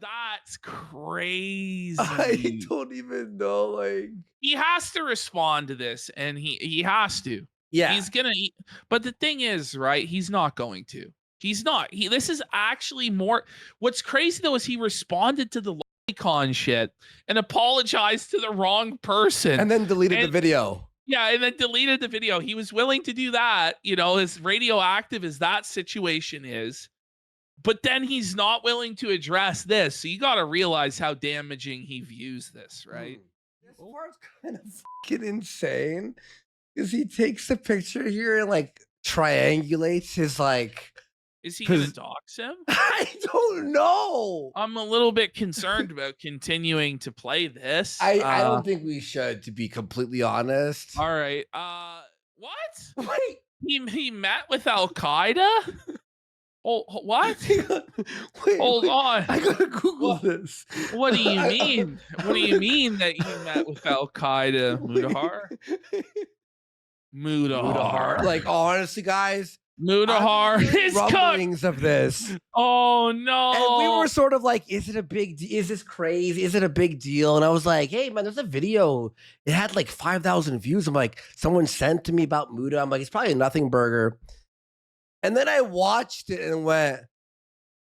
That's crazy. I don't even know. Like, he has to respond to this, and he has to. yeah, He's gonna. But the thing is, right? He's not going to. He's not. This is actually more. What's crazy though is he responded to the Lolicon shit and apologized to the wrong person, and then deleted the video. Yeah, and then deleted the video. He was willing to do that, as radioactive as that situation is. But then he's not willing to address this. So you got to realize how damaging he views this, right? This part's kind of fucking insane because he takes the picture here and like triangulates his like. Is he going to dox him? I don't know. I'm a little bit concerned about continuing to play this. I don't think we should, to be completely honest. All right. What? Wait. He met with Al Qaeda? Oh, what? Wait, Hold on. I gotta Google this. What do you mean? What do you mean that you met with Al Qaeda, Mutahar? Mutahar. Like, honestly, guys, Mutahar is rumblings of this. Oh no! And we were sort of like, "Is it a big? Is this crazy? Is it a big deal?" And I was like, "Hey, man, there's a video. It had like 5,000 views." I'm like, someone sent to me about Muta. I'm like, it's probably a nothing burger. And then I watched it and went,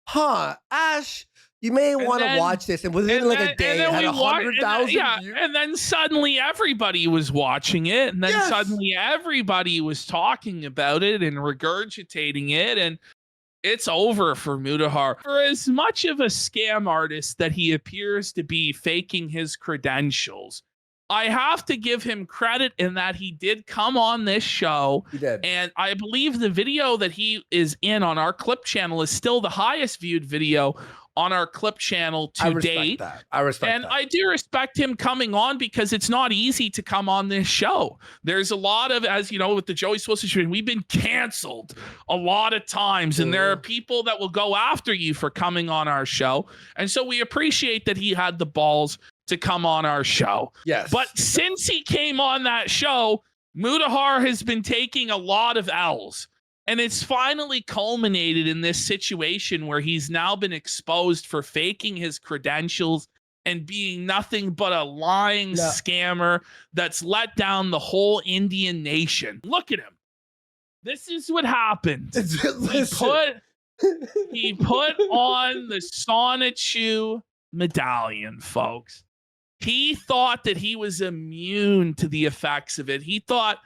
"Huh, Ash, you may want to watch this." And within like a day, it had 100,000 views. And then suddenly everybody was watching it. And then suddenly everybody was talking about it and regurgitating it. And it's over for Mutahar. For as much of a scam artist that he appears to be, faking his credentials, I have to give him credit in that he did come on this show. He did. And I believe the video that he is in on our clip channel is still the highest viewed video on our clip channel to date. I respect that. And I do respect him coming on because it's not easy to come on this show. There's a lot of, as you know, with the Joey Swoll situation, we've been canceled a lot of times. And there are people that will go after you for coming on our show. And so we appreciate that he had the balls to come on our show. Yes. But since he came on that show, Mutahar has been taking a lot of L's. And it's finally culminated in this situation where he's now been exposed for faking his credentials and being nothing but a lying scammer that's let down the whole Indian nation. Look at him. This is what happened. He put on the Sonichu medallion, folks. He thought that he was immune to the effects of it. He thought,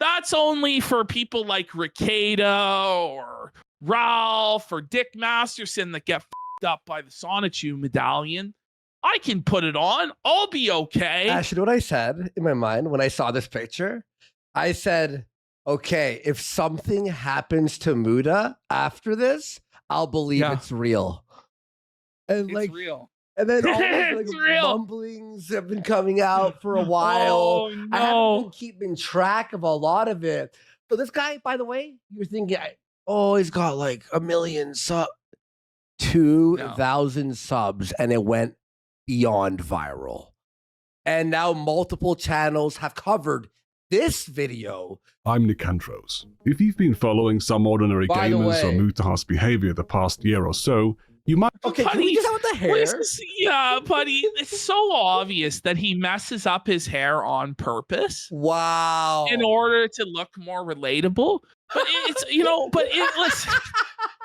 that's only for people like Ricada or Ralph or Dick Masterson that get f***ed up by the Sonichu medallion. I can put it on. I'll be okay. Ash, you know what I said in my mind when I saw this picture? I said, okay, if something happens to Muta after this, I'll believe it's real. And it's real. And then all those rumblings have been coming out for a while. Oh, no. I haven't been keeping track of a lot of it. So this guy, by the way, you're thinking, he's got like 1 million subs, 2,000 subs, and it went beyond viral. And now multiple channels have covered this video. I'm Nicandros. If you've been following Someordinarygamers or Mutahar's behavior the past year or so, you might. Okay, can we just have the hair? Yeah, buddy. It's so obvious that he messes up his hair on purpose. Wow. In order to look more relatable. But it's, listen,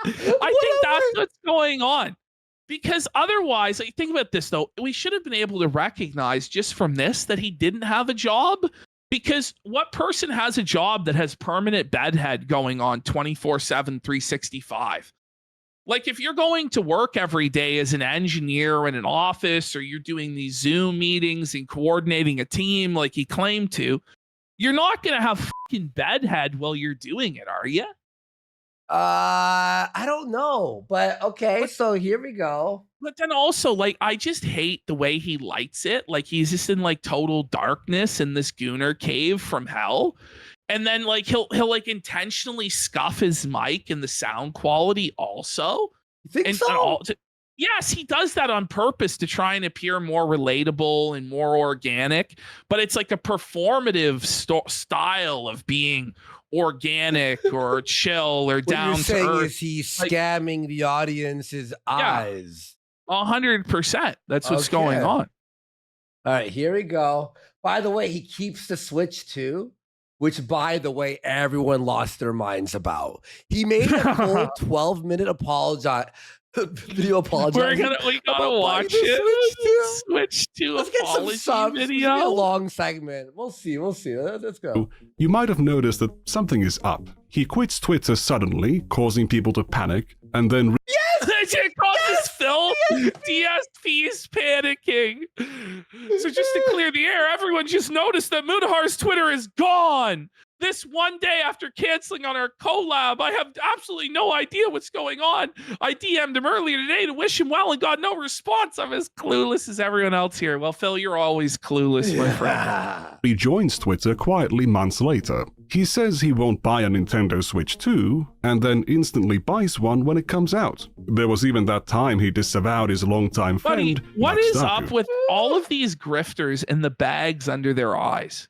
I think that's what's going on. Because otherwise, like, think about this, though. We should have been able to recognize just from this that he didn't have a job. Because what person has a job that has permanent bedhead going on 24/7, 365? Like, if you're going to work every day as an engineer in an office, or you're doing these Zoom meetings and coordinating a team like he claimed to, you're not going to have fucking bedhead while you're doing it, are you? I don't know, but okay, so here we go. But then also, like, I just hate the way he lights it. Like, he's just in like total darkness in this Gooner cave from hell. And then like he'll like intentionally scuff his mic and the sound quality also. You think so? Yes, he does that on purpose to try and appear more relatable and more organic. But it's like a performative style of being organic or chill or What down you're to saying earth. is he's Like- scamming the audience's eyes. 100%. That's what's going Okay. on. All right, here we go. By the way, he keeps the Switch too, which, by the way, everyone lost their minds about. He made a full 12-minute video apologizing. We gotta about watch buying the it. Switch to Let's get some apology subs. This will be a video. long segment. We'll see. Let's go. You might have noticed that something is up. He quits Twitter suddenly, causing people to panic, and then It causes Phil DSP's panicking. So just to clear the air, everyone just noticed that Mutahar's Twitter is gone. This one day after canceling on our collab, I have absolutely no idea what's going on. I DM'd him earlier today to wish him well and got no response. I'm as clueless as everyone else here. Well, Phil, you're always clueless, my friend. rejoins Twitter quietly months later. He says he won't buy a Nintendo Switch 2, and then instantly buys one when it comes out. There was even that time he disavowed his longtime Buddy, friend. what is Nakstaku. up with all of these grifters and the bags under their eyes?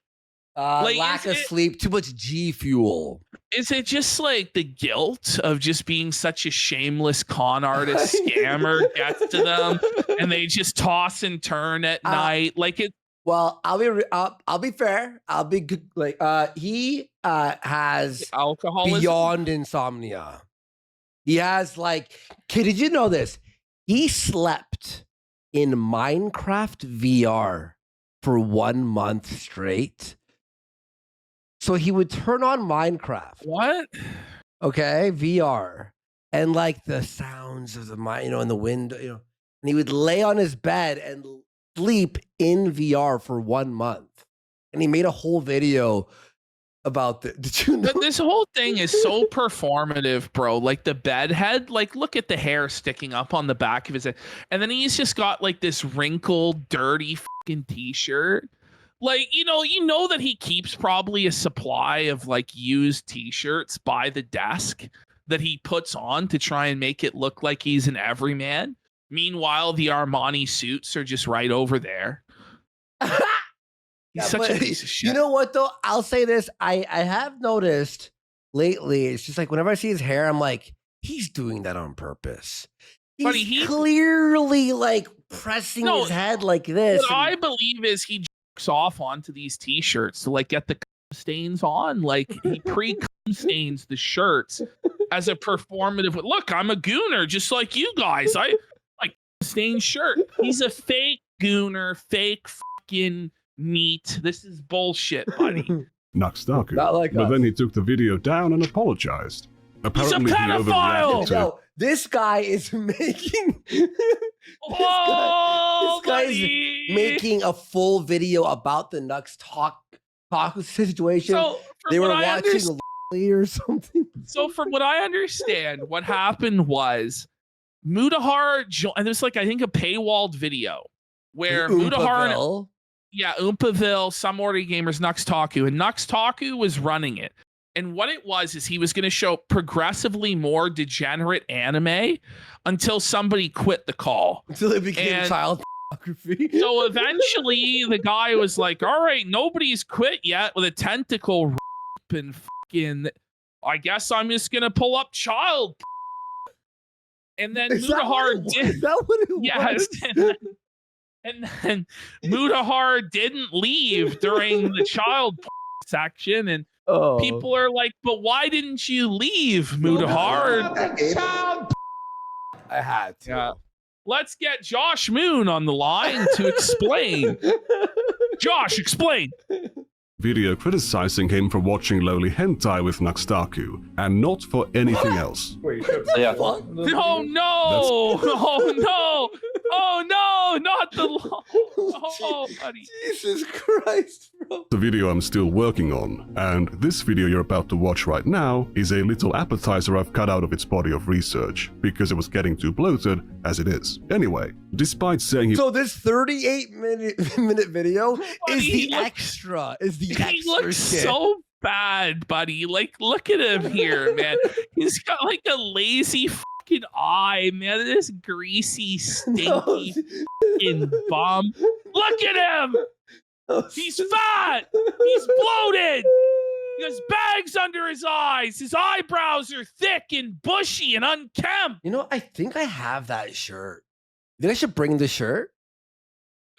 Lack of sleep, too much G fuel. Is it just like the guilt of just being such a shameless con artist scammer gets to them, and they just toss and turn at night? Like it. Well, I'll be fair. I'll be good. Like he has Alcoholism. beyond insomnia. He has like, kid, did you know this? He slept in Minecraft VR for 1 month straight. So he would turn on Minecraft, What? okay, VR, and like the sounds of the in the wind, and he would lay on his bed and sleep in VR for 1 month. And he made a whole video about the. Did you know? But this whole thing is so performative, bro. Like the bed head, like look at the hair sticking up on the back of his head. And then he's just got like this wrinkled, dirty fucking t-shirt. Like, you know that he keeps probably a supply of like used t-shirts by the desk that he puts on to try and make it look like he's an everyman. Meanwhile, the Armani suits are just right over there. He's such a piece of shit. You know what though? I'll say this. I have noticed lately, it's just like whenever I see his hair, I'm like, he's doing that on purpose. He's Buddy, clearly like pressing his head like this. What I believe is he jerks off onto these t-shirts to like get the cum stains on. Like he pre-cum stains the shirts as a performative. Look, I'm a gooner just like you guys. I like stained shirt. He's a fake gooner, fake fucking neat. This is bullshit, buddy. Nakstaku. Not like but us. then he took the video down and apologized. Apparently, he pedophile! overreacted to No, this guy is making. Oh, this guy buddy. is making a full video about the Nux talk situation. So, from they were what I watching or something. So from what I understand, what happened was Mutahar, and there's like, I think a paywalled video where Mutahar, Oompaville, Someordinarygamers, Nuxtaku, and Nuxtaku was running it. And what it was is he was going to show progressively more degenerate anime until somebody quit the call. Until it became child pornography. So eventually the guy was like, all right, nobody's quit yet with a tentacle and fucking, I guess I'm just going to pull up child. And then Mutahar did. Is that what it was? And then Mutahar didn't leave during the child section. And people are like, but why didn't you leave, Mutahar? I had to. Yeah. Let's get Josh Moon on the line to explain. Josh, explain. video criticizing him for watching lowly hentai with Nakstaku, and not for anything else. Oh no! Oh no! Oh no! Not the oh, buddy. Jesus Christ, bro. The video I'm still working on, and this video you're about to watch right now is a little appetizer I've cut out of its body of research, because it was getting too bloated as it is. Anyway, despite saying So this 38-minute video is the extra. He looks so bad, buddy. Like, look at him here, man. He's got like a lazy fucking eye, man. This greasy, stinky fucking bum. Look at him. He's fat. He's bloated. He has bags under his eyes. His eyebrows are thick and bushy and unkempt. You know, I think I have that shirt. You think I should bring the shirt,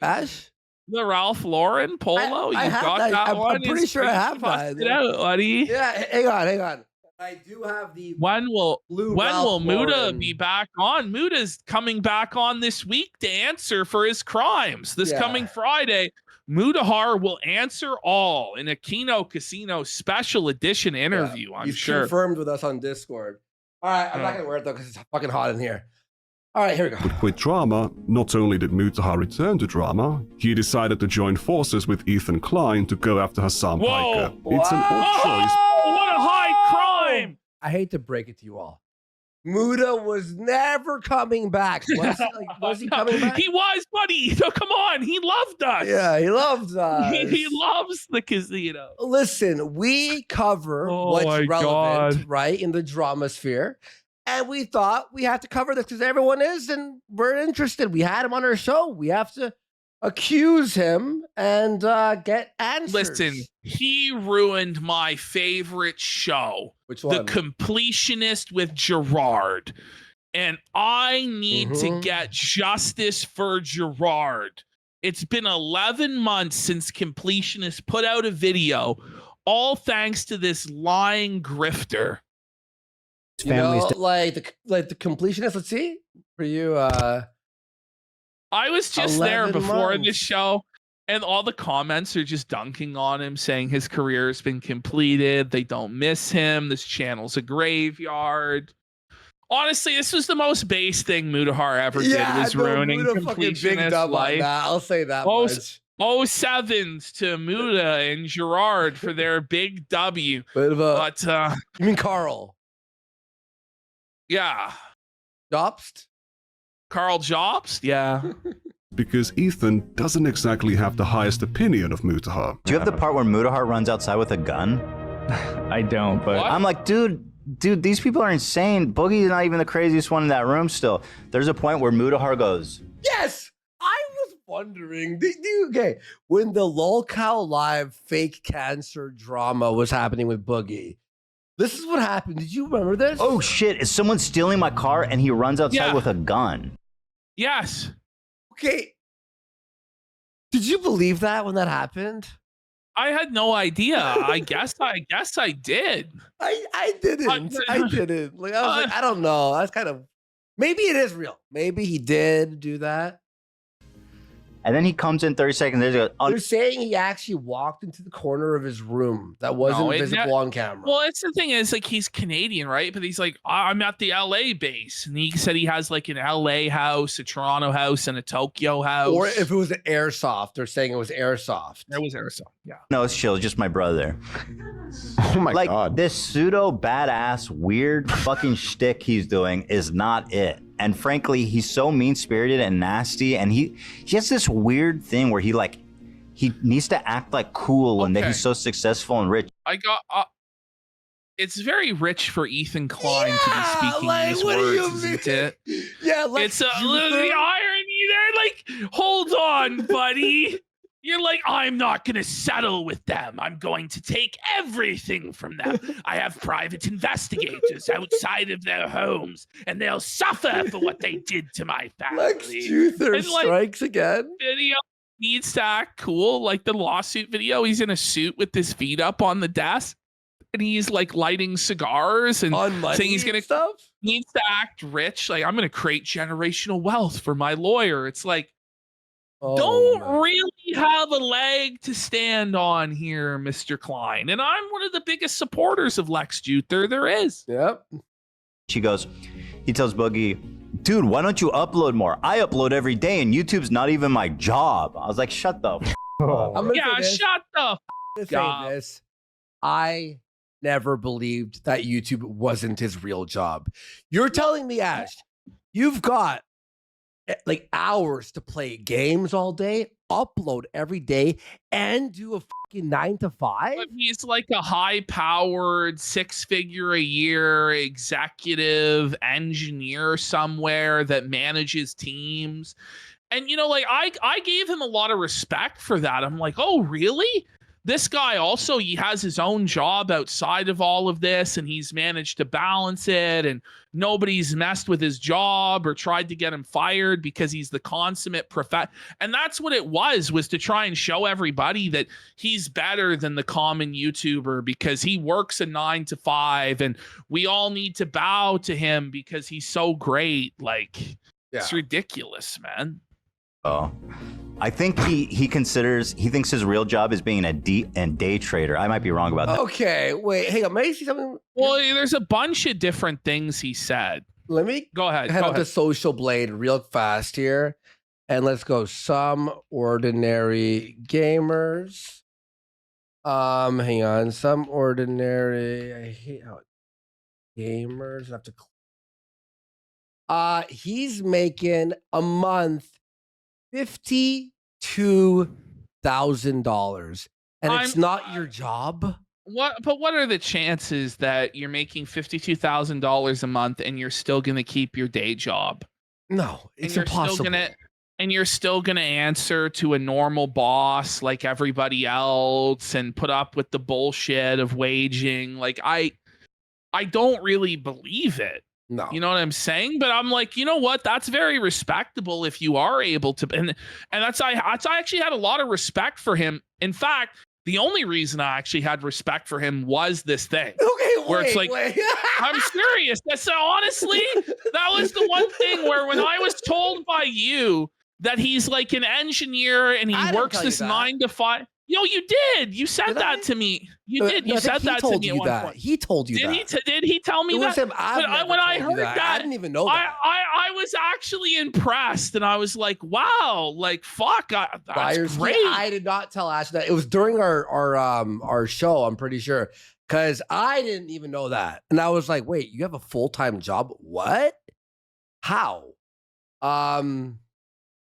Ash? The Ralph Lauren polo. I You have got that. that I'm one? pretty sure I have Bust that. it out, buddy. Yeah, hang on. I do have the When will Ralph Muta Lauren. be back on? Muta's coming back on this week to answer for his crimes. This coming Friday, Mutahar will answer all in a Kino Casino special edition interview. I'm He's sure. confirmed with us on Discord. All right, I'm not gonna wear it though because it's fucking hot in here. All right, here we go. With drama, not only did Mutahar return to drama, he decided to join forces with Ethan Klein to go after Hassan Piker. It's an odd choice. Oh, what a high crime! I hate to break it to you all. Muta was never coming back. Was he coming back? He was, buddy. So come on, he loved us. Yeah, he loves us. He loves the casino. Listen, we cover what's relevant, right, in the drama sphere. And we thought we had to cover this because everyone is, and we're interested. We had him on our show. We have to accuse him and get answers. Listen, he ruined my favorite show. Which one? The Completionist with Gerard. And I need to get justice for Gerard. It's been 11 months since Completionist put out like the completionist. Let's see for you. I was just there 11 before the months. show, and all the comments are just dunking on him, saying his career has been completed. They don't miss him. This channel's a graveyard. Honestly, this was the most base thing Mutahar ever did, was ruining Completionist life. I'll say that Oh, much. 07s to Muta and Gerard for their big W. But you mean Carl? Yeah. Jobst? Carl Jobst? Yeah. Because Ethan doesn't exactly have the highest opinion of Mutahar. Do you have the part where Mutahar runs outside with a gun? I don't, but What? I'm like, dude, these people are insane. Boogie's not even the craziest one in that room still. There's a point where Mutahar goes, Yes! I was wondering, okay, when the LOLCOW Live fake cancer drama was happening with Boogie, this is what happened. Did you remember this? oh shit, is someone stealing my car? And he runs outside Yeah. with a gun. Yes. Okay. Did you believe that when that happened? I had no idea. I guess I did. I didn't. I didn't. Like I was like, I don't know. That's kind of, maybe it is real. Maybe he did do that. And then he comes in 30 seconds later and goes, They're saying he actually walked into the corner of his room that wasn't No, it visible on camera. Well, it's the thing is, like, he's Canadian, right? But he's like, I'm at the LA base. And he said he has like an LA house, a Toronto house, and a Tokyo house. Or if it was an airsoft, they're saying it was airsoft. There was Arizona. Yeah. no, it's chill, it's just my brother. Oh my Like, god. this pseudo badass weird fucking shtick he's doing is not it. And frankly, he's so mean-spirited and nasty, and he has this weird thing where he needs to act like cool and that Okay. he's so successful and rich. I got. It's very rich for Ethan Klein to be speaking like, these what do you words, isn't it? Yeah, like It's the irony there. Like, hold on, buddy. You're like, I'm not going to settle with them. I'm going to take everything from them. I have private investigators outside of their homes, and they'll suffer for what they did to my Lex family. Luthor And, like, strikes again. Video needs to act cool, like the lawsuit video. He's in a suit with his feet up on the desk, and he's like lighting cigars and On money saying he's and gonna stuff. needs to act rich. Like, I'm going to create generational wealth for my lawyer. It's like, Oh, don't man. really have a leg to stand on here, Mr. Klein. And I'm one of the biggest supporters of Lex Luthor there is. Yep. He tells Boogie, dude, why don't you upload more? I upload every day and YouTube's not even my job. I was like, shut the f I'm gonna Yeah, say this. shut the I'm gonna say up. this. I never believed that YouTube wasn't his real job. You're telling me, Ash, you've got like hours to play games all day, upload every day, and do a fucking 9 to 5? But he's like a high-powered, 6-figure-a-year executive engineer somewhere that manages teams. And, you know, like, I gave him a lot of respect for that. I'm like, oh, really? this guy also, he has his own job outside of all of this, and he's managed to balance it, and nobody's messed with his job or tried to get him fired because he's the consummate and that's what it was to try and show everybody that he's better than the common YouTuber because he works a 9 to 5, and we all need to bow to him because he's so great. Like, it's ridiculous, man. Oh, I think he thinks his real job is being a day trader. I might be wrong about that. Okay, wait, hang on. May I see something? Well, there's a bunch of different things he said. Let me go ahead. Head up to Social Blade real fast here, and let's go. Some ordinary gamers. Hang on. Some ordinary. I hate how gamers. I have to. He's making a month $52,000, and it's not your job. What are the chances that you're making $52,000 a month and you're still going to keep your day job? No, it's impossible. And you're still going to answer to a normal boss like everybody else and put up with the bullshit of waging. Like, I don't really believe it. No. You know what I'm saying? But I'm like, you know what? That's very respectable if you are able to. And I actually had a lot of respect for him. In fact, the only reason I actually had respect for him was this thing. Okay, where it's like, I'm serious. That's honestly, that was the one thing where when I was told by you that he's like an engineer and he works this 9 to 5. Yo, you did. You said that to me. You did. You said that to me at one point. He told you that. Did he tell me that? But when I heard that, I didn't even know that. I was actually impressed, and I was like, wow, like fuck, that's great. I did not tell Ash that. It was during our show, I'm pretty sure, because I didn't even know that, and I was like, wait, you have a full-time job? What? How?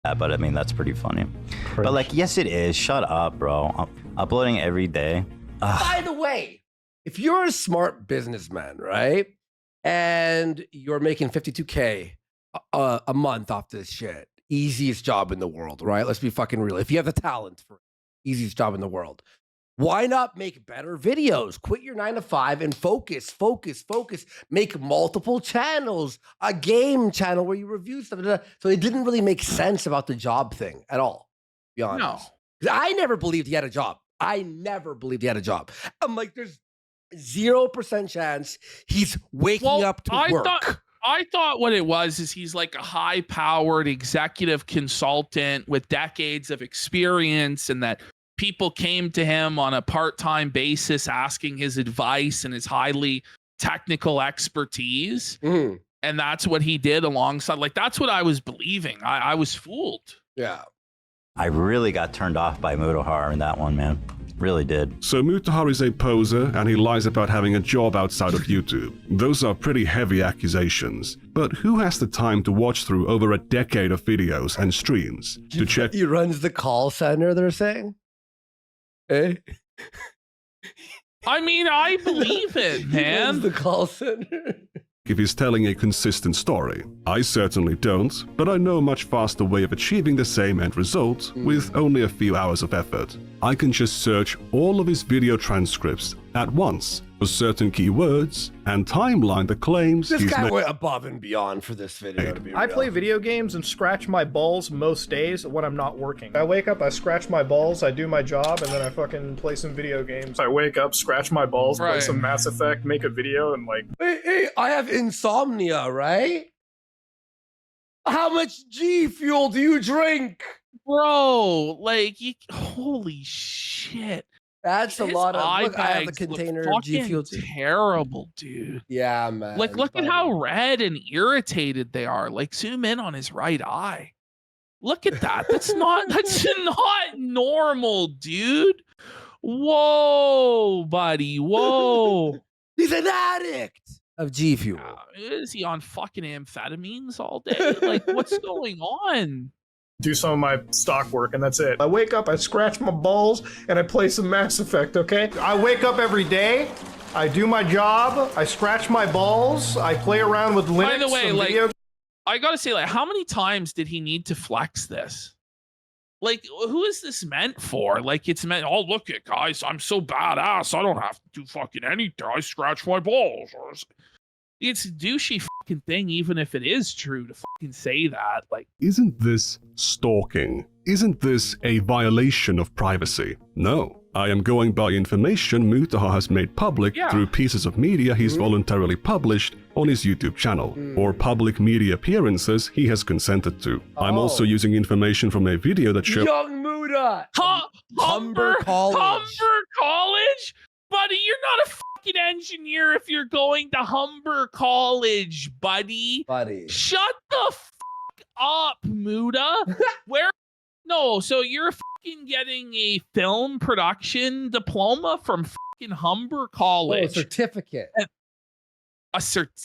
But I mean, that's pretty funny. But like, yes, it is. Shut up, bro. I'm uploading every day. By the way, if you're a smart businessman, right, and you're making $52K a month off this shit, easiest job in the world, right? Let's be fucking real. If you have the talent for it, easiest job in the world. Why not make better videos? Quit your 9 to 5 and focus. Make multiple channels, a game channel where you review stuff. So it didn't really make sense about the job thing at all, to be honest. No. I never believed he had a job. I'm like, there's 0% chance he's waking up to work. I thought what it was is he's like a high-powered executive consultant with decades of experience, and that people came to him on a part-time basis asking his advice and his highly technical expertise. And that's what he did alongside. Like, that's what I was believing. I was fooled. Yeah. I really got turned off by Mutahar in that one, man. Really did. So Mutahar is a poser and he lies about having a job outside of YouTube. Those are pretty heavy accusations. But who has the time to watch through over a decade of videos and streams to check? He runs the call center, they're saying? Eh? I mean, I believe it, man. The call center. If he's telling a consistent story. I certainly don't, but I know a much faster way of achieving the same end result with only a few hours of effort. I can just search all of his video transcripts at once for certain keywords and timeline the claims this guy went above and beyond for this video, to be real. I play video games and scratch my balls most days when I'm not working. I wake up, I scratch my balls, I do my job, and then I fucking play some video games. I wake up, scratch my balls, play some Mass Effect, make a video, and like... Hey, I have insomnia, right? How much G Fuel do you drink? Bro, like, holy shit. That's a lot of. Look, I have a container of G Fuel too. Terrible, dude. Yeah, man. Like, look at how red and irritated they are. Like, zoom in on his right eye. Look at that. That's not normal, dude. Whoa, buddy. Whoa. He's an addict of G Fuel. Is he on fucking amphetamines all day? Like, what's going on? Do some of my stock work, and that's it. I wake up, I scratch my balls, and I play some Mass Effect, okay? I wake up every day, I do my job, I scratch my balls, I play around with Linux. By the way, like, I gotta say, like, how many times did he need to flex this? Like, who is this meant for? Like, it's meant, oh, look it, guys, I'm so badass. I don't have to do fucking anything. I scratch my balls. It's a douchey fucking thing, even if it is true to fucking say that. Like, isn't this stalking? Isn't this a violation of privacy? No. I am going by information Mutahar has made public through pieces of media he's voluntarily published on his YouTube channel, or public media appearances he has consented to. I'm also using information from a video that shows Young Muda! Humber College. Humber College? Buddy, you're not a fucking engineer if you're going to Humber College, buddy. Shut the fuck up, Muda. No, so you're fucking getting a film production diploma from fucking Humber College. Oh, a certificate.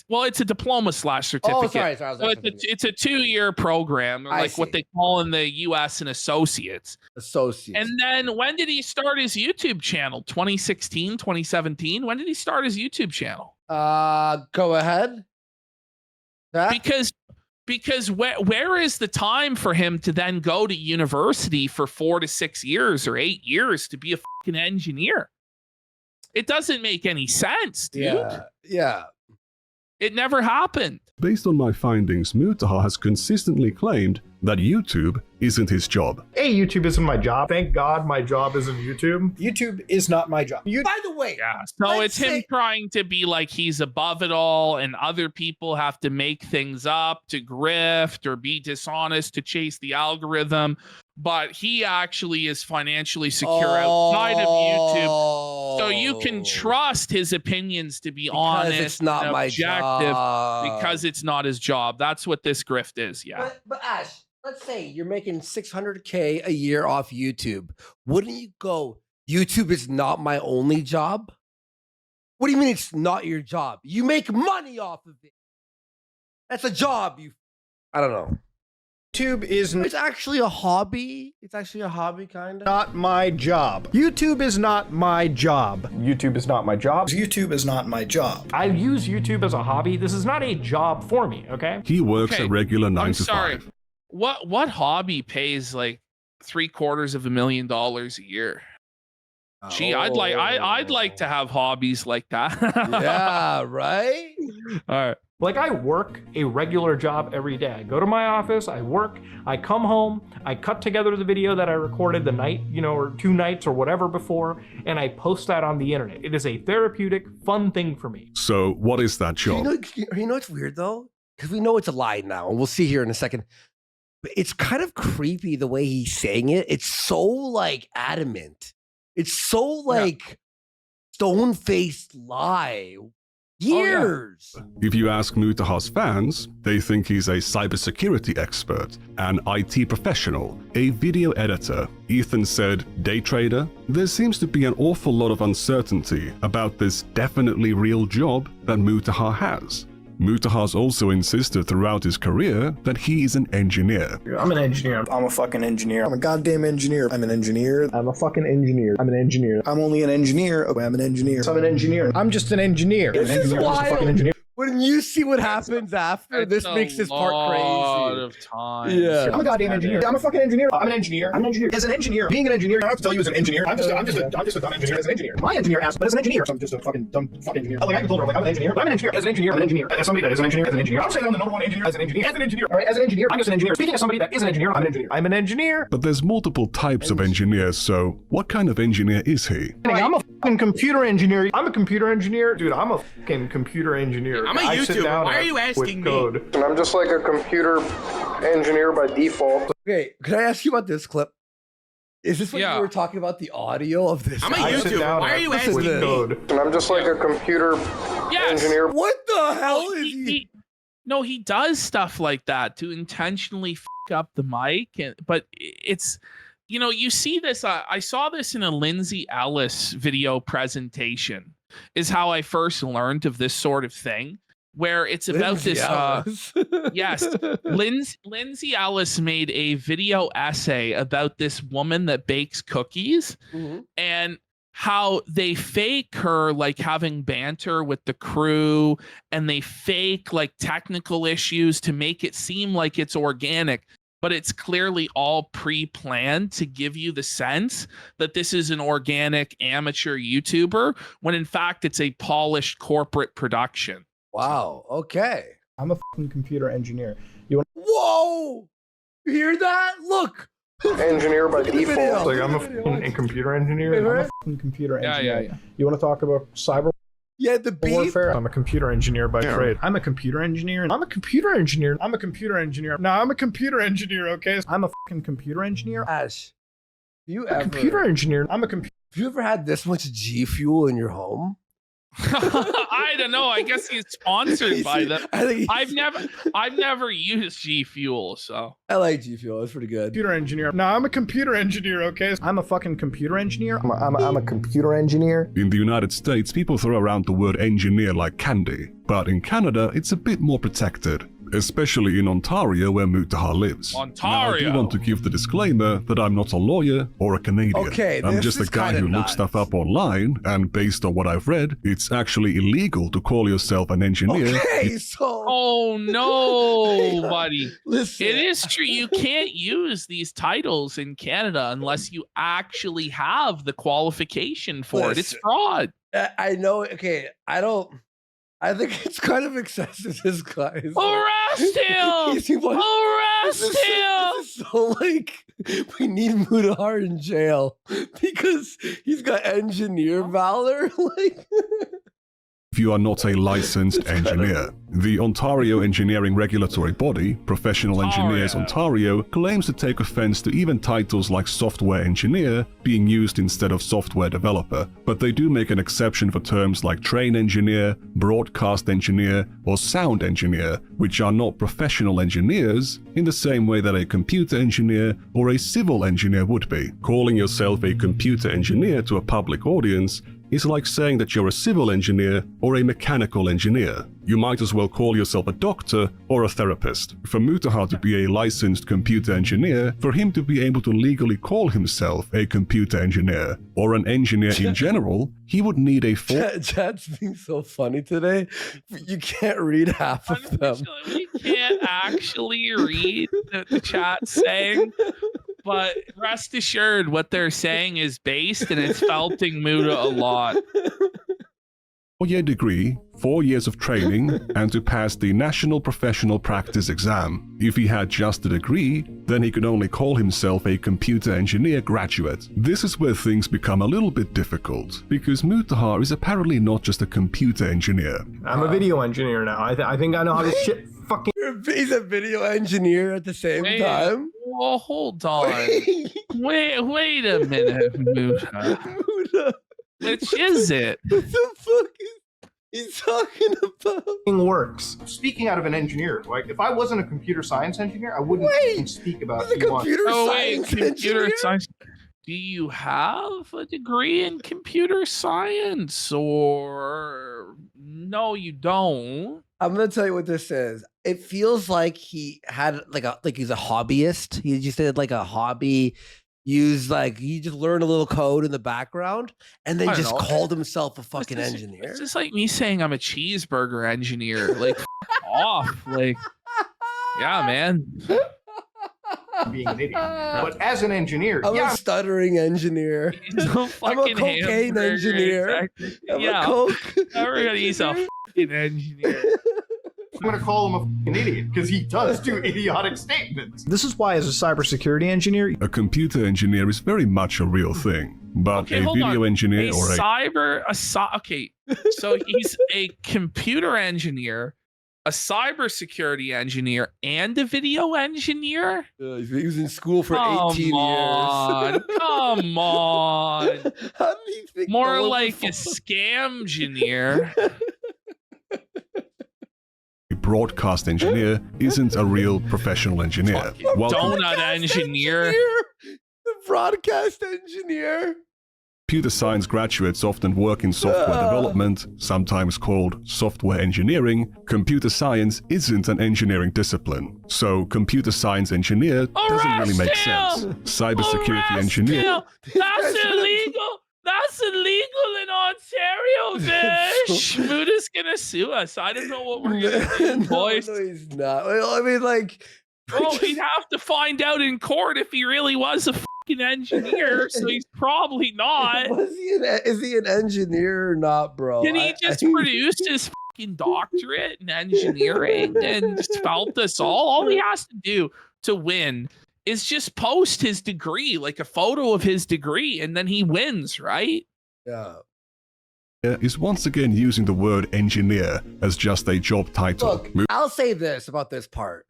Well, it's a diploma / certificate. Oh, sorry. So it's a 2-year program, like what they call in the U.S. an associates. And then when did he start his YouTube channel? 2016, 2017? When did he start his YouTube channel? Go ahead. Because where is the time for him to then go to university for 4 to 6 years or 8 years to be a fucking engineer? It doesn't make any sense, dude. Yeah. It never happened. Based on my findings, Mutahar has consistently claimed that YouTube isn't his job. Hey, YouTube isn't my job. Thank God my job isn't YouTube. YouTube is not my job. By the way, so it's him trying to be like he's above it all, and other people have to make things up to grift or be dishonest to chase the algorithm. But he actually is financially secure outside of YouTube. So you can trust his opinions to be honest. It's not my job. Because it's not his job. That's what this grift is. Yeah. But Ash, let's say you're making $600K a year off YouTube. Wouldn't you go, YouTube is not my only job? What do you mean it's not your job? You make money off of it. That's a job. I don't know. YouTube is It's actually a hobby. It's actually a hobby, kind of. not my job. YouTube is not my job. YouTube is not my job. YouTube is not my job. I use YouTube as a hobby. This is not a job for me, okay? He works a regular 9 to 5. What hobby pays like $750,000 a year? Gee, I'd like to have hobbies like that. Yeah, right? All right. Like, I work a regular job every day. I go to my office, I work, I come home, I cut together the video that I recorded the night, or 2 nights or whatever before, and I post that on the internet. It is a therapeutic, fun thing for me. So what is that job? You know what's weird, though? Because we know it's a lie now, and we'll see here in a second. But it's kind of creepy the way he's saying it. It's so, like, adamant. It's so, like, stone-faced lie. Years. If you ask Mutahar's fans, they think he's a cybersecurity expert, an IT professional, a video editor. Ethan said, day trader. There seems to be an awful lot of uncertainty about this definitely real job that Mutahar has. Mutahar's also insisted throughout his career that he is an engineer. I'm an engineer. I'm a fucking engineer. I'm a goddamn engineer. I'm an engineer. I'm a fucking engineer. I'm an engineer. I'm only an engineer. I'm an engineer. So I'm an engineer. I'm just an engineer. This is wild. When you see what happens after, this makes this part crazy. A lot of time. Yeah. I'm a goddamn engineer. I'm a fucking engineer. I'm an engineer. I'm an engineer. As an engineer, being an engineer, I don't have to tell you as an engineer. I'm just a dumb engineer as an engineer. My engineer asked, but as an engineer, so I'm just a fucking dumb fucking engineer. Like I can tell her, like I'm an engineer. I'm an engineer. As an engineer, I'm an engineer. As somebody that is an engineer, as an engineer. I'm saying I'm the number one engineer as an engineer. As an engineer. All right, as an engineer, I'm just an engineer. Speaking as somebody that is an engineer, I'm an engineer. I'm an engineer. But there's multiple types of engineers, so what kind of engineer is he? I'm a fucking computer engineer. I'm a computer engineer. Dude, I'm a fucking computer engineer. I'm a YouTuber. Why are you asking me? And I'm just like a computer engineer by default. Okay, can I ask you about this clip? Is this what you were talking about, the audio of this? I'm a YouTuber. Why are you asking me? And I'm just like a computer engineer. What the hell is he? No, he does stuff like that to intentionally fuck up the mic. But it's, you see this. I saw this in a Lindsay Ellis video presentation, is how I first learned of this sort of thing. Where it's about yes, Lindsay Ellis made a video essay about this woman that bakes cookies and how they fake her like having banter with the crew, and they fake like technical issues to make it seem like it's organic. but it's clearly all pre-planned to give you the sense that this is an organic amateur YouTuber, when in fact it's a polished corporate production. Wow. Okay. I'm a fucking computer engineer. Whoa! You hear that? Look. Engineer by default. Like, I'm a fucking computer engineer. I'm a fucking computer engineer. Yeah. You want to talk about cyber Yeah, the beat. warfare? I'm a computer engineer by trade. I'm a computer engineer. I'm a computer engineer. I'm a computer engineer. No, I'm a computer engineer, okay? I'm a fucking computer engineer. Ash, you I'm a ever computer engineer. I'm a computer. have you ever had this much G Fuel in your home? I don't know. I guess he's sponsored by them. I think I've never used G Fuel, so I like G Fuel. It's pretty good. Computer engineer. No, I'm a computer engineer, okay? I'm a fucking computer engineer. I'm a computer engineer. In the United States, people throw around the word engineer like candy, but in Canada, it's a bit more protected. Especially in Ontario, where Mutahar lives. Now, I do want to give the disclaimer that I'm not a lawyer or a Canadian. Okay, I'm this just a is guy kinda who looks nuts. stuff up online, and based on what I've read, it's actually illegal to call yourself an engineer. Okay, so oh no, buddy. listen. It is true. You can't use these titles in Canada unless you actually have the qualification for it. It's Listen. fraud. I know. Okay, I think it's kind of excessive. This guy. Arrest him! This Arrest is- him! this is so like we need Mutahar in jail because he's got engineer valor. Like If you are not a licensed engineer. The Ontario Engineering Regulatory Body, Professional Engineers Ontario, claims to take offense to even titles like software engineer being used instead of software developer, but they do make an exception for terms like train engineer, broadcast engineer, or sound engineer, which are not professional engineers in the same way that a computer engineer or a civil engineer would be. Calling yourself a computer engineer to a public audience is like saying that you're a civil engineer or a mechanical engineer. You might as well call yourself a doctor or a therapist. For Mutahar to be a licensed computer engineer, for him to be able to legally call himself a computer engineer or an engineer in general, he would need a Chad's being so funny today. You can't read half of them. Unfortunately, we can't actually read the chat saying, but rest assured what they're saying is based and it's felting Muta a lot. 4-year degree, 4 years of training, and to pass the National Professional Practice Exam. If he had just a degree, then he could only call himself a computer engineer graduate. This is where things become a little bit difficult, because Mutahar is apparently not just a computer engineer. I'm a video engineer now. I think I know how to shit fucking. He's a video engineer at the same time. Well, hold on. Wait a minute, Muta. Muta. Which is it? What the fuck is he talking about? Works. Speaking out of an engineer, like if I wasn't a computer science engineer, I wouldn't even speak about He's a computer science computer engineer? science. Do you have a degree in computer science, or no, you don't? I'm gonna tell you what this is. It feels like he had like he's a hobbyist. He just did like a hobby. He just learned a little code in the background and then I don't just know. called himself a fucking engineer. It's just like me saying I'm a cheeseburger engineer. Like, off. Like, yeah, man. being an idiot. But as an engineer, I'm a stuttering engineer. I'm a cocaine engineer. I'm a coke. Everybody's a fucking engineer. I'm gonna call him a fucking idiot because he does do idiotic statements. This is why, as a cybersecurity engineer, A computer engineer is very much a real thing, but Okay, a hold video on. engineer or Okay, so he's a computer engineer, a cybersecurity engineer, and a video engineer? He was in school for Come 18 on, years. Come on. How did he think More no one like would a scam engineer. a broadcast engineer isn't a real professional engineer. While Donut engineer. The broadcast engineer. computer science graduates often work in software development, sometimes called software engineering, computer science isn't an engineering discipline. So computer science engineer doesn't really make sense. Cybersecurity engineer. That's illegal. That's illegal in Ontario, bitch. Muta's gonna sue us. I don't know what we're gonna do, boys. No, he's not. Well, I mean, like, Well, he'd have to find out in court if he really was a fucking engineer, so he's probably not. Is he an engineer or not, bro? Can he just produce his fucking doctorate in engineering and just felt us all? All he has to do to win is just post his degree, like a photo of his degree, and then he wins, right? Yeah. Is once again using the word engineer as just a job title. Look, I'll say this about this part.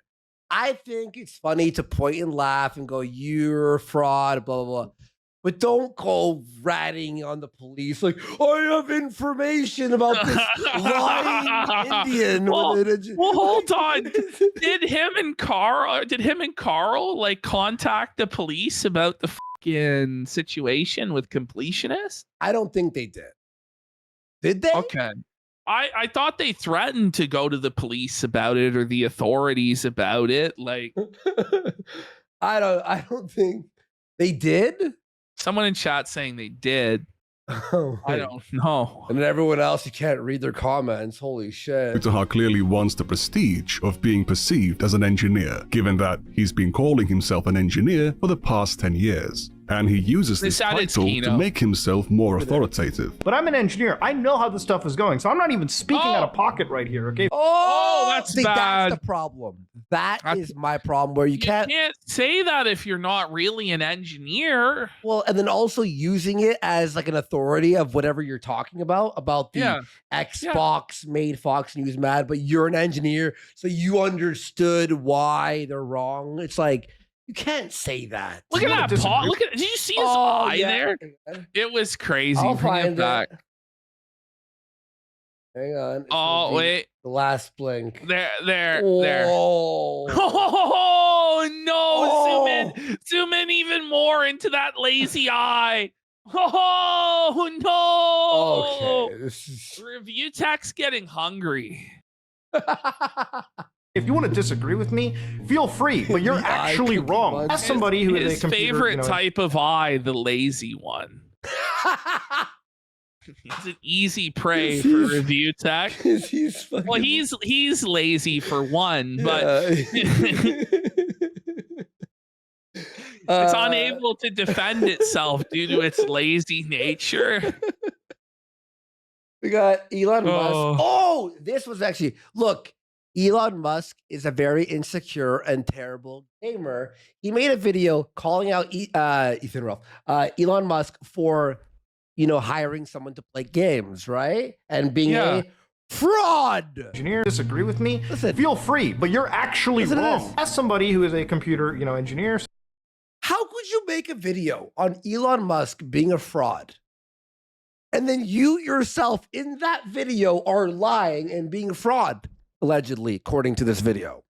I think it's funny to point and laugh and go, you're a fraud, blah, blah, blah. But don't go ratting on the police like, I have information about this lying Indian. Well, hold on. Did him and Carl like contact the police about the fucking situation with Completionist? I don't think they did. Did they? Okay. I thought they threatened to go to the police about it or the authorities about it. Like, I don't think they did. Someone in chat saying they did. Oh, I don't know. And then everyone else, you can't read their comments. Holy shit. Mutahar clearly wants the prestige of being perceived as an engineer, given that he's been calling himself an engineer for the past 10 years. And he uses this title to make himself more authoritative. But I'm an engineer. I know how this stuff is going, so I'm not even speaking out of pocket right here, okay? Oh, that's see, bad. That's the problem. That is my problem, where you can't say that if you're not really an engineer. Well, and then also using it as like an authority of whatever you're talking about the Xbox made Fox News mad, but you're an engineer, so you understood why they're wrong. It's like, you can't say that. Look at that paw. Look at. Did you see his eye there? It was crazy. I'll Bring find it back. Hang on. Oh wait. The last blink. There. Oh, no! Zoom in even more into that lazy eye. Oh no! Okay. This is... Review text getting hungry. If you want to disagree with me, feel free, but you're actually wrong. As somebody who is a computer, favorite type of eye, the lazy one. It's an easy prey for review tech. Well, he's lazy for one, but it's unable to defend itself due to its lazy nature. We got Elon Musk. Oh, this was actually, look, Elon Musk is a very insecure and terrible gamer. He made a video calling out Elon Musk for, hiring someone to play games, right? And being a fraud. Engineer, disagree with me? Listen, feel free, but you're actually wrong. As somebody who is a computer, engineer. How could you make a video on Elon Musk being a fraud? And then you yourself in that video are lying and being a fraud? Allegedly, according to this video.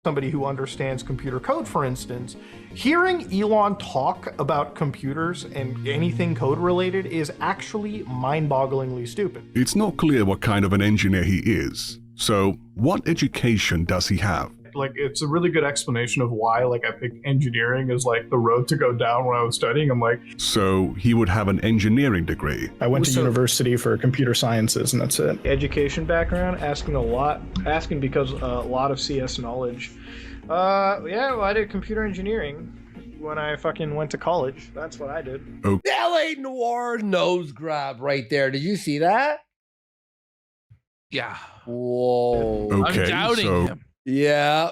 Somebody who understands computer code, for instance, hearing Elon talk about computers and anything code related is actually mind-bogglingly stupid. It's not clear what kind of an engineer he is. So, what education does he have? Like, it's a really good explanation of why, I picked engineering as, the road to go down when I was studying. I'm like... So, he would have an engineering degry. I went to university for computer sciences, and that's it. Education background, asking because a lot of CS knowledge. I did computer engineering when I fucking went to college. That's what I did. Okay. LA Noir nose grab right there. Did you see that? Yeah. Whoa. Okay, I'm doubting him. Yeah.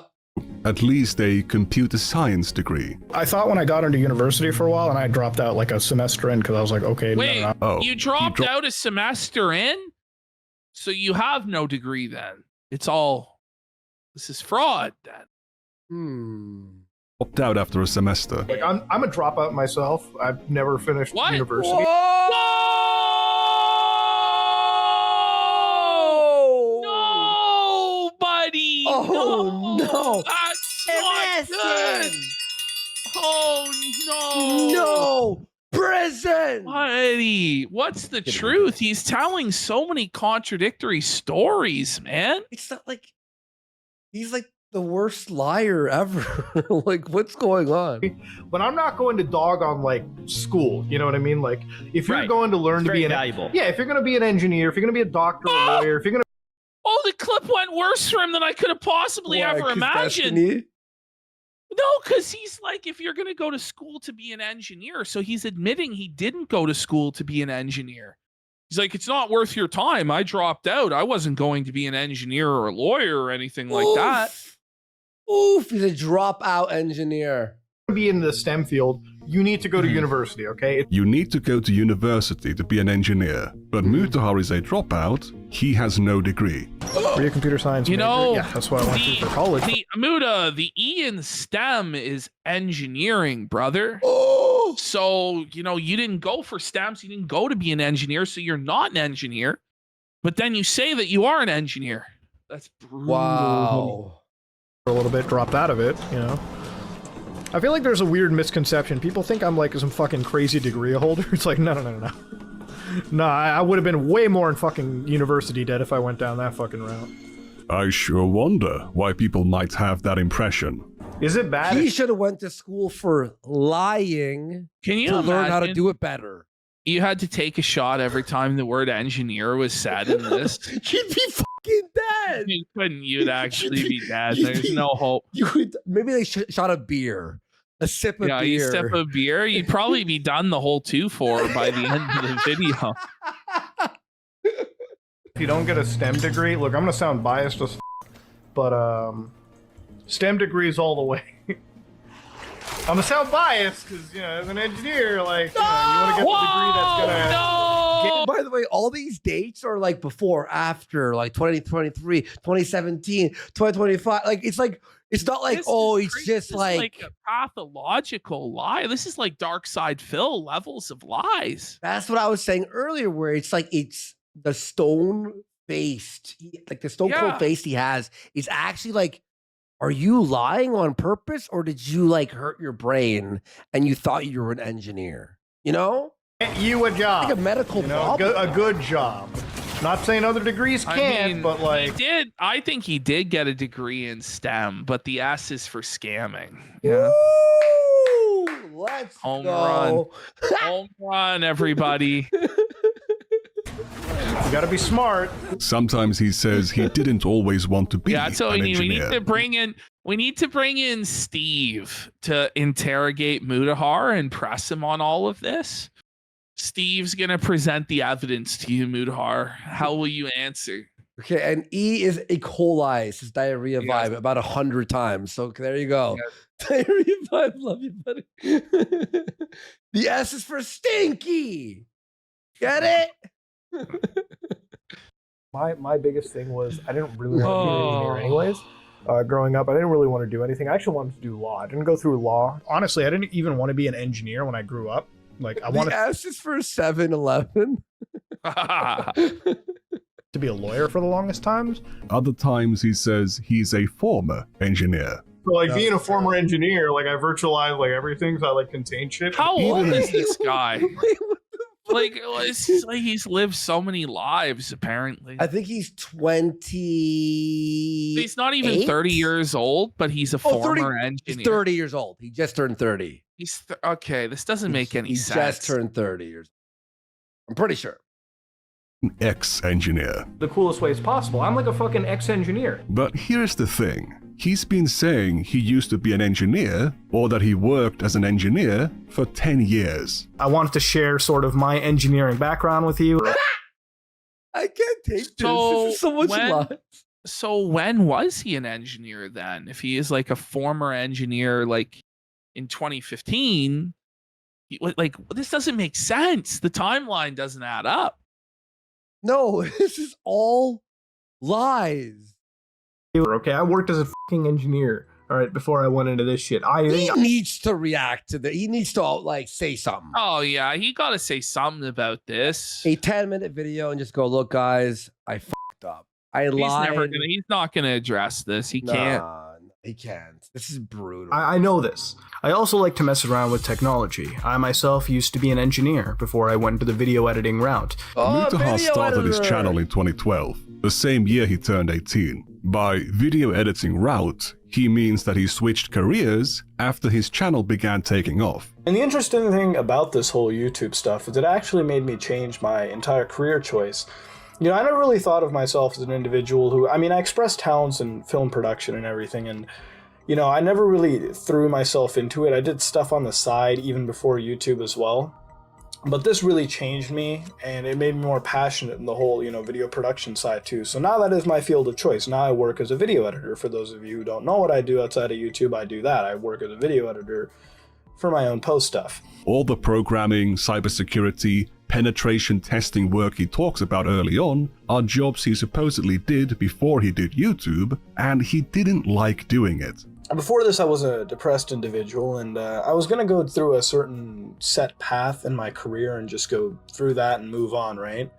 At least a computer science degree. I thought when I got into university for a while, and I dropped out a semester in because I was like, okay. Wait, no. Oh, you dropped out a semester in? So you have no degree then. This is fraud then. Dropped out after a semester. I'm a dropout myself. I've never finished university. Whoa! Oh no! That's not good. Oh no! No! Prison! Buddy, what's the truth? He's telling so many contradictory stories, man. It's not like he's the worst liar ever. What's going on? But I'm not going to dog on school. You know what I mean? If you're going to learn to be valuable. If you're going to be an engineer, if you're going to be a doctor, or a lawyer, if you're going to Oh, the clip went worse for him than I could have possibly ever imagined. No, because he's like, if you're going to go to school to be an engineer, so he's admitting he didn't go to school to be an engineer. He's like, it's not worth your time. I dropped out. I wasn't going to be an engineer or a lawyer or anything like that. Oof, he's a dropout engineer. To be in the STEM field, you need to go to university, okay? You need to go to university to be an engineer, but Mutahar is a dropout. He has no degree. Were you a computer science major? Yeah, that's what I went to for college. The E in STEM is engineering, brother. Oh! So, you know, you didn't go for STEM, so you didn't go to be an engineer, so you're not an engineer. But then you say that you are an engineer. That's brutal. Wow. A little bit, dropped out of it, you know? I feel like there's a weird misconception. People think I'm like some fucking crazy degree holder. It's like, no. No, I would have been way more in fucking university debt if I went down that fucking route. I sure wonder why people might have that impression. Is it bad? He should have went to school for lying. Can you learn how to do it better? You had to take a shot every time the word engineer was said in this. You'd be fucking dead. You couldn't. You'd actually be dead. There's no hope. You would. Maybe they shot a beer. A sip of beer. You sip a beer. You'd probably be done the whole 2-4 by the end of the video. If you don't get a STEM degree, look, I'm gonna sound biased as but STEM degrees all the way. I'm gonna sound biased because, you know, as an engineer, like, you want to get the degree that's gonna. By the way, all these dates are like before, after, like 2023, 2017, 2025. Like, it's not like, it's just like a pathological lie. This is like Dark Side Phil levels of lies. That's what I was saying earlier, where it's like it's the stone-faced, like the stone cold face he has is actually like, are you lying on purpose, or did you like hurt your brain and you thought you were an engineer? You know? Get you a job. Like a medical problem. A good job. Not saying other degrees can't, but like I think he did get a degree in STEM, but the S is for scamming. Yeah. Woo! Let's Home go. run. Home run, everybody. You gotta be smart. Sometimes he says he didn't always want to be so an we engineer. need to bring in Steve to interrogate Mutahar and press him on all of this. Steve's gonna present the evidence to you, Mutahar. How will you answer? Okay, and E is E. coli. It's his diarrhea vibe about 100 times. So there you go. Yes. Diarrhea vibe. Love you, buddy. The S is for stinky. Get it? My biggest thing was I didn't really want to be an engineer anyways. Growing up, I didn't really want to do anything. I actually wanted to do law. I didn't go through law. Honestly, I didn't even want to be an engineer when I grew up. Like, I wanted the S is for 7-Eleven. to be a lawyer for the longest times. Other times he says he's a former engineer. So, like, being a former engineer, like, I virtualize like everything, so I like contain shit. How old is this guy? Like, it's just like he's lived so many lives, apparently. I think he's 20. He's not even 30 years old, but he's a former engineer. He's 30 years old. He just turned 30. He's okay. This doesn't make any sense. He just turned 30 years. I'm pretty sure. An ex-engineer. The coolest ways possible. I'm like a fucking ex-engineer. But here's the thing. He's been saying he used to be an engineer, or that he worked as an engineer for 10 years. I wanted to share sort of my engineering background with you. I can't take this. This is so much lies. So when was he an engineer then? If he is like a former engineer, like in 2015, like this doesn't make sense. The timeline doesn't add up. No, this is all lies. Okay, I worked as a fucking engineer, all right, before I went into this shit. He needs to react to that. He needs to like say something. Oh yeah, he got to say something about this. A 10-minute video and just go, look, guys, I fucked up. I lied. He's not gonna address this. He can't. He can't. This is brutal. I know this. I also like to mess around with technology. I myself used to be an engineer before I went into the video editing route. Mutahar started his channel in 2012, the same year he turned 18. By video editing route, he means that he switched careers after his channel began taking off. And the interesting thing about this whole YouTube stuff is it actually made me change my entire career choice. You know, I never really thought of myself as an individual who, I mean, I expressed talents in film production and everything, and, you know, I never really threw myself into it. I did stuff on the side even before YouTube as well. But this really changed me, and it made me more passionate in the whole, you know, video production side too. So now that is my field of choice. Now I work as a video editor. For those of you who don't know what I do outside of YouTube, I do that. I work as a video editor for my own post stuff. All the programming, cybersecurity, penetration testing work he talks about early on are jobs he supposedly did before he did YouTube, and he didn't like doing it. Before this, I was a depressed individual, and I was going to go through a certain set path in my career and just go through that and move on, right?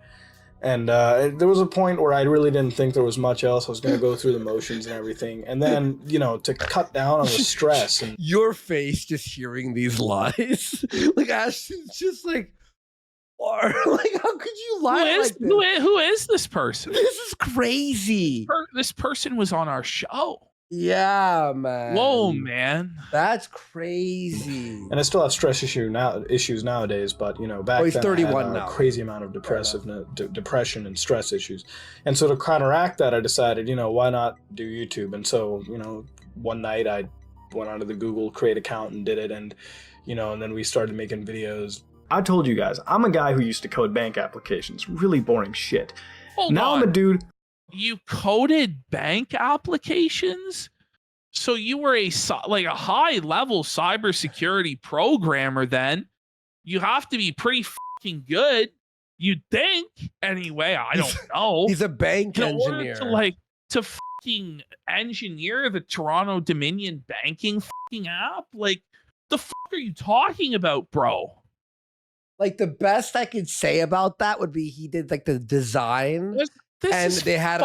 And there was a point where I really didn't think there was much else. I was going to go through the motions and everything. And then, you know, to cut down on the stress. And your face just hearing these lies. Like, Ashton's just like, or like, how could you lie like this? Who is this person? This is crazy. This person was on our show. Yeah, man. Whoa, man. That's crazy. And I still have stress issues nowadays, but you know, back he's then 31 I had a now. Crazy amount of depression and stress issues. And so to counteract that, I decided, you know, why not do YouTube? And so, you know, one night I went onto the Google Create account and did it, and you know, and then we started making videos. I told you guys, I'm a guy who used to code bank applications. Really boring shit. Now I'm a dude. You coded bank applications? So you were a high-level cybersecurity programmer then. You have to be pretty fucking good, you'd think. Anyway, I don't know. He's a bank engineer. In order to fucking engineer the Toronto Dominion banking fucking app? Like, the fuck are you talking about, bro? Like, the best I could say about that would be he did like the design. And they had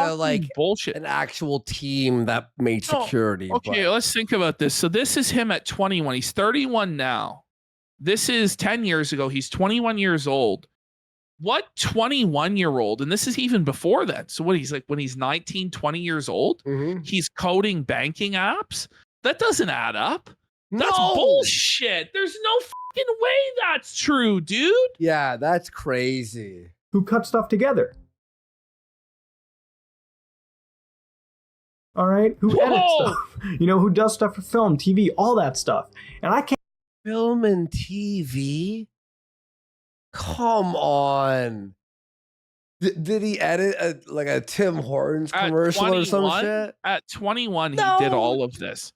bullshit. An actual team that made security. Okay, let's think about this. So this is him at 21. He's 31 now. This is 10 years ago. He's 21 years old. What 21-year-old, and this is even before that. So what, he's like when he's 19, 20 years old, he's coding banking apps? That doesn't add up. That's bullshit. There's no fucking way that's true, dude. Yeah, that's crazy. Who cut stuff together? All right, who edits stuff? You know, who does stuff for film, TV, all that stuff. And I can't. Film and TV? Come on. Did he edit a Tim Hortons commercial or some shit? At 21, he did all of this.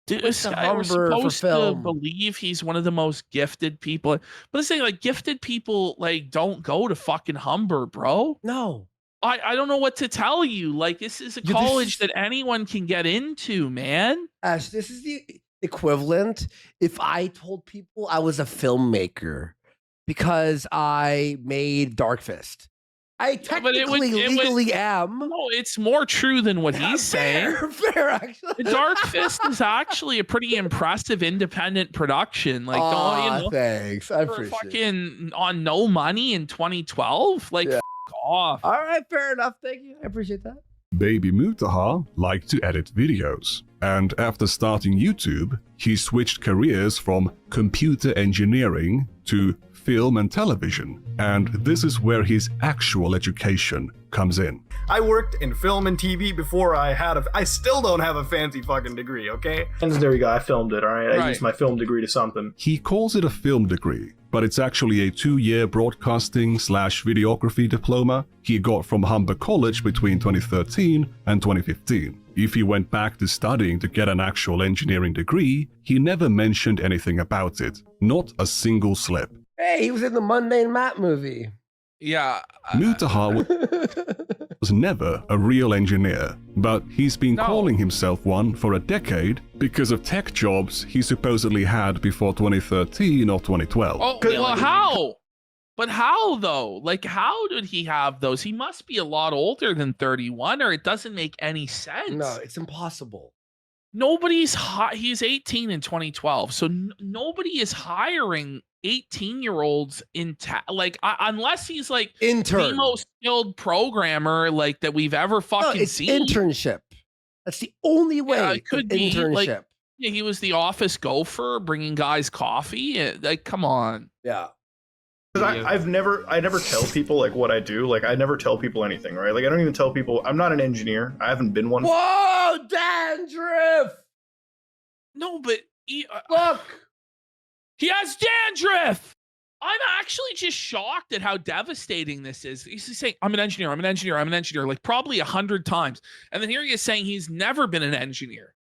Dude, this guy, we're supposed to believe he's one of the most gifted people. But let's say, like, gifted people, like, don't go to fucking Humber, bro. No. I don't know what to tell you. Like, this is a college that anyone can get into, man. Ash, this is the equivalent if I told people I was a filmmaker because I made Dark Fist. I technically legally am. No, it's more true than what he's saying. Fair, actually. Dark Fist is actually a pretty impressive independent production. Like, thanks. I appreciate fucking on no money in 2012. Like, off. All right, fair enough. Thank you. I appreciate that. Baby Mutahar liked to edit videos, and after starting YouTube, he switched careers from computer engineering to film and television, and this is where his actual education comes in. I worked in film and TV before I still don't have a fancy fucking degree, okay? And there you go, I filmed it, all right? I used my film degree to something. He calls it a film degree, but it's actually a 2-year broadcasting/videography diploma he got from Humber College between 2013 and 2015. If he went back to studying to get an actual engineering degree, he never mentioned anything about it. Not a single slip. Hey, he was in the Mundane Matt movie. Yeah. Mutahar was never a real engineer, but he's been calling himself one for a decade because of tech jobs he supposedly had before 2013 or 2012. Oh, well, how? But how, though? Like, how did he have those? He must be a lot older than 31, or it doesn't make any sense. No, it's impossible. Nobody's he's 18 in 2012, so nobody is hiring 18-year-olds in unless he's like the most skilled programmer like that we've ever fucking seen. Internship. That's the only way. Yeah, it could be internship. Like, yeah, he was the office gopher, bringing guys coffee. Like, come on. Yeah. Because I never tell people like what I do. Like, I never tell people anything, right? Like, I don't even tell people I'm not an engineer. I haven't been one. Whoa, dandruff! No, but Look, he has dandruff. I'm actually just shocked at how devastating this is. He's saying, I'm an engineer, I'm an engineer, I'm an engineer, like probably 100 times. And then here he is saying he's never been an engineer.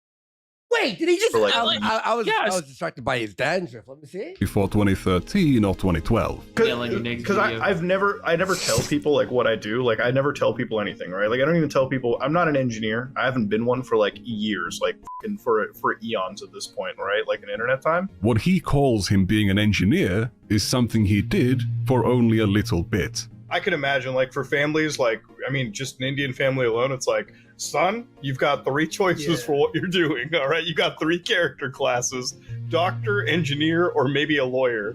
wait, did he just? Like, I was yes. distracted by his dandruff. Let me see. Before 2013 or 2012. Because I never tell people like what I do. Like I never tell people anything, right? Like I don't even tell people I'm not an engineer. I haven't been one for like years, like for eons at this point, right? Like in internet time. What he calls him being an engineer is something he did for only a little bit. I can imagine, like, for families, like, I mean, just an Indian family alone, it's like, son, you've got 3 choices for what you're doing, all right? You got 3 character classes, doctor, engineer, or maybe a lawyer,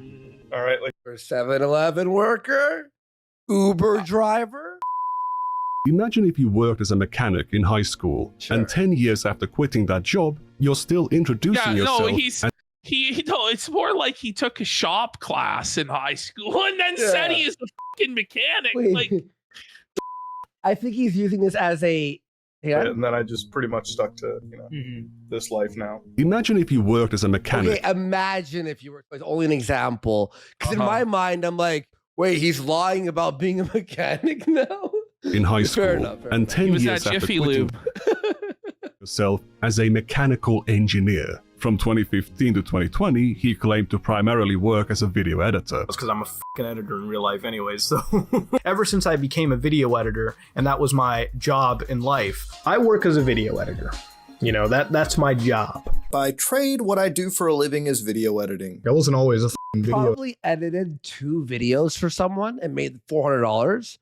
all right? Like, For 7-Eleven worker, Uber driver. Imagine if you worked as a mechanic in high school, and 10 years after quitting that job, you're still introducing yourself. No, it's more like he took a shop class in high school and then said he is a fucking mechanic. Wait. Like, I think he's using this as a. and then I just pretty much stuck to, this life now. Imagine if you worked as a mechanic. Okay, imagine if you were. It's only an example, because in my mind, I'm like, wait, he's lying about being a mechanic now. In high school, Fair enough. and 10 he was years at after Jiffy quitting Lube. yourself as a mechanical engineer. From 2015 to 2020, he claimed to primarily work as a video editor. That's because I'm a fucking editor in real life anyways, so ever since I became a video editor, and that was my job in life, I work as a video editor. You know, that's my job. By trade, what I do for a living is video editing. I wasn't always a fucking video. Probably edited 2 videos for someone and made $400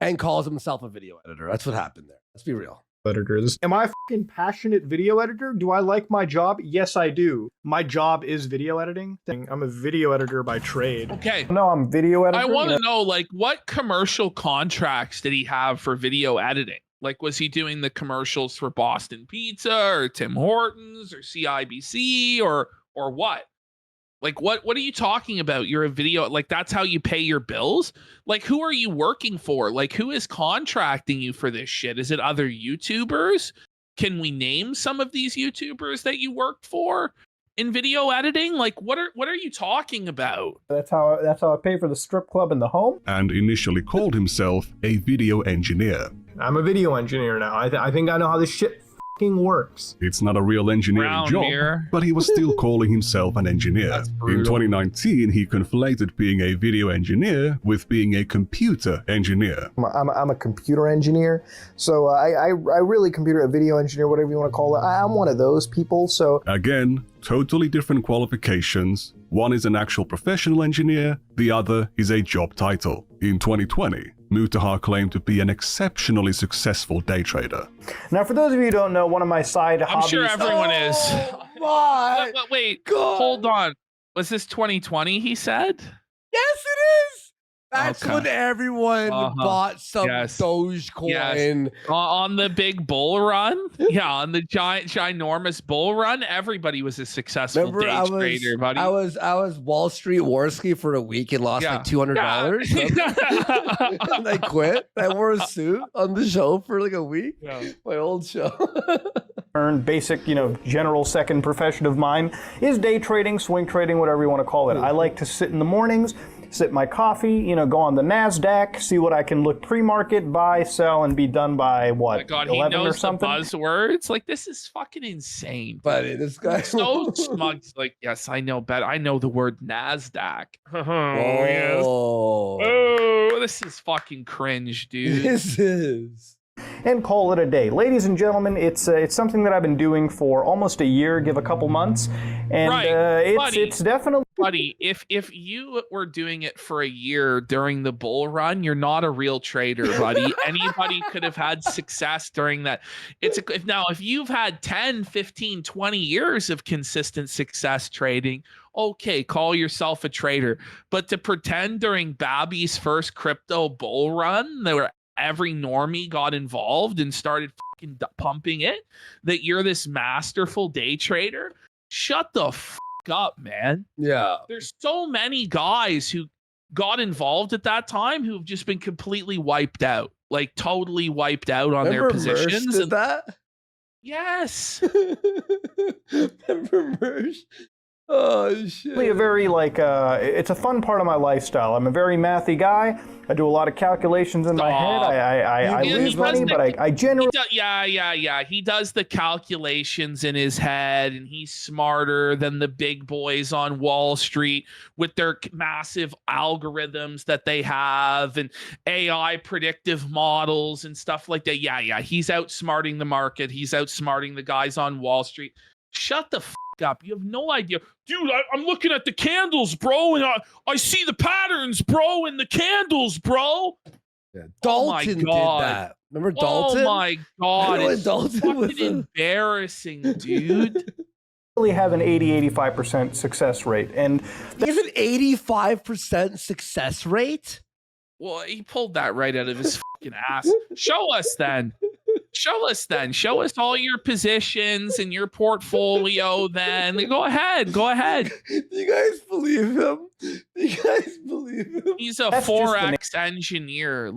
and calls himself a video editor. That's what happened there. Let's be real. Editors. Am I a fucking passionate video editor? Do I like my job? Yes, I do. My job is video editing. I'm a video editor by trade. Okay. No, I'm video editor. I want to know, like, what commercial contracts did he have for video editing? Like, was he doing the commercials for Boston Pizza or Tim Hortons or CIBC or what? Like, what are you talking about? You're a video, like, that's how you pay your bills? Like, who are you working for? Like, who is contracting you for this shit? Is it other YouTubers? Can we name some of these YouTubers that you worked for in video editing? Like, what are you talking about? That's how I pay for the strip club and the home. And initially called himself a video engineer. I'm a video engineer now. I think I know how this shit works. It's not a real engineering job, but he was still calling himself an engineer. In 2019, he conflated being a video engineer with being a computer engineer. I'm a computer engineer, so I really a video engineer, whatever you want to call it. I'm one of those people, so... Again, totally different qualifications. One is an actual professional engineer, the other is a job title. In 2020, Mutahar claimed to be an exceptionally successful day trader. Now, for those of you who don't know, one of my side hobbies... I'm sure everyone is. My Wait, God. hold on. Was this 2020 he said? Yes, it is. That's when everyone bought some Dogecoin. Yes. On the big bull run. Yeah, on the ginormous bull run, everybody was a successful day trader, buddy. I was Wall Street Warski for a week and lost like $200. And I quit. I wore a suit on the show for like a week. Yeah. My old show. Basic, general second profession of mine is day trading, swing trading, whatever you want to call it. I like to sit in the mornings, sip my coffee, go on the NASDAQ, see what I can look pre-market, buy, sell, and be done by what, oh my God, 11 he knows or something? The buzzwords. Like, this is fucking insane. Buddy, this guy so smug. Like, yes, I know better. I know the word NASDAQ. Oh, yes. Oh, this is fucking cringe, dude. This is. And call it a day. Ladies and gentlemen, it's something that I've been doing for almost a year, give a couple months, and it's definitely... Buddy, if you were doing it for a year during the bull run, you're not a real trader, buddy. Anybody could have had success during that. If you've had 10, 15, 20 years of consistent success trading, okay, call yourself a trader. But to pretend during Babby's first crypto bull run, where every normie got involved and started fucking pumping it, that you're this masterful day trader, shut the fuck up, man. Yeah. There's so many guys who got involved at that time who've just been completely wiped out, like totally wiped out on their positions. Did that? Yes. Remember merch? Oh shit! A very it's a fun part of my lifestyle. I'm a very mathy guy. I do a lot of calculations in my head. I lose money, but I generally He does the calculations in his head, and he's smarter than the big boys on Wall Street with their massive algorithms that they have and AI predictive models and stuff like that. Yeah, he's outsmarting the market. He's outsmarting the guys on Wall Street. Shut the up. You have no idea. Dude, I'm looking at the candles, bro, and I see the patterns, bro, in the candles, bro. Yeah, Dalton did that. Remember Dalton? Oh my God. It's Dalton was embarrassing, dude. really have an 80-85% success rate. And he has an 85% success rate? Well, he pulled that right out of his fucking ass. Show us then. Show us all your positions and your portfolio then. Go ahead. Do you guys believe him? He's a Forex engineer.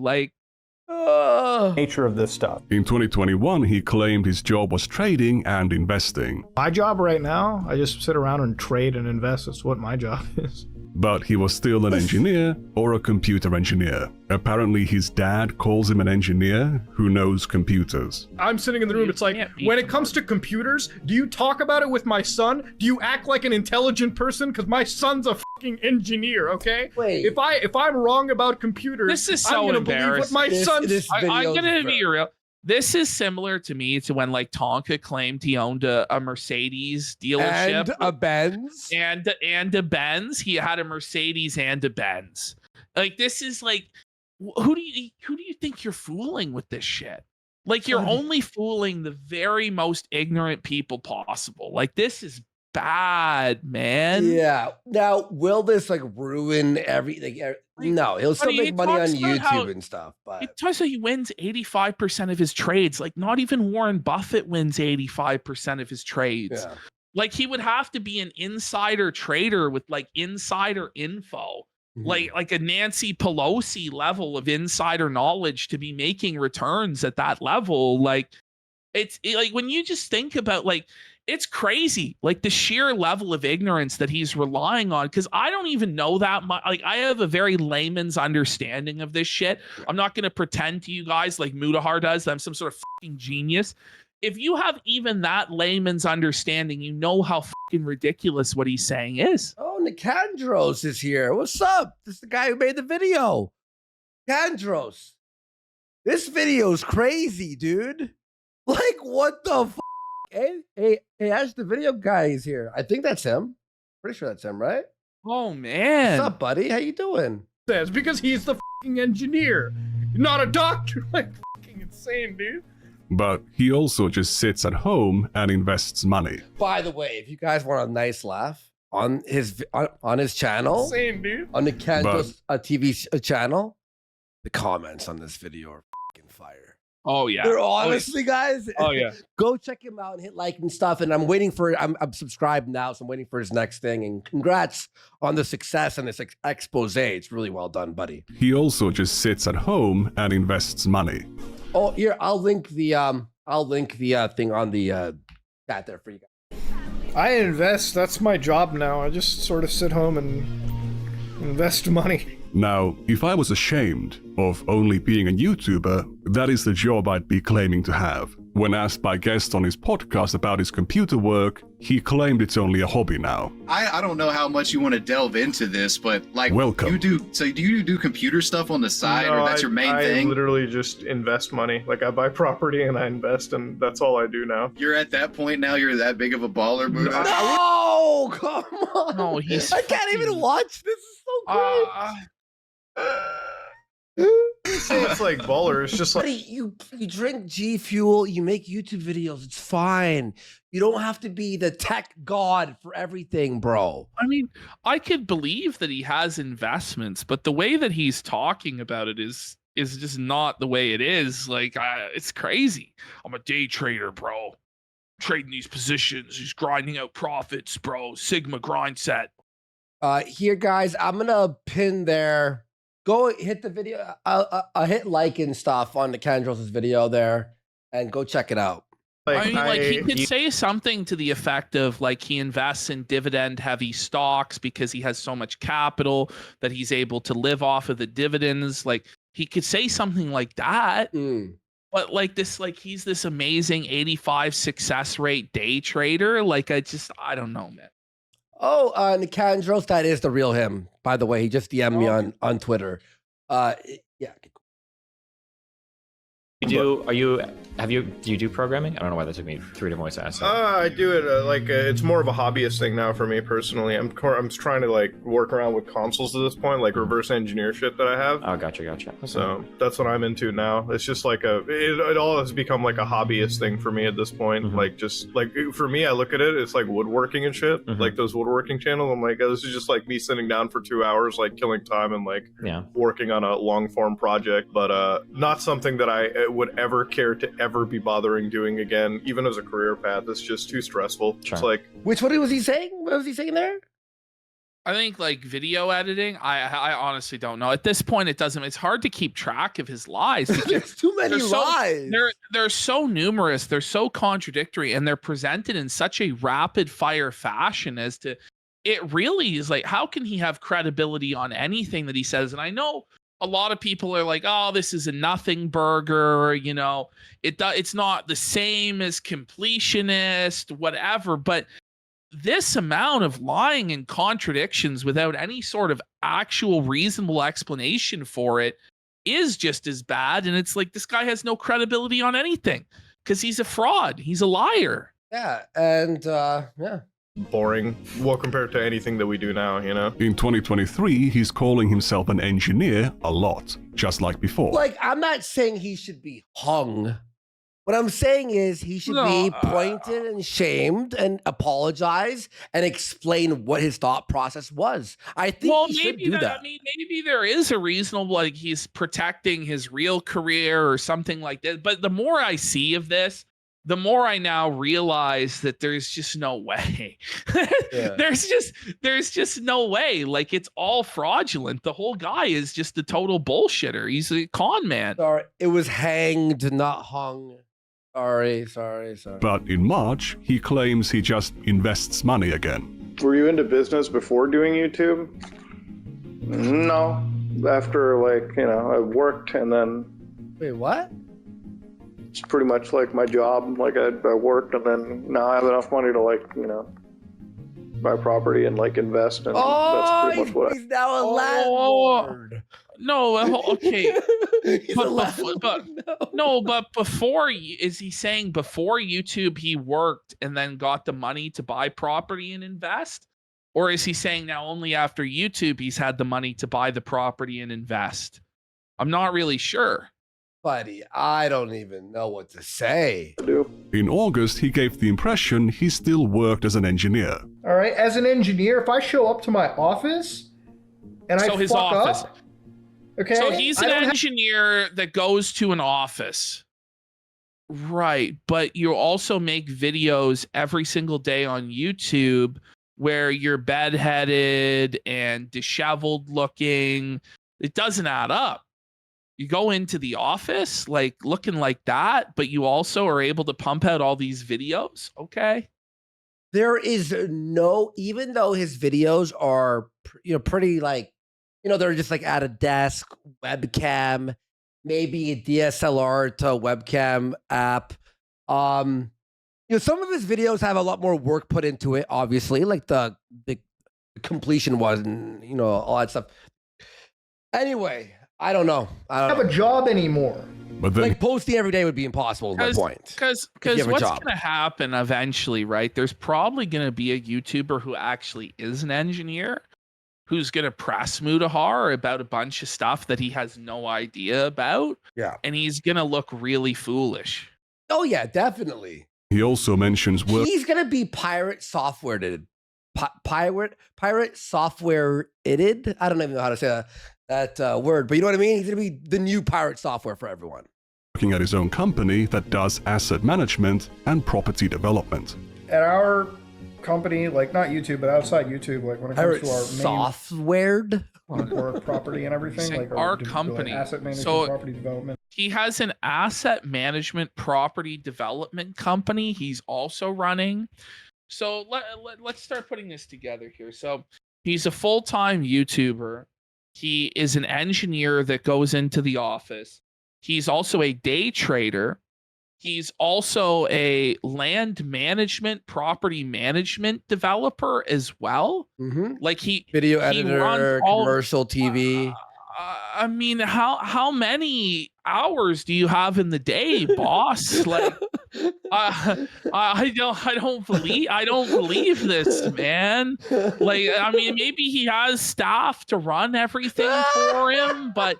Nature of this stuff. In 2021, he claimed his job was trading and investing. My job right now, I just sit around and trade and invest. That's what my job is. But he was still an engineer or a computer engineer. Apparently his dad calls him an engineer who knows computers. I'm sitting in the room, it's like, when it comes to computers, do you talk about it with my son? Do you act like an intelligent person? Because my son's a fucking engineer, okay? Wait. If I'm wrong about computers, this is so I'm gonna believe what my son... I'm gonna be real. This is similar to me to when Tonka claimed he owned a Mercedes dealership and a Benz and a Benz. He had a Mercedes and a Benz. This is who do you think you're fooling with this shit? You're only fooling the very most ignorant people possible. This is bad, man. Yeah. Now, will this ruin everything? No, he'll still make money on YouTube and stuff. But it talks about he wins 85% of his trades. Not even Warren Buffett wins 85% of his trades. Yeah. He would have to be an insider trader with insider info. Like a Nancy Pelosi level of insider knowledge to be making returns at that level. It's when you just think about it's crazy, the sheer level of ignorance that he's relying on, because I don't even know that much. I have a very layman's understanding of this shit. I'm not going to pretend to you guys like Mutahar does that I'm some sort of fucking genius. If you have even that layman's understanding, you know how fucking ridiculous what he's saying is. Oh, Nicandros is here. What's up? This is the guy who made the video. Nicandros. This video's crazy, dude. What the fuck? Hey, Ash, the video guy is here. I think that's him. Pretty sure that's him, right? Oh, man. What's up, buddy? How you doing? That's because he's the fucking engineer, not a doctor. Fucking insane, dude. But he also just sits at home and invests money. By the way, if you guys want a nice laugh on his channel, insane, dude. On the Cantos TV channel, the comments on this video are fucking fire. Oh yeah, they're honestly, guys. Oh yeah, go check him out and hit like and stuff. And I'm waiting for. I'm subscribed now, so I'm waiting for his next thing. And congrats on the success and this expose. It's really well done, buddy. He also just sits at home and invests money. Oh, here, I'll link the thing on the chat there for you guys. I invest. That's my job now. I just sort of sit home and invest money. Now, if I was ashamed of only being a YouTuber, that is the job I'd be claiming to have. When asked by guests on his podcast about his computer work, he claimed it's only a hobby now. I don't know how much you want to delve into this, but welcome. Do you do computer stuff on the side, or that's your main thing? I literally just invest money. I buy property and I invest, and that's all I do now. You're at that point now. You're that big of a baller, Buddha. No, come on. No, I can't even watch. This is so great. Say it's baller. It's just you drink G Fuel, you make YouTube videos. It's fine. You don't have to be the tech god for everything, bro. I mean, I could believe that he has investments, but the way that he's talking about it is just not the way it is. It's crazy. I'm a day trader, bro. Trading these positions. He's grinding out profits, bro. Sigma grind set. Here, guys, I'm gonna pin there. Go hit the video. I'll hit like and stuff on the Candros' video there, and go check it out. I mean, like he could say something to the effect of like he invests in dividend heavy stocks because he has so much capital that he's able to live off of the dividends. Like he could say something like that. But like this, like he's this amazing 85 success rate day trader. Like I don't know, man. Oh, Nicandros, that is the real him. By the way, he just DM'd me on Twitter. Yeah. Do you do programming? I don't know why that took me 3 different ways to ask that. I do it it's more of a hobbyist thing now for me personally. I'm trying to like work around with consoles at this point, like reverse engineer shit that I have. Oh, gotcha. Okay. So that's what I'm into now. It's just like it all has become like a hobbyist thing for me at this point. Like just like for me, I look at it, it's like woodworking and shit. Like those woodworking channels. I'm like, this is just like me sitting down for 2 hours, like killing time and like working on a long form project, but not something that I would ever care to ever be bothering doing again, even as a career path. It's just too stressful. It's like, which one was he saying? What was he saying there? I think like video editing. I honestly don't know. At this point, it's hard to keep track of his lies. There's too many lies. They're so numerous. They're so contradictory, and they're presented in such a rapid fire fashion as to. It really is like, how can he have credibility on anything that he says? And I know a lot of people are like, oh, this is a nothing burger, you know, it's not the same as completionist, whatever. But this amount of lying and contradictions without any sort of actual reasonable explanation for it is just as bad. And it's like, this guy has no credibility on anything because he's a fraud. He's a liar. Yeah. And yeah. Boring. Well, compared to anything that we do now, you know? In 2023, he's calling himself an engineer a lot, just like before. Like, I'm not saying he should be hung. What I'm saying is he should be pointed and shamed and apologize and explain what his thought process was. I think he should do that. I mean, maybe there is a reasonable, like he's protecting his real career or something like that. But the more I see of this, the more I now realize that there's just no way. There's just no way. Like, it's all fraudulent. The whole guy is just a total bullshitter. He's a con man. Sorry, it was hanged, not hung. Sorry. But in March, he claims he just invests money again. Were you into business before doing YouTube? No. After, like, you know, I worked and then... Wait, what? It's pretty much like my job. Like I worked and then now I have enough money to, like, you know, buy property and like invest, and that's pretty much what he's now a landlord. No, okay. but before, is he saying before YouTube he worked and then got the money to buy property and invest? Or is he saying now only after YouTube he's had the money to buy the property and invest? I'm not really sure. Buddy, I don't even know what to say. In August, he gave the impression he still worked as an engineer. All right, as an engineer, if I show up to my office and I his fuck office. up, okay. So he's an engineer that goes to an office. Right, but you also make videos every single day on YouTube where you're bedheaded and disheveled looking. It doesn't add up. You go into the office like looking like that, but you also are able to pump out all these videos. Okay. There is no, even though his videos are, you know, pretty like, you know, they're just like at a desk, webcam, maybe a DSLR to a webcam app. You know, some of his videos have a lot more work put into it, obviously, like the completion was, and, you know, all that stuff. Anyway, I don't know. I don't have a job anymore. But then, like posting every day would be impossible. Is my point. Because what's going to happen eventually, right? There's probably going to be a YouTuber who actually is an engineer who's going to press Mutahar about a bunch of stuff that he has no idea about. Yeah. And he's going to look really foolish. Oh, yeah, definitely. He also mentions he's going to be pirate software edited. Pirate software edited. I don't even know how to say that word, but you know what I mean? He's going to be the new pirate software for everyone. Working at his own company that does asset management and property development. At our company, like not YouTube, but outside YouTube, like when it comes to our software property and everything, like our company, asset management, so property development. He has an asset management property development company he's also running. So let's start putting this together here. So he's a full-time YouTuber. He is an engineer that goes into the office. He's also a day trader. He's also a land management, property management developer as well. Like video editor, commercial TV. I mean, how many hours do you have in the day, boss? Like, I don't believe this, man. Like, I mean, maybe he has staff to run everything for him, but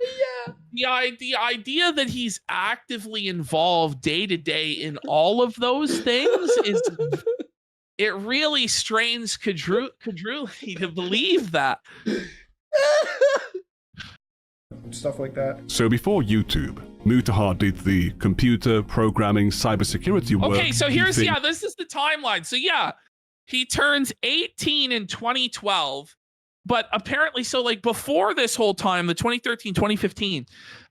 the idea that he's actively involved day to day in all of those things is it really strains credulity to believe that. Stuff like that. So before YouTube, Mutahar did the computer programming cybersecurity work. Okay, so here's this is the timeline. So yeah, he turns 18 in 2012, but apparently, so like before this whole time, the 2013, 2015,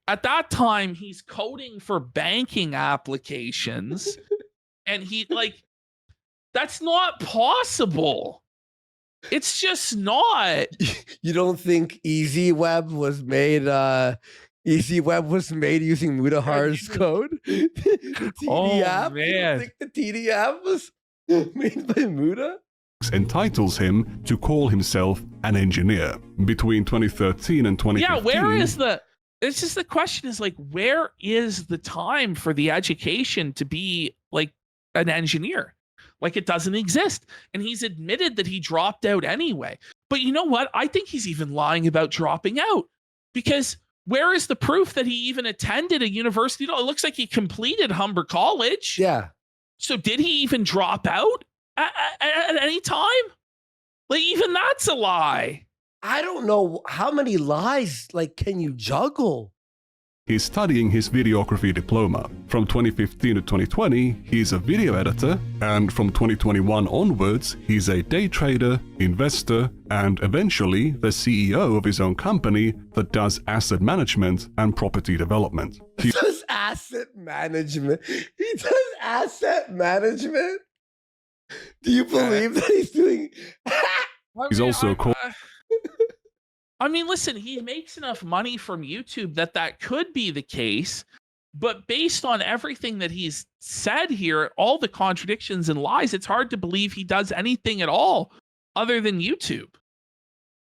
at that time he's coding for banking applications, and he like that's not possible. It's just not. You don't think Easy Web was made? Easy Web was made using Mutahar's code. The TD app. Man. You don't think the TD app was made by Muta? Entitles him to call himself an engineer. Between 2013 and 2015. Yeah, where is the? It's just the question is like, where is the time for the education to be like an engineer? Like it doesn't exist. And he's admitted that he dropped out anyway. But you know what? I think he's even lying about dropping out, because where is the proof that he even attended a university? It looks like he completed Humber College. Yeah. So did he even drop out at any time? Like even that's a lie. I don't know how many lies like can you juggle? He's studying his videography diploma. From 2015 to 2020, he's a video editor, and from 2021 onwards, he's a day trader, investor, and eventually the CEO of his own company that does asset management and property development. He does asset management. He does asset management. Do you believe that he's doing? He's also called. I mean, listen, he makes enough money from YouTube that could be the case, but based on everything that he's said here, all the contradictions and lies, it's hard to believe he does anything at all other than YouTube.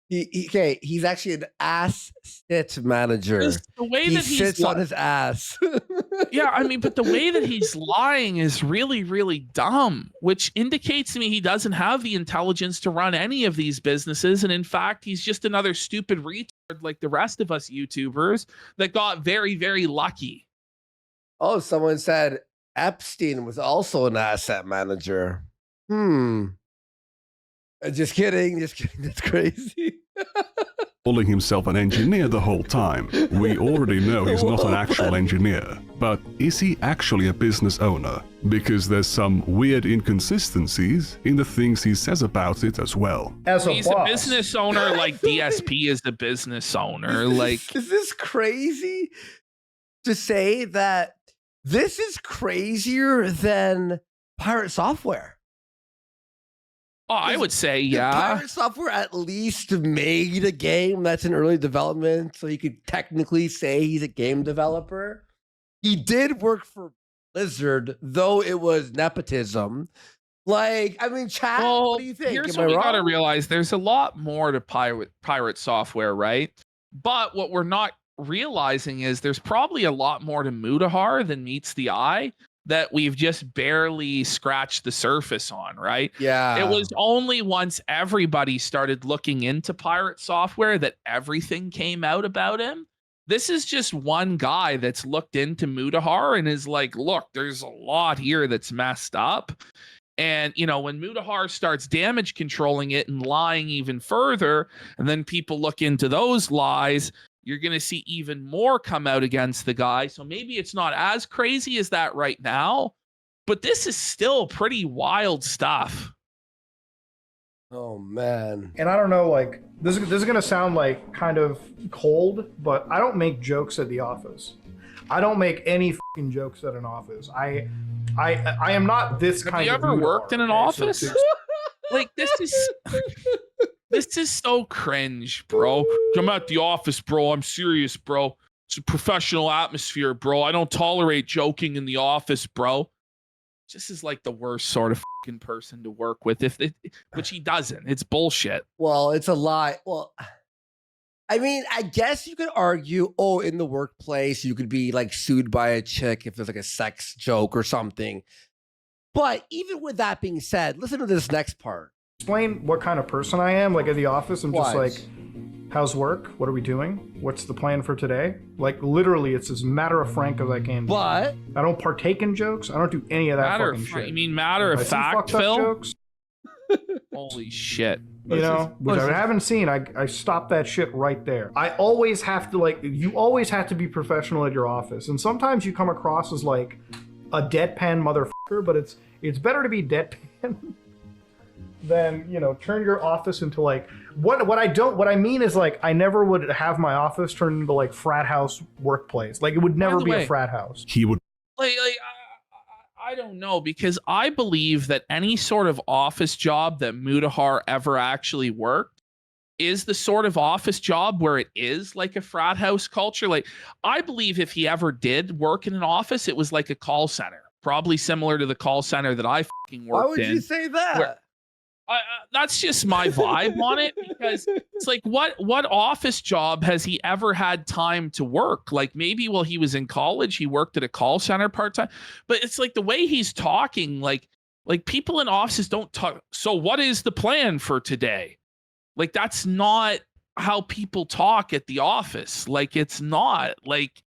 He's actually an asset manager. The way he that sits on his ass. Yeah, I mean, but the way that he's lying is really, really dumb, which indicates to me he doesn't have the intelligence to run any of these businesses. And in fact, he's just another stupid retard like the rest of us YouTubers that got very, very lucky. Oh, someone said Epstein was also an asset manager. Just kidding. That's crazy. Calling himself an engineer the whole time. We already know he's not an actual engineer. But is he actually a business owner? Because there's some weird inconsistencies in the things he says about it as well. He's a business owner like DSP is the business owner. Like, is this crazy to say that this is crazier than Pirate Software? Oh, I would say, yeah. Pirate Software at least made a game that's in early development, so you could technically say he's a game developer. He did work for Blizzard, though it was nepotism. Like, I mean, chat, what do you think? Here's what we gotta realize. There's a lot more to Pirate Software, right? But what we're not realizing is there's probably a lot more to Mutahar than meets the eye that we've just barely scratched the surface on, right? Yeah. It was only once everybody started looking into Pirate Software that everything came out about him. This is just one guy that's looked into Mutahar and is like, look, there's a lot here that's messed up. And, you know, when Mutahar starts damage controlling it and lying even further, and then people look into those lies, you're going to see even more come out against the guy. So maybe it's not as crazy as that right now, but this is still pretty wild stuff. Oh, man. And I don't know, like, this is going to sound like kind of cold, but I don't make jokes at the office. I don't make any fucking jokes at an office. I am not this Have kind you of ever Mutahar, worked in an okay? office? Like this is so cringe, bro. I'm at the office, bro. I'm serious, bro. It's a professional atmosphere, bro. I don't tolerate joking in the office, bro. This is like the worst sort of fucking person to work with, which he doesn't. It's bullshit. Well, it's a lie. Well, I mean, I guess you could argue, oh, in the workplace, you could be like sued by a chick if there's like a sex joke or something. But even with that being said, listen to this next part. Explain what kind of person I am. Like at the office, I'm just What? like, how's work? What are we doing? What's the plan for today? Like literally, it's as matter of frank as I can be. But I don't partake in jokes. I don't do any of that Matter fucking of shit. You mean matter If I of see fact, fucked up Phil? jokes, Holy shit. you know, which I haven't seen. I stop that shit right there. I always have to you always have to be professional at your office. And sometimes you come across as like a deadpan motherfucker, but it's better to be deadpan than, you know, turn your office into like what I mean is like I never would have my office turn into like frat house workplace. Like it would never be a frat house. He would I don't know, because I believe that any sort of office job that Mutahar ever actually worked is the sort of office job where it is like a frat house culture. Like I believe if he ever did work in an office, it was like a call center, probably similar to the call center that I fucking worked in. Why would you say that? That's just my vibe on it, because it's like what office job has he ever had time to work? Like maybe while he was in college he worked at a call center part-time, but it's like the way he's talking, like people in offices don't talk. So what is the plan for today? Like that's not how people talk at the office. Like it's not like,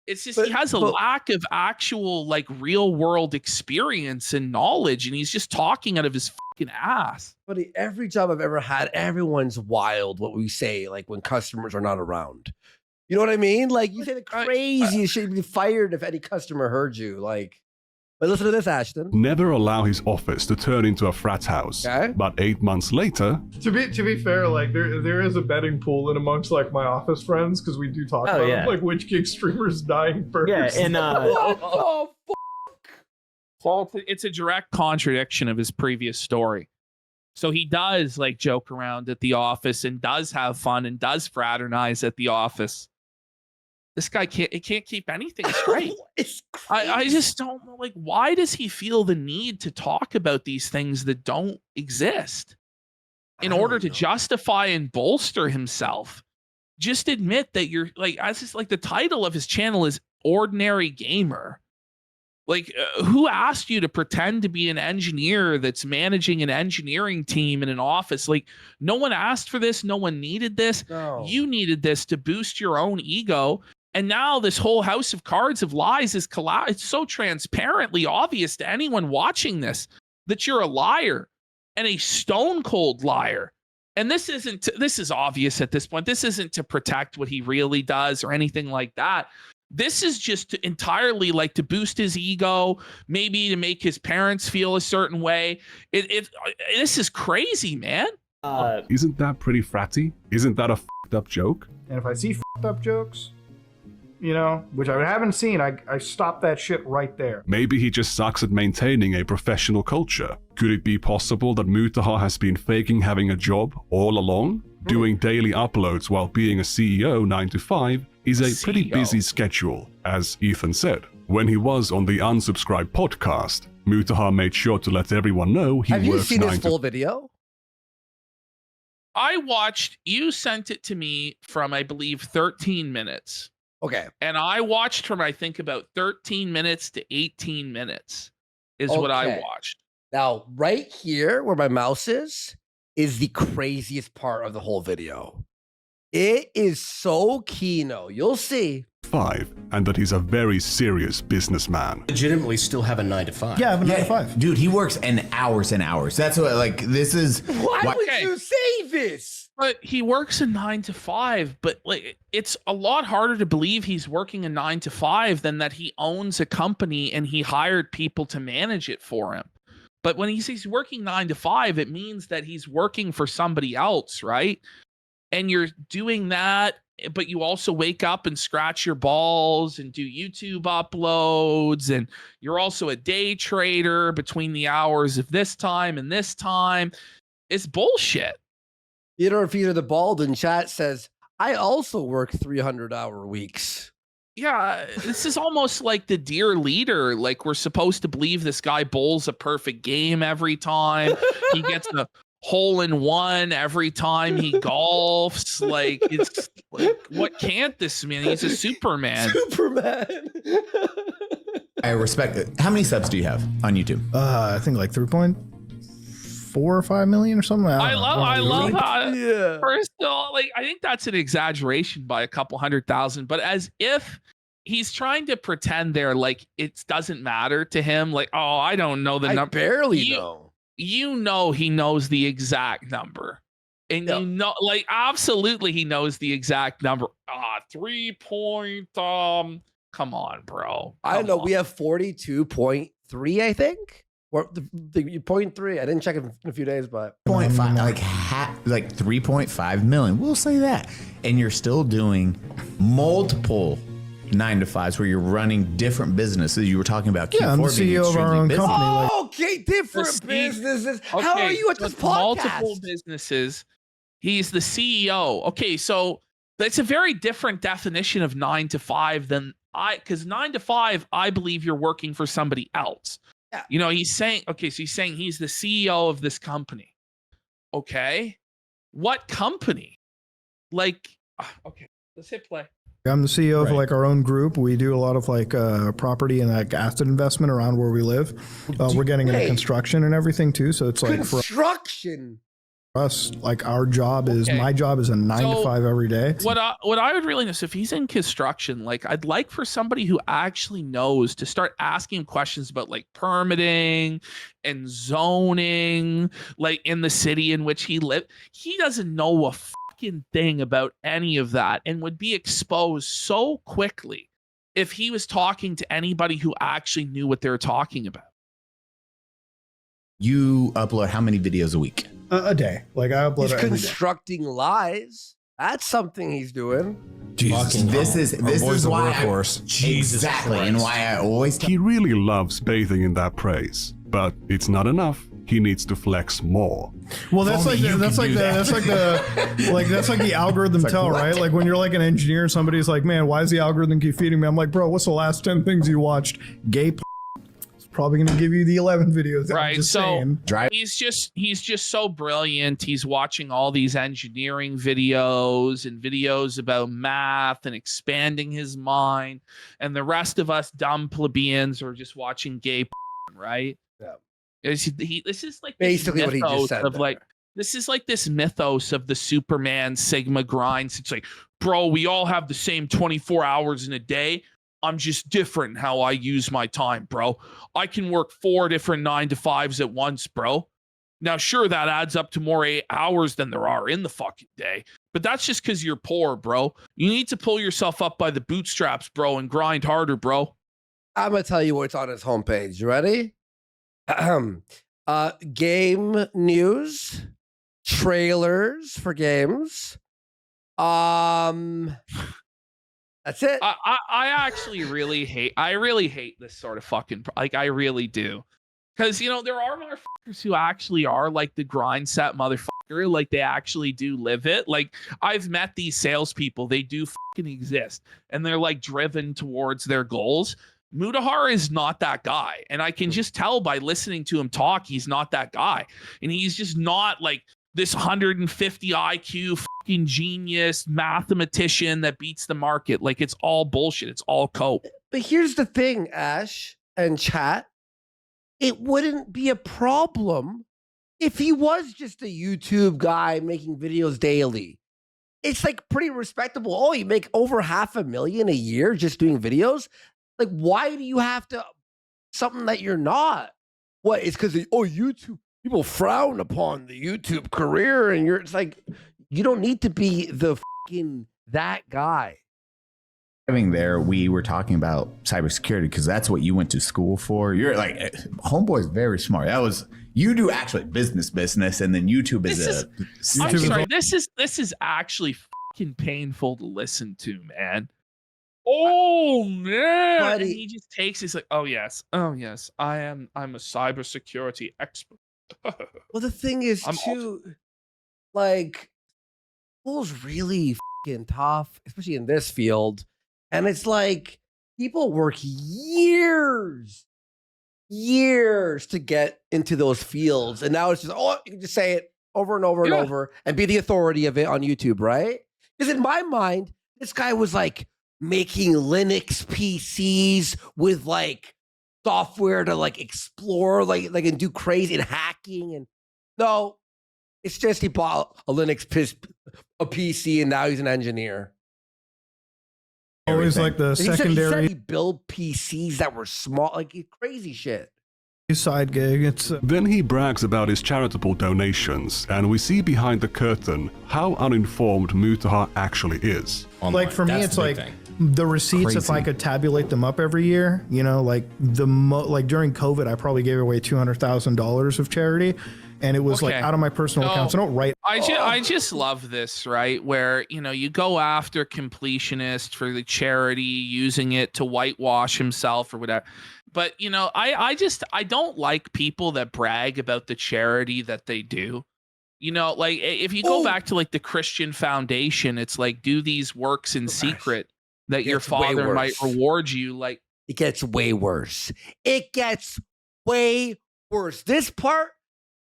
it's just he has a lack of actual like real world experience and knowledge, and he's just talking out of his fucking ass. Buddy, every job I've ever had, everyone's wild what we say, like when customers are not around. You know what I mean? Like you say the craziest shit, you'd be fired if any customer heard you. Like, but listen to this, Ashton. never allow his office to turn into a frat house. Okay. But 8 months later, To be fair, like there is a betting pool in amongst like my office friends because we do talk about yeah. like which gig streamer's dying first. Yeah, and So it's a direct contradiction of his previous story. So he does like joke around at the office and does have fun and does fraternize at the office. This guy can't keep anything straight. I just don't know. Like, why does he feel the need to talk about these things that don't exist in order to justify and bolster himself? Just admit that you're like, as just like the title of his channel is Ordinary Gamer. Like, who asked you to pretend to be an engineer that's managing an engineering team in an office? Like, no one asked for this. No one needed this. No. You needed this to boost your own ego. And now this whole house of cards of lies is it's so transparently obvious to anyone watching this that you're a liar and a stone cold liar. And this is obvious at this point. This isn't to protect what he really does or anything like that. This is just entirely like to boost his ego, maybe to make his parents feel a certain way. This is crazy, man. isn't that pretty fratty? Isn't that a fucked up joke? And if I see fucked up jokes, you know, which I haven't seen, I stop that shit right there. Maybe he just sucks at maintaining a professional culture. Could it be possible that Mutahar has been faking having a job all along? Doing daily uploads while being a CEO 9 to 5 is a pretty busy schedule, as Ethan said. When he was on the Unsubscribed podcast, Mutahar made sure to let everyone know he Have you works seen 9 his to full video? You sent it to me from, I believe, 13 minutes. Okay. And I watched from, I think, about 13 minutes to 18 minutes is what I Okay. watched. Now, right here where my mouse is the craziest part of the whole video. It is so keynote. You'll see. 5, and that he's a very serious businessman. Legitimately still have a 9 to 5. Yeah, I have a 9 to 5. Dude, he works in hours and hours. That's what, like, this is... Why would you say this? But he works a 9 to 5, but like it's a lot harder to believe he's working a 9 to 5 than that he owns a company and he hired people to manage it for him. But when he says he's working 9 to 5, it means that he's working for somebody else, right? and you're doing that, but you also wake up and scratch your balls and do YouTube uploads, and you're also a day trader between the hours of this time and this time, it's bullshit. You know, if either the bald in chat says, I also work 300-hour weeks. Yeah, this is almost like the dear leader. Like, we're supposed to believe this guy bowls a perfect game every time. He gets a hole-in-one every time he golfs. Like, it's like, what can't this mean? He's a Superman. Superman. I respect it. How many subs do you have on YouTube? I think like 3.4 or 5 million or something. I love how, first of all, like, I think that's an exaggeration by a couple 100,000, but as if he's trying to pretend there, like, it doesn't matter to him. Like, oh, I don't know the number. Barely know. You know, he knows the exact number, and you know, like, absolutely, he knows the exact number. 3 point. Come on, bro. I don't know. We have 42.3, I think. Or the 0.3. I didn't check it in a few days, but 0.5, like 3.5 million. We'll say that. And you're still doing multiple 9-to-5s where you're running different businesses. You were talking about Q4 I'm the CEO of our own company. Okay, different businesses. How are you at this podcast? Multiple businesses. He's the CEO. Okay, so that's a very different definition of 9 to 5 than because 9 to 5, I believe you're working for somebody else. Yeah. You know, he's saying, okay, so he's saying he's the CEO of this company. Okay. What company? Like, okay, let's hit play. I'm the CEO of like our own group. We do a lot of like property and like asset investment around where we live. We're getting into construction and everything too. So it's like construction. For us, like our job is my job is a 9 to 5 every day. What I would really know is if he's in construction, like, I'd like for somebody who actually knows to start asking questions about like permitting and zoning, like in the city in which he lived. He doesn't know a fucking thing about any of that and would be exposed so quickly if he was talking to anybody who actually knew what they were talking about. You upload how many videos a week? A day. Like I upload. He's constructing lies. That's something he's doing. Jesus, this is why exactly, and why I always. He really loves bathing in that praise, but it's not enough. He needs to flex more. Well, that's like the algorithm tell, right? Like when you're like an engineer, and somebody's like, "Man, why does the algorithm keep feeding me?" I'm like, "Bro, what's the last 10 things you watched?" Gay. Probably going to give you the 11 videos. Right. So he's just so brilliant. He's watching all these engineering videos and videos about math and expanding his mind. And the rest of us dumb plebeians are just watching gay porn, right? Yeah. This is like basically what he just said. This is like this mythos of the Superman Sigma grinds. It's like, bro, we all have the same 24 hours in a day. I'm just different in how I use my time, bro. I can work 4 different 9 to 5s at once, bro. Now, sure, that adds up to more 8 hours than there are in the fucking day. But that's just because you're poor, bro. You need to pull yourself up by the bootstraps, bro, and grind harder, bro. I'm going to tell you what's on his homepage. You ready? Game news, trailers for games. That's it. I actually really hate this sort of fucking, like, I really do. Because, you know, there are motherfuckers who actually are like the grind set motherfucker. Like, they actually do live it. Like, I've met these salespeople. They do fucking exist. And they're like driven towards their goals. Mutahar is not that guy. And I can just tell by listening to him talk, he's not that guy. And he's just not like this 150 IQ fucking genius mathematician that beats the market. Like, it's all bullshit. It's all cope. But here's the thing, Ash and chat. It wouldn't be a problem if he was just a YouTube guy making videos daily. It's like pretty respectable. Oh, you make over $500,000 a year just doing videos? Like, why do you have to something that you're not? What? It's because YouTube. People frown upon the YouTube career, and it's like, you don't need to be the fucking that guy. There, we were talking about cybersecurity because that's what you went to school for. You're like, homeboy's very smart. You do actually business, and then YouTube is I'm sorry. This is actually fucking painful to listen to, man. Oh man! Buddy. And he just takes. He's like, oh yes, I'm a cybersecurity expert. Well, the thing is too, like, school's really fucking tough, especially in this field, and it's like people work years to get into those fields, and now it's just you can just say it over and over and over and be the authority of it on YouTube, right? Because in my mind, this guy was like making Linux PCs with like software to like explore like and do crazy and hacking, and no, it's just he bought a Linux PC and now he's an engineer. Always like the secondary. He said he built PCs that were small, like crazy shit. Side gig. It's Then he brags about his charitable donations, and we see behind the curtain how uninformed Mutahar actually is. like for me, it's like the receipts. If I could tabulate them up every year, you know, like like during COVID, I probably gave away $200,000 of charity, and it was like out of my personal accounts. I don't write. I just love this, right? Where, you know, you go after completionist for the charity, using it to whitewash himself or whatever. But, you know, I don't like people that brag about the charity that they do. You know, like if you go back to like the Christian Foundation, it's like do these works in secret that your father might reward you. Like it gets way worse. It gets way worse. This part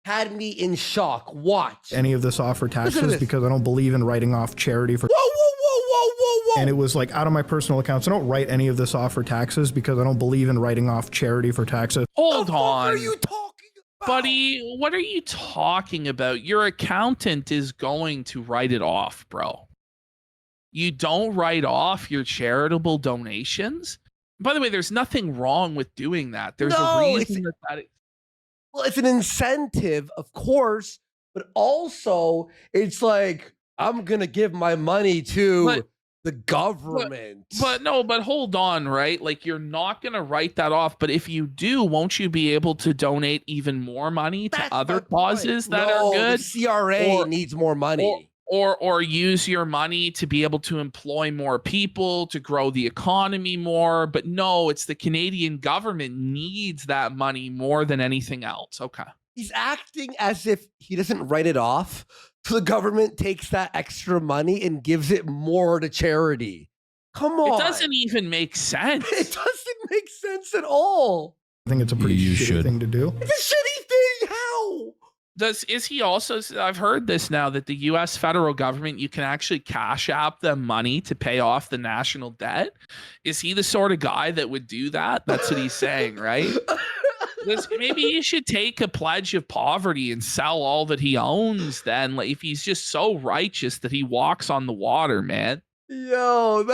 had me in shock. Watch. Any of this off for taxes because I don't believe in writing off charity for. Whoa. And it was like out of my personal accounts. I don't write any of this off for taxes because I don't believe in writing off charity for taxes. Hold on. What are you talking about? Buddy, what are you talking about? Your accountant is going to write it off, bro. You don't write off your charitable donations? By the way, there's nothing wrong with doing that. There's a reason that well, it's an incentive, of course, but also it's like I'm going to give my money to the government. But hold on, right? Like you're not going to write that off. But if you do, won't you be able to donate even more money to other causes that are good? The CRA needs more money. Or use your money to be able to employ more people, to grow the economy more. But no, it's the Canadian government needs that money more than anything else. Okay. He's acting as if he doesn't write it off. So the government takes that extra money and gives it more to charity. Come on. It doesn't even make sense. It doesn't make sense at all. I think it's a pretty shitty thing to do. It's a shitty thing. How? Is he also, I've heard this now, that the US federal government, you can actually cash app them money to pay off the national debt. Is he the sort of guy that would do that? That's what he's saying, right? Maybe he should take a pledge of poverty and sell all that he owns then. Like, if he's just so righteous that he walks on the water, man. Yo,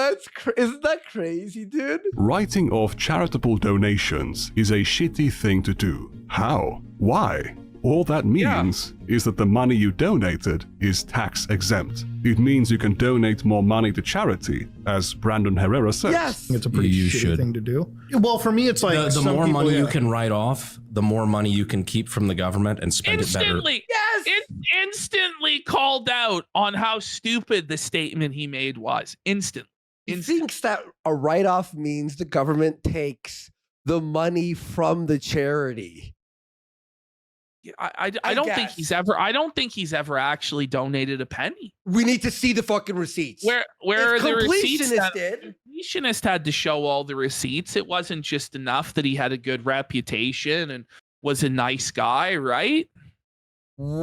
isn't that crazy, dude? Writing off charitable donations is a shitty thing to do. How? Why? All that means is that the money you donated is tax exempt. It means you can donate more money to charity, as Brandon Herrera says. Yes, it's a pretty shitty thing to do. Well, for me, it's like the more money you can write off, the more money you can keep from the government and spend it better. Yes, instantly called out on how stupid the statement he made was. Instantly. He thinks that a write-off means the government takes the money from the charity. I don't think he's ever. I don't think he's ever actually donated a penny. We need to see the fucking receipts. Where the receipts? Did. Completionist had to show all the receipts. It wasn't just enough that he had a good reputation and was a nice guy, right? Whoa.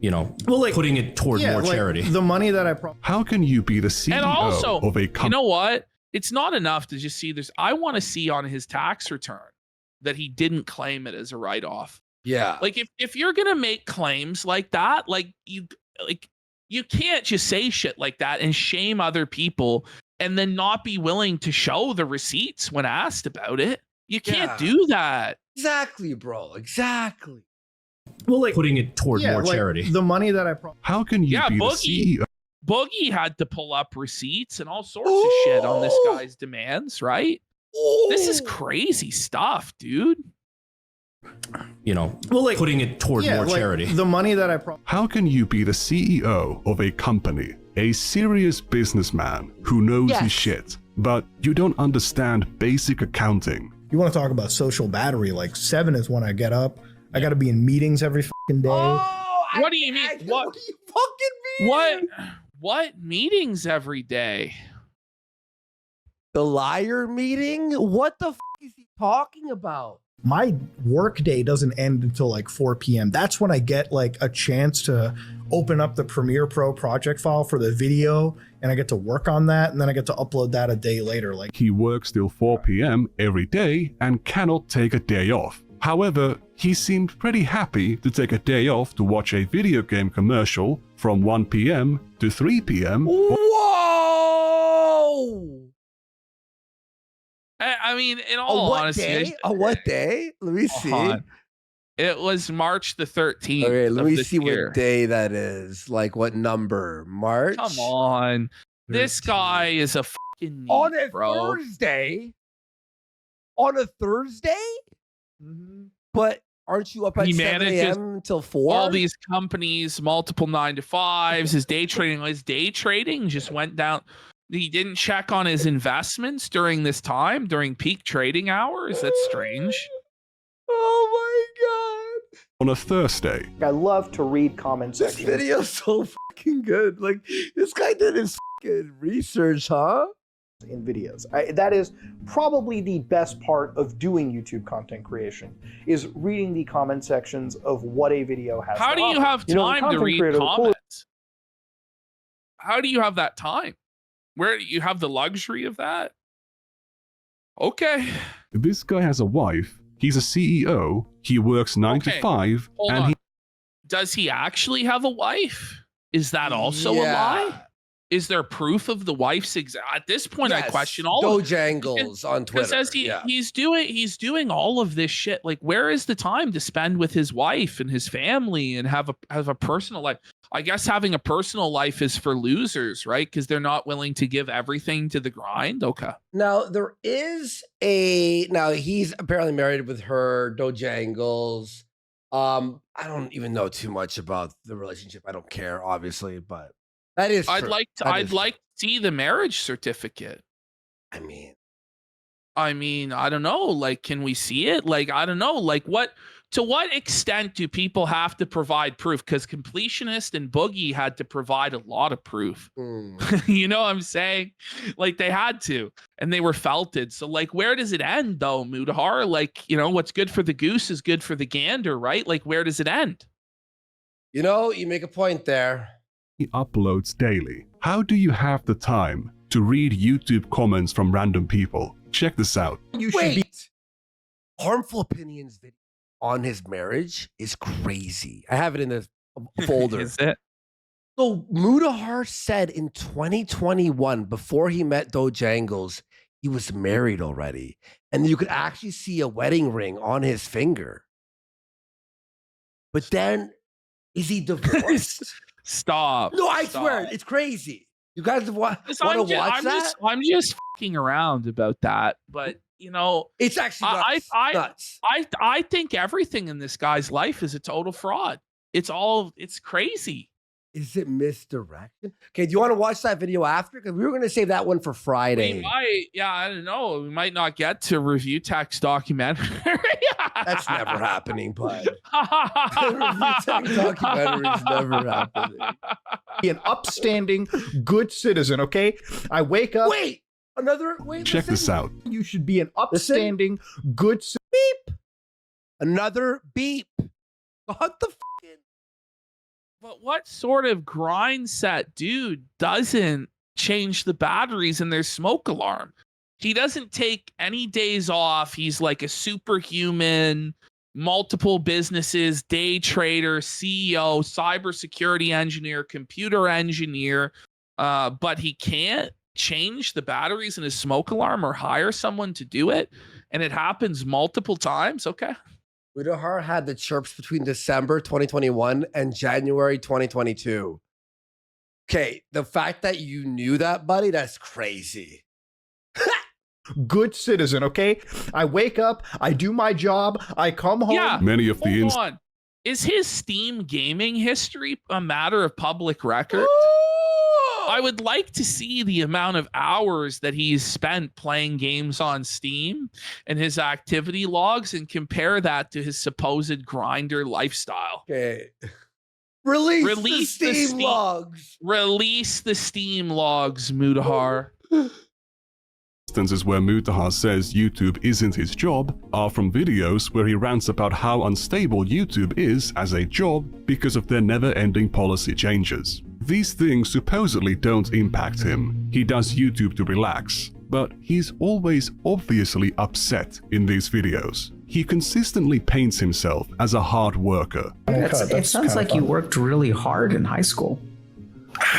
You know, putting it toward more charity. The money that I How can you be the CEO and also, of a company? You know what? It's not enough to just see this. I want to see on his tax return that he didn't claim it as a write-off. Yeah. Like if you're gonna make claims like that, you can't just say shit like that and shame other people and then not be willing to show the receipts when asked about it. You can't do that. Exactly, bro. Exactly. Well, putting it toward more charity. The money that I How can you be the CEO? Boogie had to pull up receipts and all sorts of shit on this guy's demands, right? This is crazy stuff, dude. putting it toward more charity. The money that I How can you be the CEO of a company, a serious businessman who knows his shit, but you don't understand basic accounting? You want to talk about social battery? Like 7 is when I get up. I got to be in meetings every fucking day. What do you mean? What do you fucking mean? What meetings every day? The liar meeting? What the fuck is he talking about? My work day doesn't end until like 4 p.m. That's when I get like a chance to open up the Premiere Pro project file for the video, and I get to work on that, and then I get to upload that a day later. Like, he works till 4 p.m. every day and cannot take a day off. However, he seemed pretty happy to take a day off to watch a video game commercial from 1 p.m. to 3 p.m. Whoa! I mean, in all honesty, what day? Let me see. It was March the 13th. Okay, let me see what day that is. Like what number? March? Come on. 13. This guy is a fucking neat, on a bro. Thursday? On a Thursday? But aren't you up at 7 a.m. until 4? All these companies, multiple 9-to-5s. His day trading just went down. He didn't check on his investments during this time, during peak trading hours. That's strange. Oh my god. On a Thursday. I love to read comment sections. This video's so fucking good. Like, this guy did his fucking research, huh? In videos. That is probably the best part of doing YouTube content creation, is reading the comment sections of what a video has. How do you have time to read comments? How do you have that time? Where you have the luxury of that? Okay. This guy has a wife. He's a CEO. He works 9 to 5. Hold and on. Does he actually have a wife? Is that also a lie? Is there proof of the wife's at this point? I question all Dojangles on Twitter. Because he's doing all of this shit. Like, where is the time to spend with his wife and his family and have a personal life? I guess having a personal life is for losers, right? Because they're not willing to give everything to the grind. Okay. Now there is he's apparently married with her, Dojangles. I don't even know too much about the relationship. I don't care, obviously, but that is. I'd like to see the marriage certificate. I mean, I don't know. Like, can we see it? Like, I don't know. Like, to what extent do people have to provide proof? Because Completionist and Boogie had to provide a lot of proof. You know what I'm saying? Like, they had to, and they were felted. So, like, where does it end, though, Mutahar? Like, what's good for the goose is good for the gander, right? Like, where does it end? You make a point there. He uploads daily. How do you have the time to read YouTube comments from random people? Check this out. Harmful Opinions video on his marriage is crazy. I have it in the folder. Is it? So Mutahar said in 2021, before he met Dojangles, he was married already. And you could actually see a wedding ring on his finger. But then, is he divorced? Stop. No, I swear, it's crazy. You guys want to watch that? I'm just fucking around about that. But, it's actually nuts. I think everything in this guy's life is a total fraud. It's crazy. Is it misdirection? Okay, do you want to watch that video after? Because we were going to save that one for Friday. We might, I don't know. We might not get to review text documentary. That's never happening, bud. Review text documentary is never happening. Be an upstanding, good citizen, okay? I wake up. Check this out. You should be an upstanding, good citizen. Beep. Another beep. What the fucking? But what sort of grind set dude doesn't change the batteries in their smoke alarm? He doesn't take any days off. He's like a superhuman, multiple businesses, day trader, CEO, cybersecurity engineer, computer engineer, but he can't change the batteries in his smoke alarm or hire someone to do it. And it happens multiple times. Okay. Mutahar had the chirps between December 2021 and January 2022. Okay, the fact that you knew that, buddy, that's crazy. good citizen, okay? I wake up, I do my job, I come home. Yeah. Many of the Hold on. Is his Steam gaming history a matter of public record? I would like to see the amount of hours that he's spent playing games on Steam and his activity logs and compare that to his supposed grinder lifestyle. Okay. Release the Steam logs. Release the Steam logs, Mutahar. Instances where Mutahar says YouTube isn't his job are from videos where he rants about how unstable YouTube is as a job because of their never-ending policy changes. These things supposedly don't impact him. He does YouTube to relax, but he's always obviously upset in these videos. He consistently paints himself as a hard worker. It sounds like you worked really hard in high school.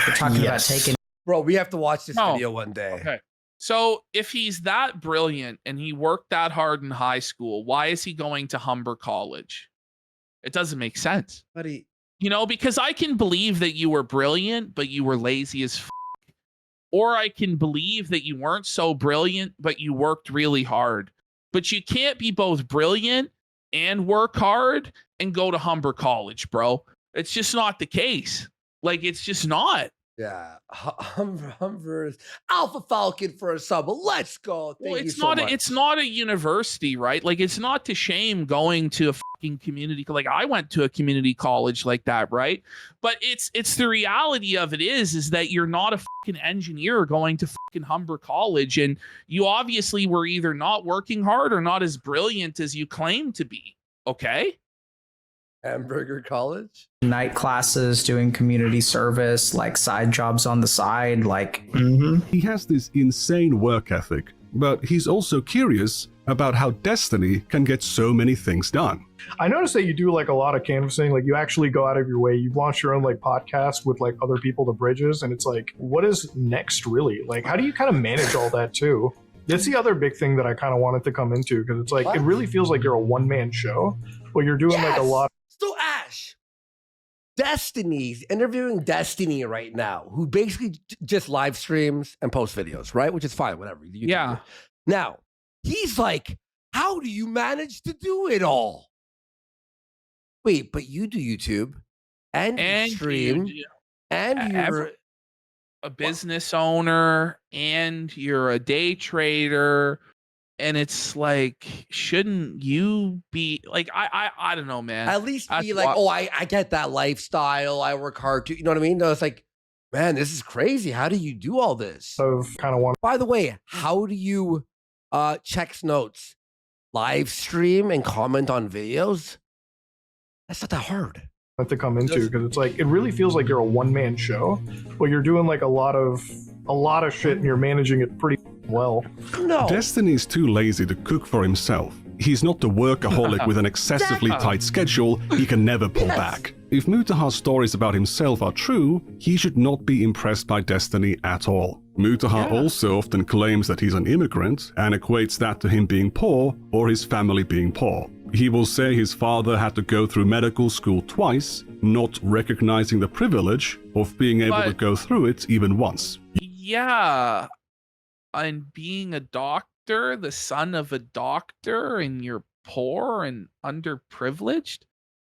We're talking about taking. Bro, we have to watch this video one day. Okay. So if he's that brilliant and he worked that hard in high school, why is he going to Humber College? It doesn't make sense. Buddy. You know, because I can believe that you were brilliant, but you were lazy as f. Or I can believe that you weren't so brilliant, but you worked really hard. But you can't be both brilliant and work hard and go to Humber College, bro. It's just not the case. Like, it's just not. Yeah, Humber's Alpha Falcon for a sub. Let's go. Thank you so much. It's not a university, right? Like, it's not to shame going to a fucking community. Like, I went to a community college like that, right? But it's the reality of it is that you're not a fucking engineer going to fucking Humber College, and you obviously were either not working hard or not as brilliant as you claim to be. Okay. Hamburger College? Night classes, doing community service, like side jobs on the side, like... He has this insane work ethic, but he's also curious about how Destiny can get so many things done. I noticed that you do like a lot of canvassing, like you actually go out of your way, you've launched your own like podcast with like other people to bridges, and it's like, what is next really? Like, how do you kind of manage all that too? That's the other big thing that I kind of wanted to come into, because it's like, it really feels like you're a one-man show, but you're doing like a lot. So Ash, Destiny's interviewing Destiny right now, who basically just live streams and posts videos, right? Which is fine, whatever. Yeah. Now, he's like, how do you manage to do it all? Wait, but you do YouTube and you stream and you're a business owner and you're a day trader. And it's like, shouldn't you be like, I don't know, man. At least be like, oh, I get that lifestyle. I work hard too. You know what I mean? No, it's like, man, this is crazy. How do you do all this? By the way, how do you check notes, live stream and comment on videos? That's not that hard to come into, because it's like, it really feels like you're a one-man show, but you're doing like a lot of shit and you're managing it pretty well. No. Destiny's too lazy to cook for himself. He's not the workaholic with an excessively tight schedule he can never pull back. If Mutahar's stories about himself are true, he should not be impressed by Destiny at all. Mutahar also often claims that he's an immigrant and equates that to him being poor or his family being poor. He will say his father had to go through medical school twice, not recognizing the privilege of being able to go through it even once. Yeah. And being a doctor, the son of a doctor, and you're poor and underprivileged?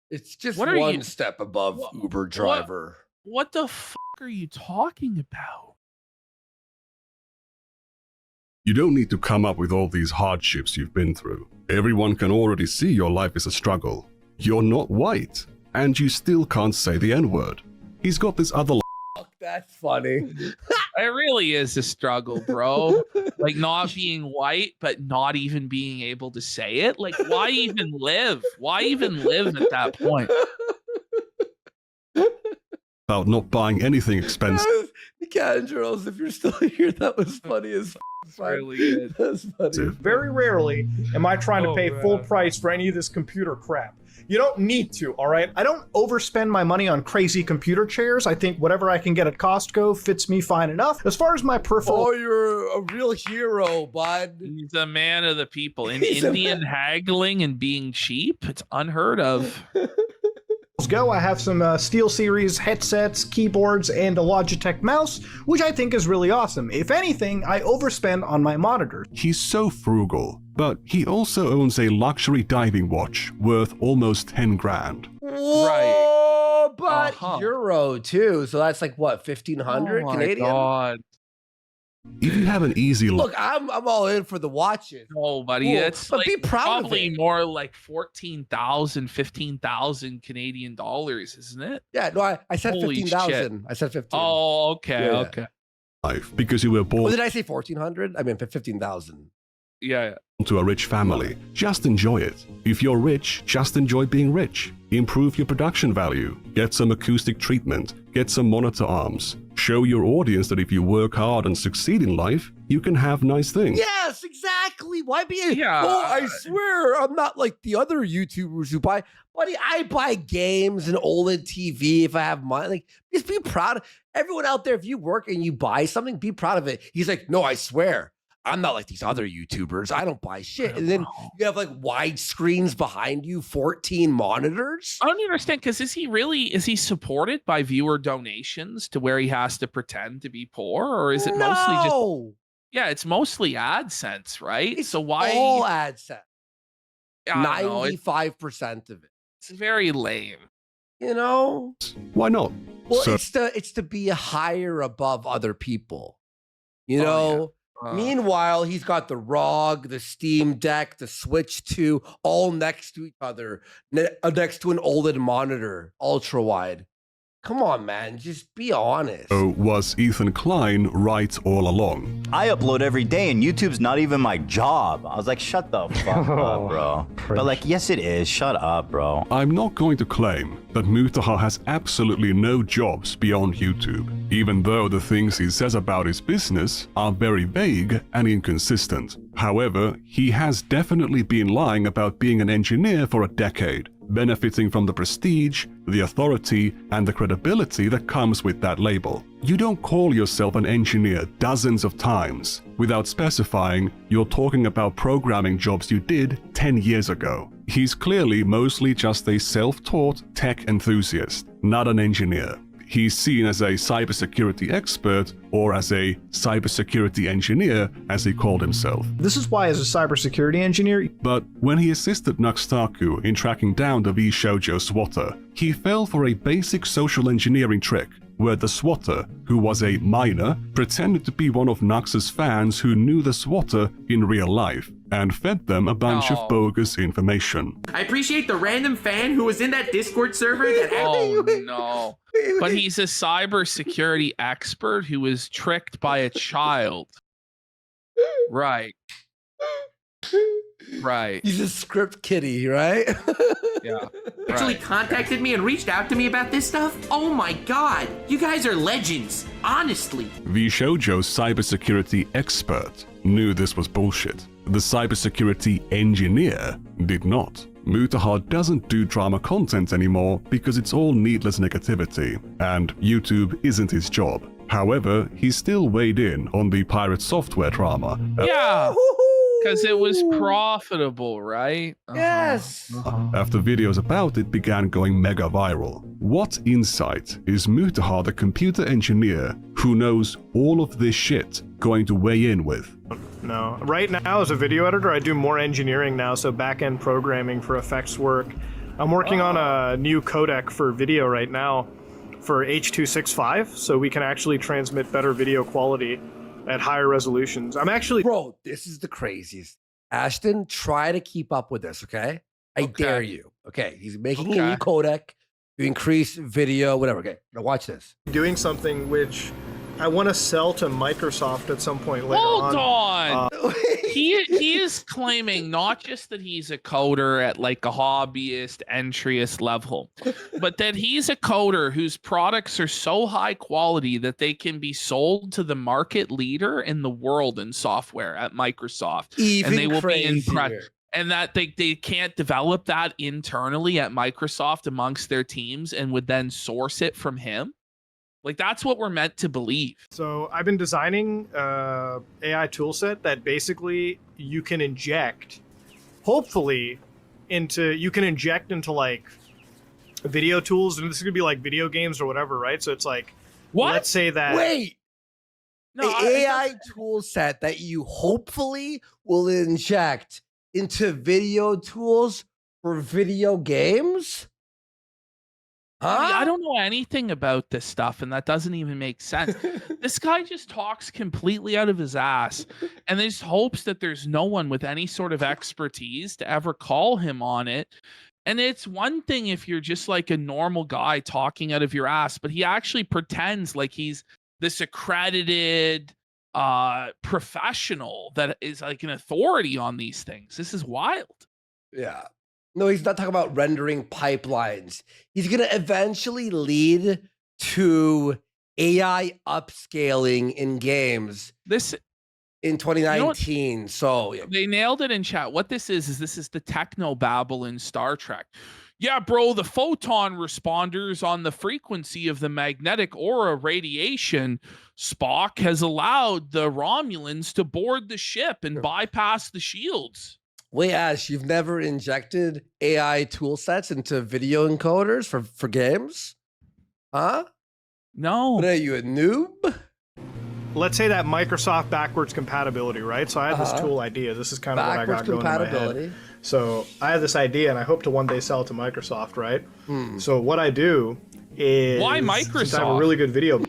It's just one step above Uber driver. What the fuck are you talking about? You don't need to come up with all these hardships you've been through. Everyone can already see your life is a struggle. You're not white, and you still can't say the N-word. He's got this other... That's funny. It really is a struggle, bro. Like, not being white, but not even being able to say it. Like, why even live? Why even live at that point? About not buying anything expensive. Candros, if you're still here, that was funny as really good. That's funny. Very rarely am I trying to pay full price for any of this computer crap. You don't need to, all right? I don't overspend my money on crazy computer chairs. I think whatever I can get at Costco fits me fine enough. As far as my peripheral... Oh, you're a real hero, bud. He's a man of the people. In Indian haggling and being cheap, it's unheard of. go, I have some SteelSeries headsets, keyboards, and a Logitech mouse, which I think is really awesome. If anything, I overspend on my monitors. He's so frugal, but he also owns a luxury diving watch worth almost 10 grand. Whoa, but euro too, so that's like what, 1,500 Canadian? God. If you have an easy Look, I'm all in for the watches. Oh, buddy, it's but like be proud probably of it. more like 14,000, 15,000 Canadian dollars, isn't it? Yeah, no, I said Holy 15,000. shit. I said 15. Oh, okay, Yeah. okay. life because you were Well, born did I say 1,400? I mean 15,000. Yeah. to a rich family. Just enjoy it. If you're rich, just enjoy being rich. Improve your production value. Get some acoustic treatment. Get some monitor arms. Show your audience that if you work hard and succeed in life, you can have nice things. Yes, exactly. Why be? Yeah. Oh, I swear, I'm not like the other YouTubers who buy. Buddy, I buy games and OLED TV if I have money. Like, just be proud. Everyone out there, if you work and you buy something, be proud of it. He's like, no, I swear, I'm not like these other YouTubers. I don't buy shit. And then you have like wide screens behind you, 14 monitors. I don't understand, because is he supported by viewer donations to where he has to pretend to be poor, or is it mostly just? Yeah, it's mostly AdSense, right? It's so why all AdSense? I don't know, 95% of it. It's very lame. You know? Why not? Well, So- it's to be higher above other people. You know? Meanwhile, he's got the ROG, the Steam Deck, the Switch 2, all next to each other, next to an OLED monitor, ultra wide. Come on, man, just be honest. So was Ethan Klein right all along? I upload every day and YouTube's not even my job. I was like, shut the fuck up, bro. But like, yes it is. Shut up, bro. I'm not going to claim that Mutahar has absolutely no jobs beyond YouTube, even though the things he says about his business are very vague and inconsistent. However, he has definitely been lying about being an engineer for a decade, benefiting from the prestige, the authority, and the credibility that comes with that label. You don't call yourself an engineer dozens of times without specifying you're talking about programming jobs you did 10 years ago. He's clearly mostly just a self-taught tech enthusiast, not an engineer. He's seen as a cybersecurity expert or as a cybersecurity engineer, as he called himself. This is why, as a cybersecurity engineer... But when he assisted Nuxtaku in tracking down the V-Shoujo swatter, he fell for a basic social engineering trick where the swatter, who was a minor, pretended to be one of Nux's fans who knew the swatter in real life and fed them a bunch of bogus information. I appreciate the random fan who was in that Discord server that No. But he's a cybersecurity expert who was tricked by a child. Right. Right. He's a script kiddie, right? Yeah. actually contacted me and reached out to me about this stuff. Oh my god, you guys are legends, honestly. V-Shoujo's cybersecurity expert knew this was bullshit. The cybersecurity engineer did not. Mutahar doesn't do drama content anymore because it's all needless negativity, and YouTube isn't his job. However, he still weighed in on the pirate software drama. Yeah, because it was profitable, right? Yes. After videos about it began going mega viral. What insight is Mutahar, the computer engineer who knows all of this shit, going to weigh in with? No. Right now, as a video editor, I do more engineering now, so back-end programming for effects work. I'm working on a new codec for video right now for H.265, so we can actually transmit better video quality at higher resolutions. I'm actually... Bro, this is the craziest. Ashton, try to keep up with this, okay? I dare you. Okay, he's making a new codec to increase video, whatever. Okay, now watch this. Doing something which I want to sell to Microsoft at some point later Hold on. He is claiming not just that he's a coder at like a hobbyist, entryist level, but that he's a coder whose products are so high quality that they can be sold to the market leader in the world in software at Microsoft. Even and they will be crazier. impressed. And that they can't develop that internally at Microsoft amongst their teams and would then source it from him. Like, that's what we're meant to believe. So I've been designing AI toolset that basically you can inject, hopefully, into like video tools, and this is gonna be like video games or whatever, right? So it's like, what? Let's say that. Wait. No, the AI tool set that you hopefully will inject into video tools for video games? Huh? I don't know anything about this stuff, and that doesn't even make sense. This guy just talks completely out of his ass, and just hopes that there's no one with any sort of expertise to ever call him on it. And it's one thing if you're just like a normal guy talking out of your ass, but he actually pretends like he's this accredited professional that is like an authority on these things. This is wild. Yeah. No, he's not talking about rendering pipelines. He's going to eventually lead to AI upscaling in games. This in 2019. You know so yeah. They nailed it in chat. What this is this is the techno babble in Star Trek. Yeah, bro, the photon responders on the frequency of the magnetic aura radiation, Spock has allowed the Romulans to board the ship and bypass the shields. Wait, Ash, you've never injected AI tool sets into video encoders for games? Huh? No. What are you, a noob? Let's say that Microsoft backwards compatibility, right? So I had this tool idea. This is kind of what I got going in my head. So I have this idea, and I hope to one day sell it to Microsoft, right? So what I do is... Why Microsoft? Since I have a really good video...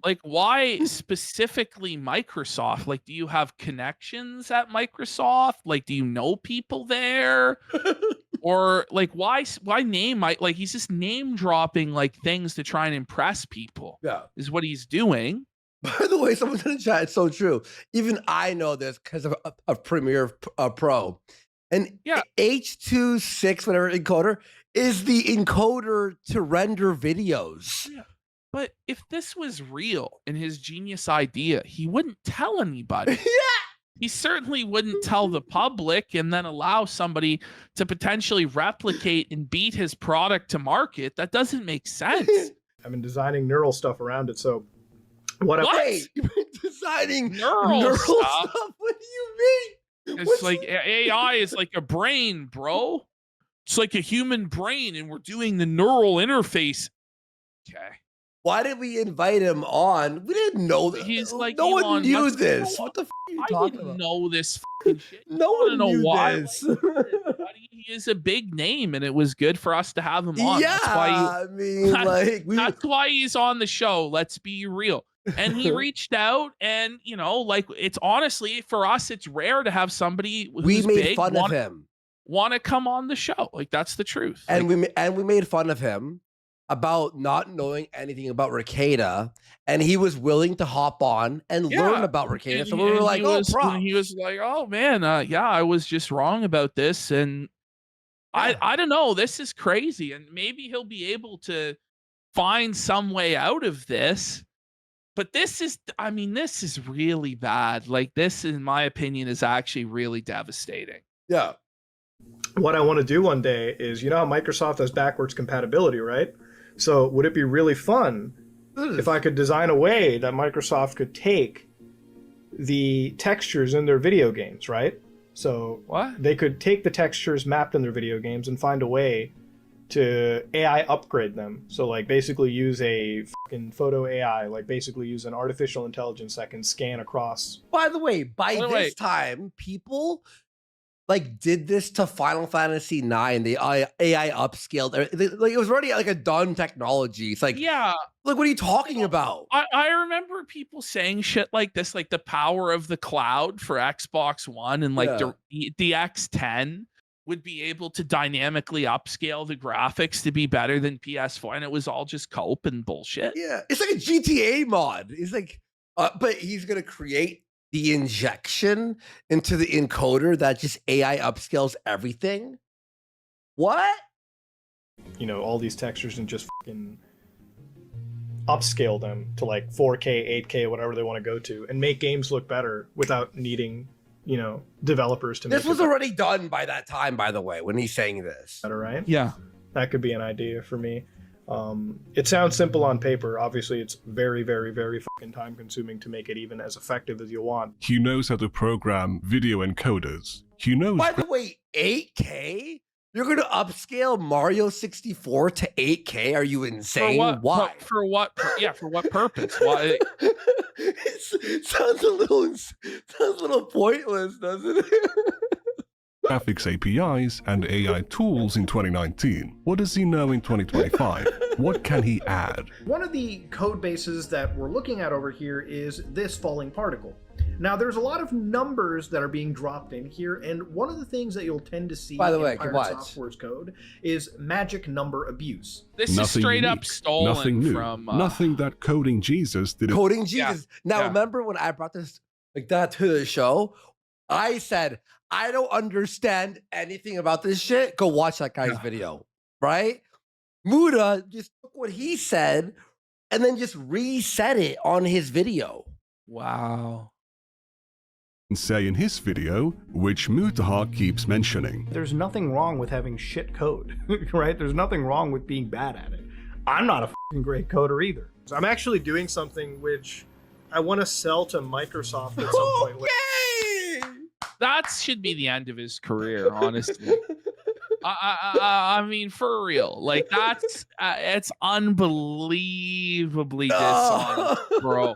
Like, why specifically Microsoft? Like, do you have connections at Microsoft? Like, do you know people there? Or like, why name like he's just name dropping like things to try and impress people. Yeah, is what he's doing. By the way, someone in the chat, it's so true. Even I know this because of Premiere Pro. And yeah, H.2.6 whatever encoder is the encoder to render videos. Yeah. But if this was real and his genius idea, he wouldn't tell anybody. Yeah. He certainly wouldn't tell the public and then allow somebody to potentially replicate and beat his product to market. That doesn't make sense. I've been designing neural stuff around it. So what? You've been designing neural stuff? What do you mean? It's like AI is like a brain, bro. It's like a human brain, and we're doing the neural interface. Okay. Why did we invite him on? We didn't know that. He's like no Elon one knew Musk. this. What the f are you talking about? Know this fucking shit. No one knew this. He is a big name, and it was good for us to have him on. Yeah, that's why he's on the show. Let's be real. And he reached out, and like it's honestly for us, it's rare to have somebody who's we made big fun of him want to come on the show. Like that's the truth. And we made fun of him about not knowing anything about Ricada, and he was willing to hop on and learn about Ricada. So we were like, he was like, oh man, I was just wrong about this, and I don't know, this is crazy, and maybe he'll be able to find some way out of this. But this is really bad. Like this, in my opinion, is actually really devastating. Yeah. What I want to do one day is, how Microsoft has backwards compatibility, right? So would it be really fun if I could design a way that Microsoft could take the textures in their video games, right? So they could take the textures mapped in their video games and find a way to AI upgrade them. So like basically use a fucking photo AI, like basically use an artificial intelligence that can scan across. By the way, this time, people like did this to Final Fantasy IX. The AI upscaled. Like it was already like a done technology. It's like, yeah, like what are you talking about? I remember people saying shit like this, like the power of the cloud for Xbox One, and like the X10 would be able to dynamically upscale the graphics to be better than PS4, and it was all just cope and bullshit. Yeah, it's like a GTA mod. It's like, but he's gonna create the injection into the encoder that just AI upscales everything. What? All these textures and just fucking upscale them to like 4K, 8K, whatever they want to go to, and make games look better without needing, developers to make this was already done by that time, by the way, when he's saying this. Better, right? Yeah. That could be an idea for me. It sounds simple on paper. Obviously, it's very, very, very fucking time consuming to make it even as effective as you want. He knows how to program video encoders. He knows. By the way, 8K? You're gonna upscale Mario 64 to 8K? Are you insane? For what? Why? For what? Yeah, for what purpose? Why? It sounds a little pointless, doesn't it? Graphics APIs and AI tools in 2019. What does he know in 2025? What can he add? One of the code bases that we're looking at over here is this falling particle. Now, there's a lot of numbers that are being dropped in here, and one of the things that you'll tend to see By the in way, Pirate Software's code is magic number abuse. This is straight up stolen nothing new, from nothing that Coding Jesus did. Coding Jesus. Now, remember when I brought this like that to the show? I said, I don't understand anything about this shit. Go watch that guy's video, right? Muta just took what he said and then just reset it on his video. Wow. Say in his video, which Mutahar keeps mentioning. There's nothing wrong with having shit code, right? There's nothing wrong with being bad at it. I'm not a fucking great coder either. I'm actually doing something which I want to sell to Microsoft at some point. Yay! That should be the end of his career, honestly. I mean, for real. Like, that's it's unbelievably dishonest, bro.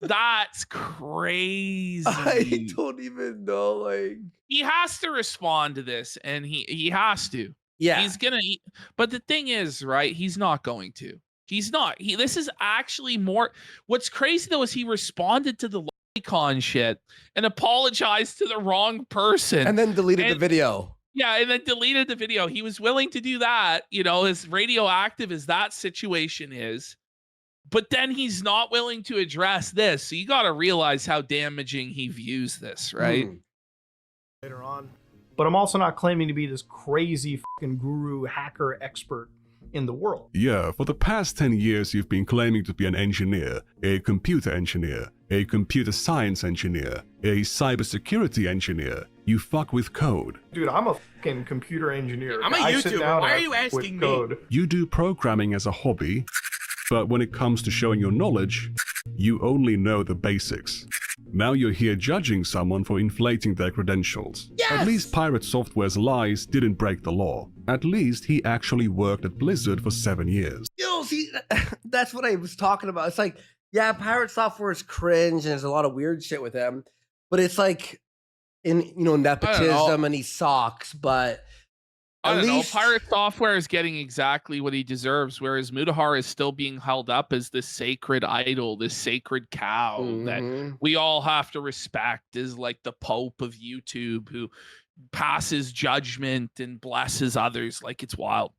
That's crazy. I don't even know. Like, he has to respond to this, and he has to. Yeah, he's gonna. But the thing is, right? He's not going to. He's not. This is actually more. What's crazy though is he responded to the Con shit and apologized to the wrong person, and then deleted the video. Yeah, and then deleted the video. He was willing to do that, you know, as radioactive as that situation is. But then he's not willing to address this. So you got to realize how damaging he views this, right? Later on. But I'm also not claiming to be this crazy fucking guru hacker expert in the world. Yeah, for the past 10 years you've been claiming to be an engineer, a computer engineer, a computer science engineer, a cybersecurity engineer. You fuck with code. Dude, I'm a fucking computer engineer. I'm a YouTuber. Why are you asking me? You do programming as a hobby, but when it comes to showing your knowledge, you only know the basics. Now you're here judging someone for inflating their credentials. Yes! At least Pirate Software's lies didn't break the law. At least he actually worked at Blizzard for 7 years. See, that's what I was talking about. It's like, yeah, Pirate Software is cringe and there's a lot of weird shit with him, but it's like, nepotism and he sucks, but I don't know. Pirate Software is getting exactly what he deserves, whereas Mutahar is still being held up as this sacred idol, this sacred cow that we all have to respect as like the Pope of YouTube who passes judgment and blesses others. Like, it's wild.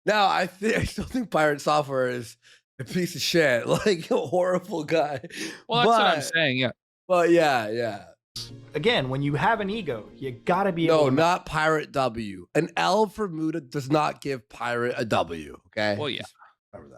No, I still think Pirate Software is a piece of shit, like a horrible guy. Well, that's what I'm saying, yeah. Well, yeah. Again, when you have an ego, you gotta be able to... not Pirate W. An L for Muta does not give Pirate a W, okay? Well, yeah.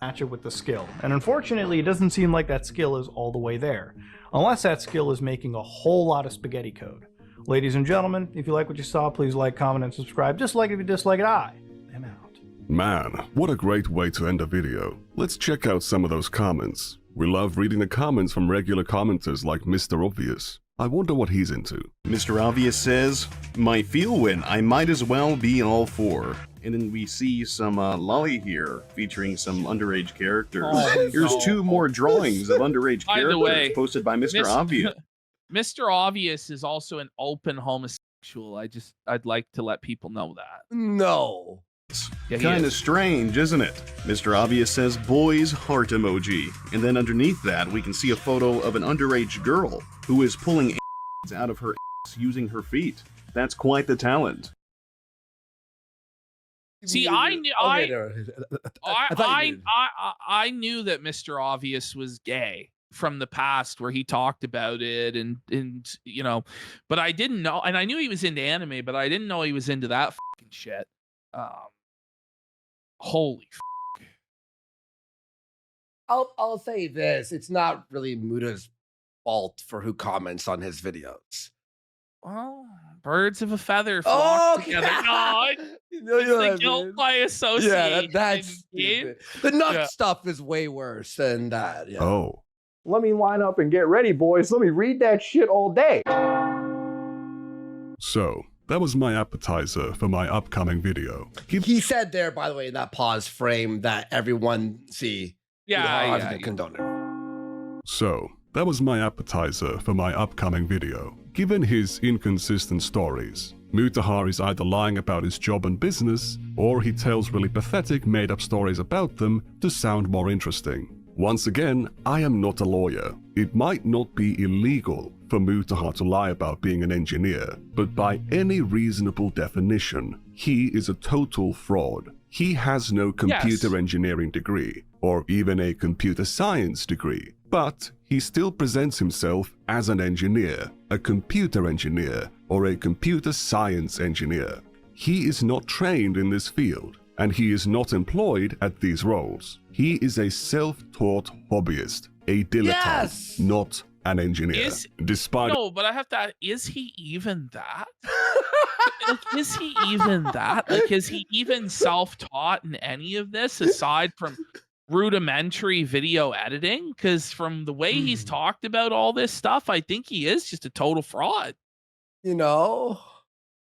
Match it with the skill. And unfortunately, it doesn't seem like that skill is all the way there. Unless that skill is making a whole lot of spaghetti code. Ladies and gentlemen, if you like what you saw, please like, comment, and subscribe. Dislike it if you dislike it. I am out. Man, what a great way to end a video. Let's check out some of those comments. We love reading the comments from regular commenters like Mr. Obvious. I wonder what he's into. Mr. Obvious says, my feel win, I might as well be all for. And then we see some lolly here featuring some underage characters. Here's two more drawings of underage characters posted by Mr. Obvious. Mr. Obvious is also an open homosexual. I'd like to let people know that. No. Yeah, kind of strange, isn't it? Mr. Obvious says boys heart emoji. And then underneath that, we can see a photo of an underage girl who is pulling out of her using her feet. That's quite the talent. See, I knew I knew that Mr. Obvious was gay from the past where he talked about it and you know, but I didn't know, and I knew he was into anime, but I didn't know he was into that fucking shit. Holy f***. I'll say this, it's not really Muta's fault for who comments on his videos. Well, birds of a feather flock together. No, it's the guilt by association. Yeah, that's stupid. The nut stuff is way worse than that. Yeah. Oh. Let me line up and get ready, boys. Let me read that shit all day. So, that was my appetizer for my upcoming video. He said there, by the way, in that pause frame that everyone see. Yeah. Condone it. So, that was my appetizer for my upcoming video. Given his inconsistent stories, Mutahar is either lying about his job and business, or he tells really pathetic made-up stories about them to sound more interesting. Once again, I am not a lawyer. It might not be illegal for Mutahar to lie about being an engineer, but by any reasonable definition, he is a total fraud. He has no computer engineering degree, or even a computer science degree, but he still presents himself as an engineer, a computer engineer, or a computer science engineer. He is not trained in this field, and he is not employed at these roles. He is a self-taught hobbyist, a dilettante, not an engineer. No, but I have to ask, is he even that? Like, is he even that? Like, is he even self-taught in any of this aside from rudimentary video editing? Because from the way he's talked about all this stuff, I think he is just a total fraud. You know?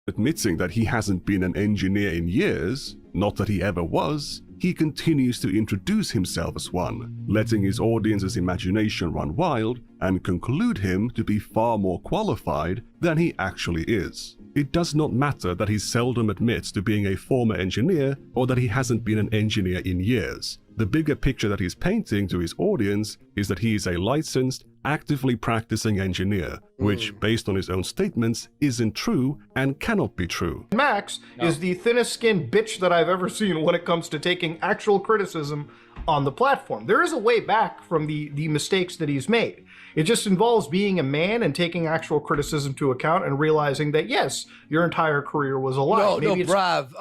Admitting that he hasn't been an engineer in years, not that he ever was, he continues to introduce himself as one, letting his audience's imagination run wild and conclude him to be far more qualified than he actually is. It does not matter that he seldom admits to being a former engineer or that he hasn't been an engineer in years. The bigger picture that he's painting to his audience is that he is a licensed, actively practicing engineer, which, based on his own statements, isn't true and cannot be true. Max is the thinnest skinned bitch that I've ever seen when it comes to taking actual criticism on the platform. There is a way back from the mistakes that he's made. It just involves being a man and taking actual criticism to account and realizing that, yes, your entire career was a lie. No, Brav,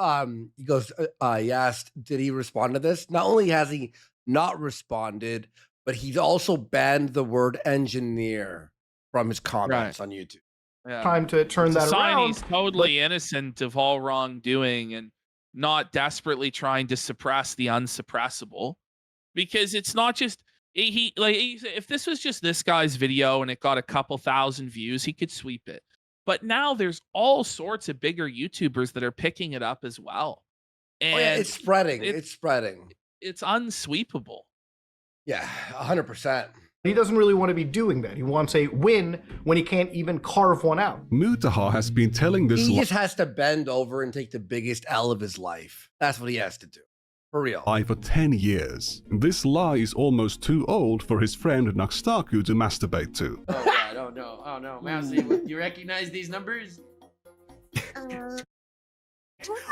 he goes, he asked, did he respond to this? Not only has he not responded, but he's also banned the word engineer from his comments on YouTube. Yeah. Time to turn that around. He's totally innocent of all wrongdoing and not desperately trying to suppress the unsuppressible, because it's not just if this was just this guy's video and it got a couple thousand views, he could sweep it. But now there's all sorts of bigger YouTubers that are picking it up as well, and it's spreading. It's spreading. It's unsweepable. Yeah, 100%. He doesn't really want to be doing that. He wants a win when he can't even carve one out. Mutahar has been telling this He just has to bend over and take the biggest L of his life. That's what he has to do. For real. lie for 10 years. This lie is almost too old for his friend Naxtaku to masturbate to. Oh God, oh no, Mousy, you recognize these numbers?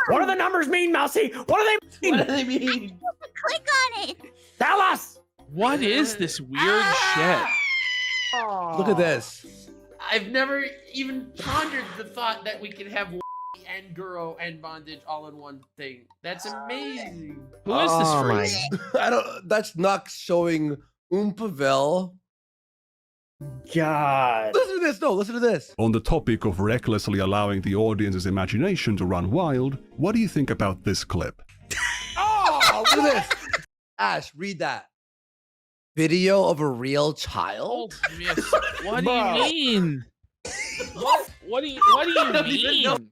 What do the numbers mean, Mousy? What do they mean? What do they mean? Click on it. Tell us. What is this weird shit? Look at this. I've never even pondered the thought that we could have and Guro and bondage all in one thing. That's amazing. Who is this for? I don't. That's Nux showing Oompavel. God. Listen to this. No, listen to this. On the topic of recklessly allowing the audience's imagination to run wild, what do you think about this clip? Oh, look at this. Ash, read that. Video of a real child? What do you mean? What do you mean?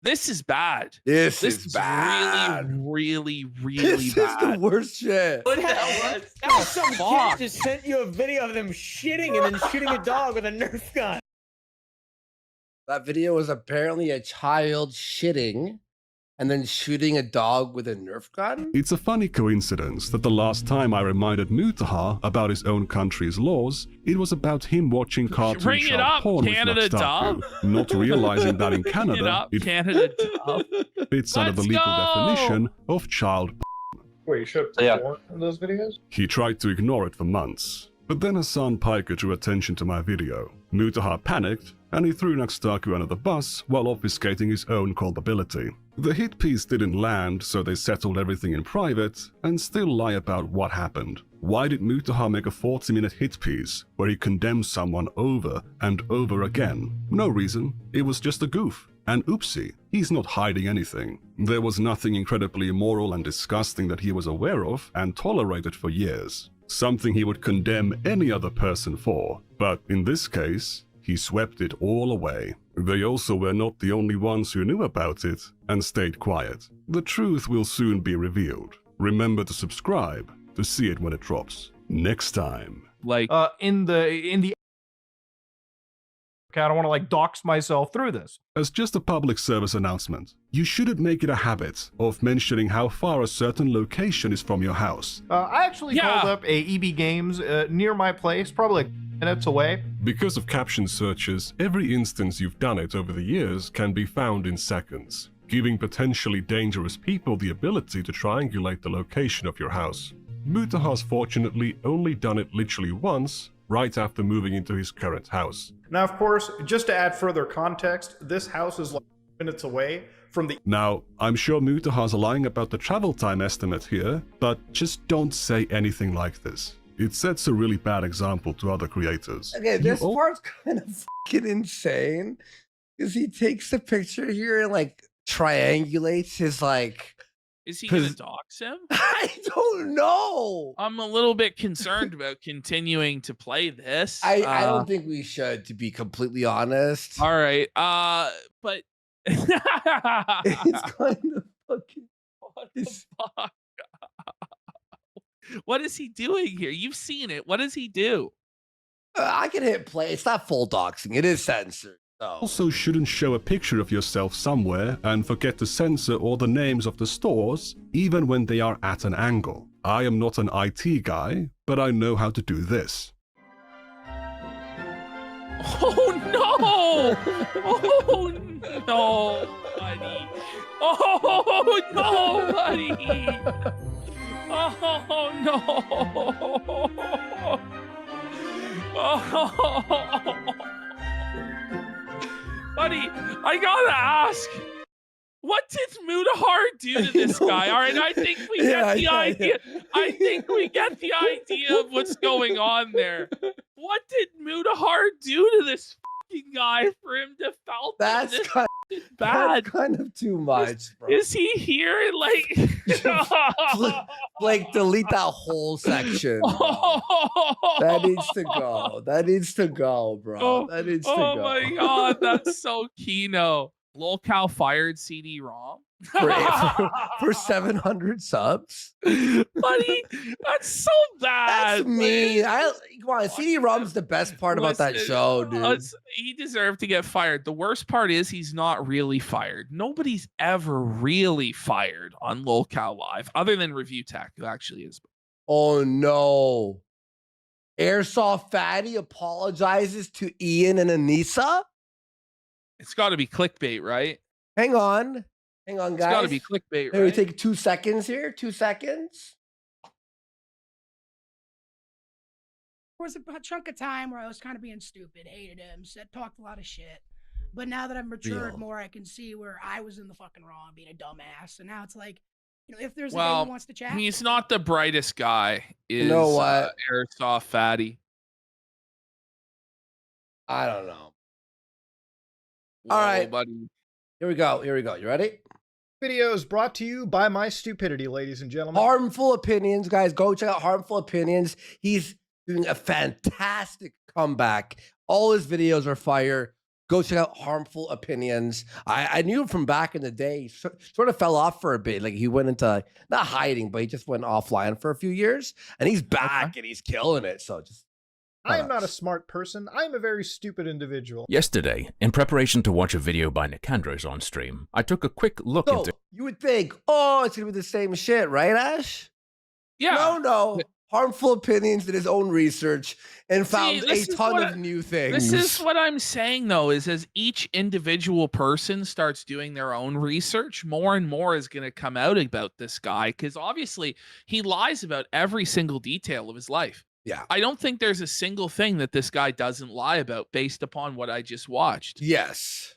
This is bad. This is bad. Really bad. This is the worst shit. What happened? That was some kid just sent you a video of them shitting and then shooting a dog with a Nerf gun. That video was apparently a child shitting and then shooting a dog with a Nerf gun? It's a funny coincidence that the last time I reminded Mutahar about his own country's laws, it was about him watching cartoon Bring it child up, porn Canada with Naxtaku, not realizing that in Canada, Canada Dub. fits under the legal definition of child Wait, you showed porn in those videos? He tried to ignore it for months, but then Hassan Piker drew attention to my video. Mutahar panicked, and he threw Naxtaku under the bus while obfuscating his own culpability. The hit piece didn't land, so they settled everything in private and still lie about what happened. Why did Mutahar make a 40-minute hit piece where he condemned someone over and over again? No reason. It was just a goof. And oopsie, he's not hiding anything. There was nothing incredibly immoral and disgusting that he was aware of and tolerated for years. Something he would condemn any other person for. But in this case, he swept it all away. They also were not the only ones who knew about it and stayed quiet. The truth will soon be revealed. Remember to subscribe to see it when it drops. Next time. Like in the okay, I don't want to like dox myself through this. As just a public service announcement, you shouldn't make it a habit of mentioning how far a certain location is from your house. I actually called up a EB Games near my place, probably like minutes away. Because of caption searches, every instance you've done it over the years can be found in seconds, giving potentially dangerous people the ability to triangulate the location of your house. Mutahar's fortunately only done it literally once, right after moving into his current house. Now, of course, just to add further context, this house is like minutes away from the... Now, I'm sure Mutahar's lying about the travel time estimate here, but just don't say anything like this. It sets a really bad example to other creators. Okay, this part's kind of fucking insane, because he takes the picture here and like triangulates his like... Is he gonna dox him? I don't know. I'm a little bit concerned about continuing to play this. I don't think we should, to be completely honest. All right. But it's kind of fucking what the fuck? What is he doing here? You've seen it. What does he do? I can hit play. It's not full doxing. It is censored. Also shouldn't show a picture of yourself somewhere and forget to censor all the names of the stores, even when they are at an angle. I am not an IT guy, but I know how to do this. Oh no! Oh no, buddy! Oh no, buddy! Oh no! Oh. Buddy, I gotta ask, what did Mutahar do to this guy? All right, I think we get the idea. I think we get the idea of what's going on there. What did Mutahar do to this fucking guy for him to felt that's this kind, bad? That's kind of too much, bro. Is he here? Like, like delete that whole section. That needs to go. That needs to go, bro. That needs to go. Oh my god, that's so Kino. Lolcow fired CD-ROM for 700 subs. Buddy, that's so bad. That's mean. Come on, CD-ROM's the best part about that show, dude. He deserved to get fired. The worst part is he's not really fired. Nobody's ever really fired on Lolcow Live, other than Review Tech, who actually is. Oh no. Airsoft Fatty apologizes to Ian and Anissa? It's got to be clickbait, right? Hang on, guys. It's got to be clickbait, right? Let me take 2 seconds here. 2 seconds. There was a chunk of time where I was kind of being stupid, hated him, talked a lot of shit. But now that I've matured more, I can see where I was in the fucking wrong, being a dumbass. And now it's like, you know, if there's a guy who wants to chat, he's not the brightest guy. You know what? Airsoft Fatty. I don't know. Whoa, all right, buddy. Here we go. You ready? Video is brought to you by my stupidity, ladies and gentlemen. Harmful Opinions, guys. Go check out Harmful Opinions. He's doing a fantastic comeback. All his videos are fire. Go check out Harmful Opinions. I knew him from back in the day. Sort of fell off for a bit. Like he went into, not hiding, but he just went offline for a few years. And he's back and he's killing it. So just... I am not a smart person. I am a very stupid individual. Yesterday, in preparation to watch a video by Nicandros on stream, I took a quick look into... You would think, oh, it's going to be the same shit, right, Ash? Yeah. No. Harmful Opinions did his own research and found a ton of new things. This is what I'm saying, though, is as each individual person starts doing their own research, more and more is going to come out about this guy, because obviously he lies about every single detail of his life. Yeah. I don't think there's a single thing that this guy doesn't lie about based upon what I just watched. Yes.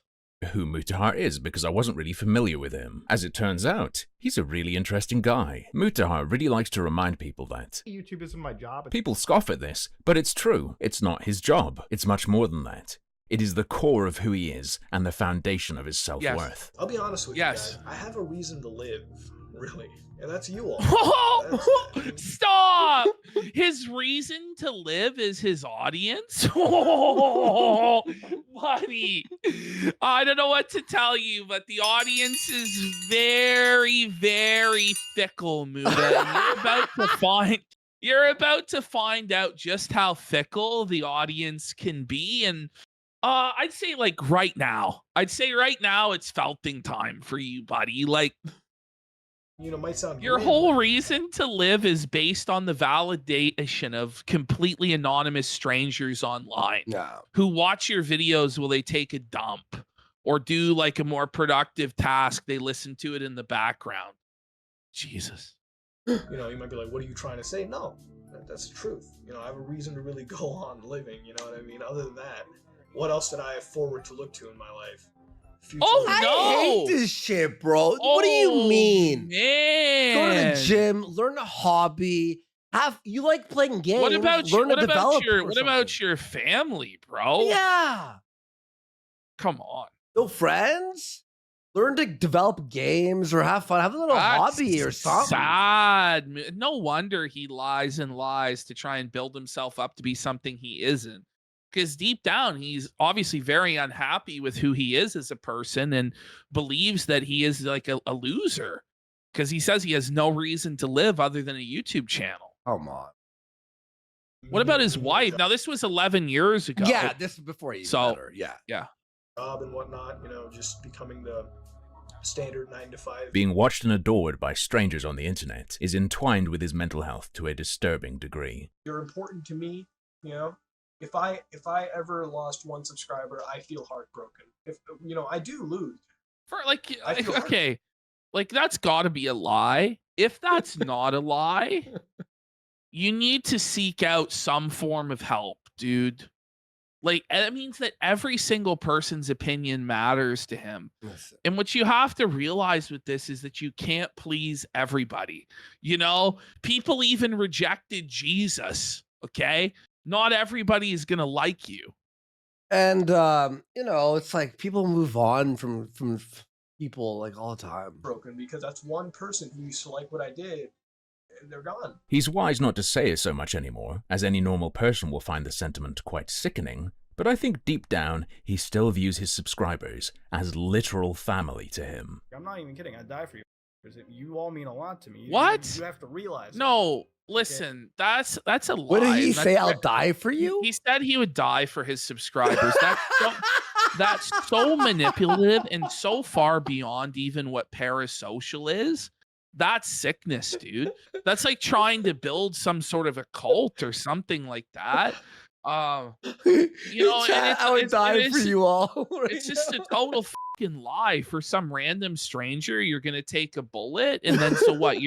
Who Mutahar is, because I wasn't really familiar with him. As it turns out, he's a really interesting guy. Mutahar really likes to remind people that YouTube isn't my job. People scoff at this, but it's true. It's not his job. It's much more than that. It is the core of who he is and the foundation of his self-worth. I'll be honest with you guys. I have a reason to live. really. Yeah, that's you all. Stop! His reason to live is his audience? Oh, buddy. I don't know what to tell you, but the audience is very, very fickle, Muda. And you're about to find out just how fickle the audience can be. And I'd say right now it's felting time for you, buddy. Like, might sound your weird, whole but- reason to live is based on the validation of completely anonymous strangers online who watch your videos while they take a dump or do like a more productive task. They listen to it in the background. Jesus. You might be like, what are you trying to say? No, that's the truth. I have a reason to really go on living, you know what I mean? Other than that, what else did I have forward to look to in my life? I hate this shit, bro. What do you mean? Man. Go to the gym, learn a hobby. You like playing games. What about your family, bro? Yeah. Come on. No friends? Learn to develop games or have fun. Have a little hobby or something. Sad. No wonder he lies and lies to try and build himself up to be something he isn't. Because deep down, he's obviously very unhappy with who he is as a person and believes that he is like a loser. Because he says he has no reason to live other than a YouTube channel. Come on. What about his wife? Now, this was 11 years ago. Yeah, this is before you met her. Yeah. Job and whatnot, just becoming the standard 9 to 5. Being watched and adored by strangers on the internet is entwined with his mental health to a disturbing degree. You're important to me, If I ever lost one subscriber, I feel heartbroken. If I do lose. That's got to be a lie. If that's not a lie, you need to seek out some form of help, dude. It means that every single person's opinion matters to him. Listen. And what you have to realize with this is that you can't please everybody. People even rejected Jesus, okay? Not everybody is going to like you. And, it's like people move on from people like all the time. Broken because that's one person who used to like what I did. And they're gone. He's wise not to say so much anymore, as any normal person will find the sentiment quite sickening, but I think deep down he still views his subscribers as literal family to him. I'm not even kidding. I'd die for you. Because you all mean a lot to me. What? You have to realize. No, listen, that's a lie. What did he say? I'll die for you? He said he would die for his subscribers. That's so manipulative and so far beyond even what parasocial is. That's sickness, dude. That's like trying to build some sort of a cult or something like that. I would die for you all. It's just a total fucking lie. For some random stranger, you're gonna take a bullet, and then so what?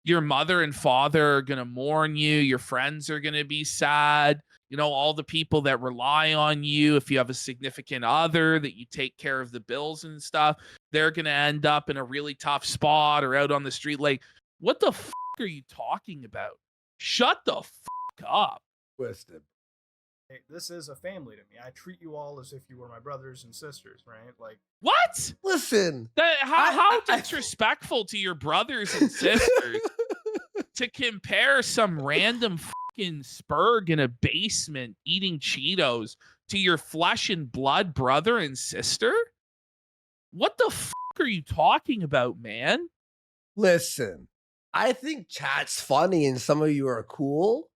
Your mother and father are gonna mourn you. Your friends are gonna be sad. All the people that rely on you, if you have a significant other that you take care of the bills and stuff, they're going to end up in a really tough spot or out on the street. Like, what the fuck are you talking about? Shut the fuck up. Twisted. Hey, this is a family to me. I treat you all as if you were my brothers and sisters, right? Like, what? Listen. How disrespectful to your brothers and sisters to compare some random fucking spurg in a basement eating Cheetos to your flesh and blood brother and sister? What the fuck are you talking about, man? Listen, I think chat's funny and some of you are cool,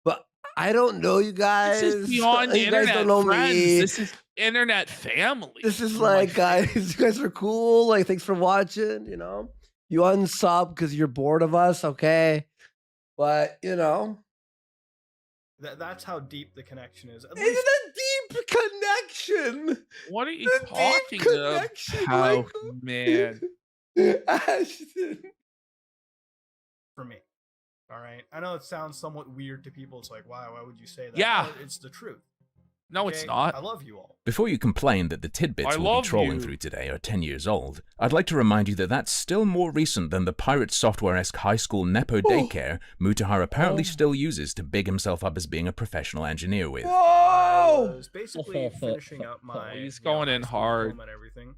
but I don't know you guys. This is beyond you internet guys don't know friends. me. This is internet family. This is like, guys, you guys are cool. Like, thanks for watching. You unsub because you're bored of us, okay? But that's how deep the connection is. It's a deep connection. What are you talking about, man? Ashton. For me. All right. I know it sounds somewhat weird to people. It's like, wow, why would you say that? Yeah. But it's the truth. No, it's not. I love you all. Before you complain that the tidbits we'll be trolling through today are 10 years old, I'd like to remind you that that's still more recent than the pirate software-esque high school Nepo daycare Mutahar apparently still uses to big himself up as being a professional engineer with. I was basically finishing up my He's going in hard. And everything.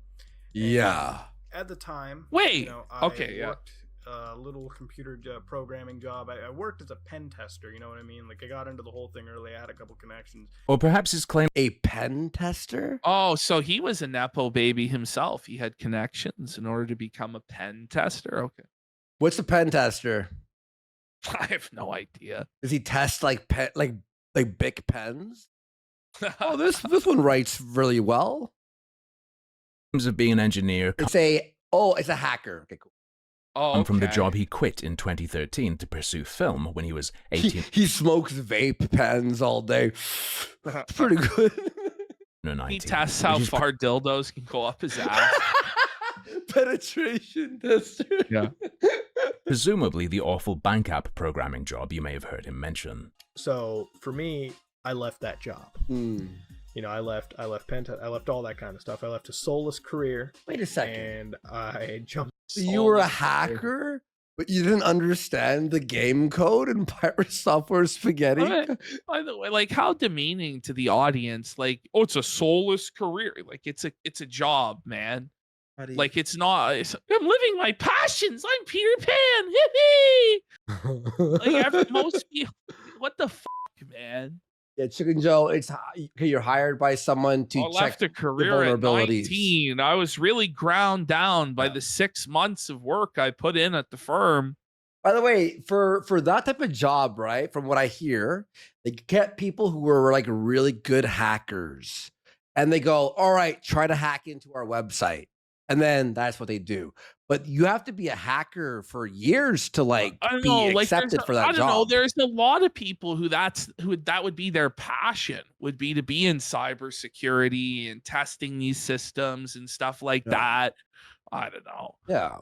Yeah. At the time, Wait. I okay, yeah. worked little computer programming job. I worked as a pen tester, you know what I mean? Like, I got into the whole thing early. I had a couple connections. Or perhaps his claim... A pen tester? Oh, so he was a Nepo baby himself. He had connections in order to become a pen tester? Okay. What's a pen tester? I have no idea. Does he test like Bic pens? Oh, this one writes really well. Of being an engineer... It's a hacker. Okay, cool. Oh, okay. From the job he quit in 2013 to pursue film when he was 18. He smokes vape pens all day. It's pretty good. He tests how far dildos can go up his ass. Penetration tester. Yeah. Presumably the awful bank app programming job you may have heard him mention. So for me, I left that job. You know, I left I left all that kind of stuff. I left a soulless career. Wait a second. And I jumped. So you were a hacker, but you didn't understand the game code in Pirate Software Spaghetti? By the way, like, how demeaning to the audience. Like, oh, it's a soulless career. Like, it's a job, man. Like, it's not. I'm living my passions. I'm Peter Pan. Like, most people. What the fuck, man? Yeah, Chicken Joe, it's you're hired by someone to check left a career at 19. I was really ground down by the 6 months of work I put in at the firm. By the way, for that type of job, right? From what I hear, they get people who are like really good hackers, and they go, "All right, try to hack into our website," and then that's what they do. But you have to be a hacker for years to be accepted for that job. I don't know. There's a lot of people who that would be their passion, would be to be in cybersecurity and testing these systems and stuff like that. I don't know. Yeah.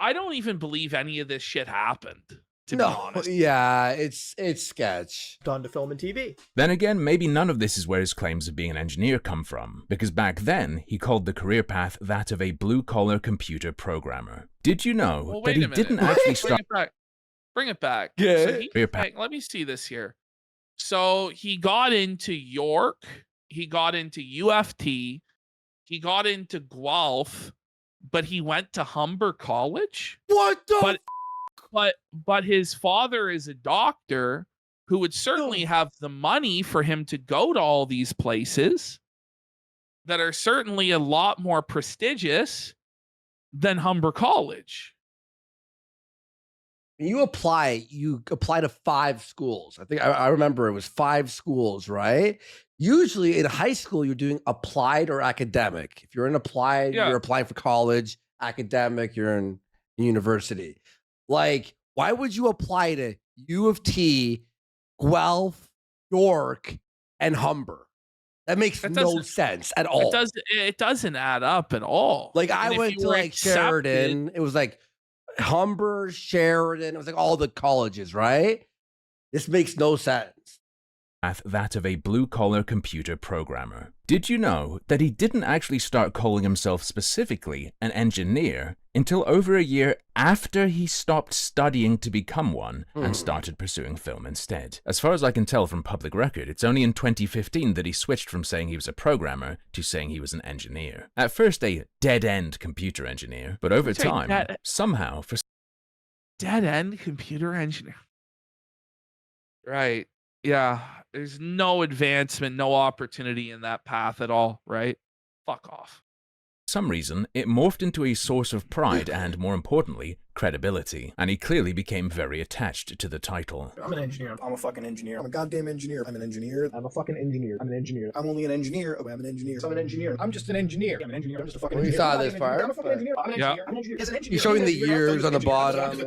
I don't even believe any of this shit happened, to be honest. Yeah, it's sketch. On to film and TV. Then again, maybe none of this is where his claims of being an engineer come from, because back then he called the career path that of a blue-collar computer programmer. Did you know that he didn't actually start... Bring it back. Yeah. So let me see this here. So he got into York, he got into UFT, he got into Guelph, but he went to Humber College. What the? But his father is a doctor who would certainly have the money for him to go to all these places that are certainly a lot more prestigious than Humber College. You apply to 5 schools. I think I remember it was 5 schools, right? Usually in high school, you're doing applied or academic. If you're in applied, you're applying for college. Academic, you're in university. Like, why would you apply to U of T, Guelph, York, and Humber? That makes no sense at all. It doesn't add up at all. Like, I went to like Sheridan. It was like Humber, Sheridan. It was like all the colleges, right? This makes no sense. That of a blue-collar computer programmer. Did you know that he didn't actually start calling himself specifically an engineer until over a year after he stopped studying to become one and started pursuing film instead? As far as I can tell from public record, it's only in 2015 that he switched from saying he was a programmer to saying he was an engineer. At first a dead-end computer engineer, but over time, somehow for... Dead-end computer engineer. Right. Yeah, there's no advancement, no opportunity in that path at all, right? Fuck off. Some reason, it morphed into a source of pride and, more importantly, credibility, and he clearly became very attached to the title. I'm an engineer. I'm a fucking engineer. I'm a goddamn engineer. I'm an engineer. I'm a fucking engineer. I'm an engineer. I'm only an engineer. Oh, I'm an engineer. I'm an engineer. I'm just an engineer. I'm an engineer. I'm just a fucking engineer. We saw this part. I'm a fucking engineer. I'm an engineer. I'm an engineer. As an engineer. He's showing the years on the bottom.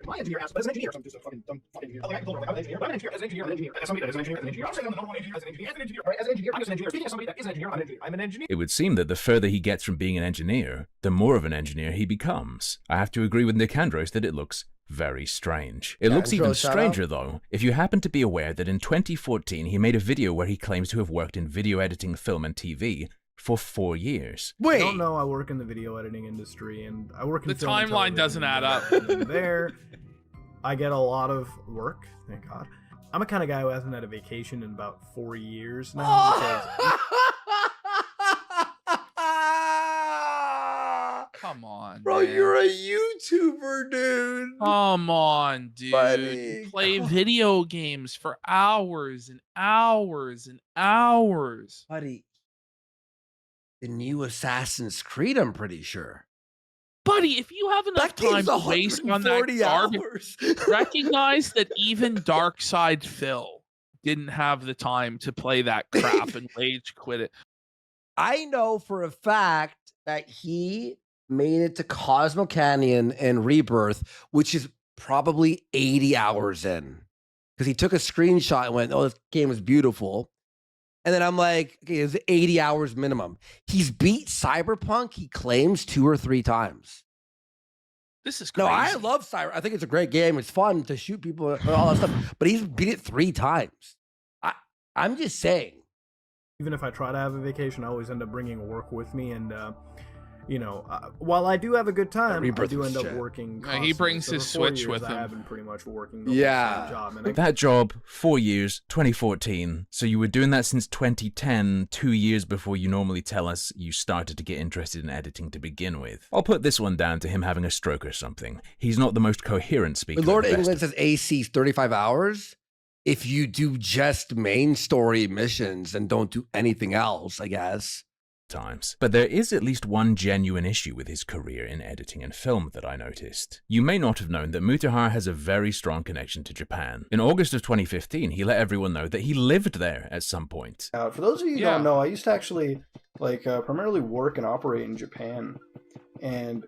My engineer asked, but as an engineer, I'm just a fucking dumb fucking engineer. I'm an engineer. I'm an engineer. As an engineer. I'm an engineer. As somebody that is an engineer. As an engineer. I'm saying I'm the number one engineer. As an engineer. As an engineer. As an engineer. I'm just an engineer. Speaking as somebody that is an engineer. I'm an engineer. I'm an engineer. It would seem that the further he gets from being an engineer, the more of an engineer he becomes. I have to agree with Nick Andros that it looks very strange. It looks even stranger, though, if you happen to be aware that in 2014 he made a video where he claims to have worked in video editing, film, and TV for 4 years. Wait! I don't know, I work in the video editing industry, and I work in the timeline doesn't add up. There, I get a lot of work, thank God. I'm a kind of guy who hasn't had a vacation in about 4 years now. Come on, Bro, man. you're a YouTuber, dude. Come on, dude. Buddy, You play video games for hours and hours and hours. Buddy, the new Assassin's Creed, I'm pretty sure. Buddy, if you have enough time to waste on that garbage, recognize that even Dark Side Phil didn't have the time to play that crap and rage quit it. I know for a fact that he made it to Cosmo Canyon and Rebirth, which is probably 80 hours in. Because he took a screenshot and went, oh, this game is beautiful. And then I'm like, okay, it's 80 hours minimum. He's beat Cyberpunk, he claims, 2 or 3 times. This is crazy. No, I love Cyber. I think it's a great game. It's fun to shoot people and all that stuff. But he's beat it 3 times. I'm just saying. Even if I try to have a vacation, I always end up bringing work with me. And, while I do have a good time, I do end up working. He brings his Switch with him. I have been pretty much working the whole same job. And That job, 4 years, 2014. So you were doing that since 2010, 2 years before you normally tell us you started to get interested in editing to begin with. I'll put this one down to him having a stroke or something. He's not the most coherent speaker. But Lord England says AC is 35 hours. If you do just main story missions and don't do anything else, I guess. Times. But there is at least one genuine issue with his career in editing and film that I noticed. You may not have known that Mutahar has a very strong connection to Japan. In August of 2015, he let everyone know that he lived there at some point. for those of you who don't know, I used to actually primarily work and operate in Japan. And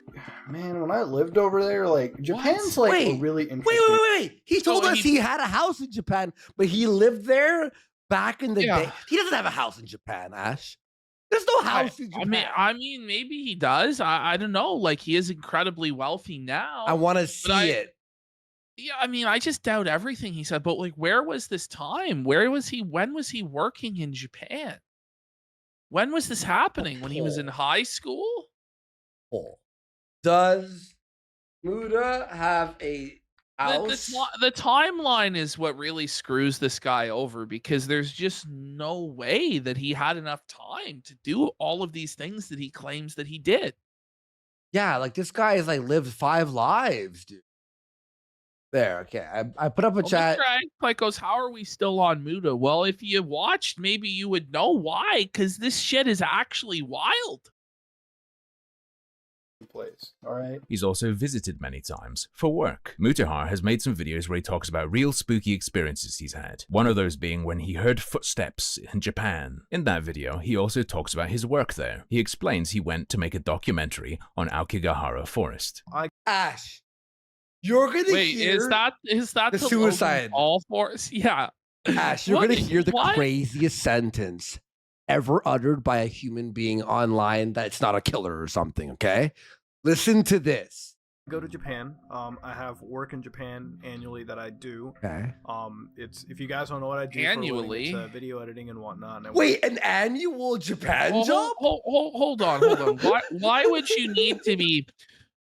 man, when I lived over there, Japan's a really interesting. Wait. He told us he had a house in Japan, but he lived there back in the day. He doesn't have a house in Japan, Ash. There's no house in Japan. I mean, maybe he does. I don't know. Like, he is incredibly wealthy now. I want to see it. Yeah, I mean, I just doubt everything he said. But where was this time? Where was he? When was he working in Japan? When was this happening? When he was in high school? Does Muda have a house? The timeline is what really screws this guy over, because there's just no way that he had enough time to do all of these things that he claims that he did. Yeah, this guy has lived 5 lives, dude. There, okay. I put up a chat. Mr. goes, how are we still on Muda? Well, if you watched, maybe you would know why, because this shit is actually wild. Place. All right. He's also visited many times for work. Mutahar has made some videos where he talks about real spooky experiences he's had. One of those being when he heard footsteps in Japan. In that video, he also talks about his work there. He explains he went to make a documentary on Aokigahara Forest. Ash, you're gonna hear. Is that the suicide all forest? Yeah. Ash, you're gonna hear the craziest sentence ever uttered by a human being online that's not a killer or something, okay? Listen to this. Go to Japan. I have work in Japan annually that I do. Okay. It's, if you guys don't know what I do annually, it's video editing and whatnot. And wait, an annual Japan job? Hold on. Why would you need to be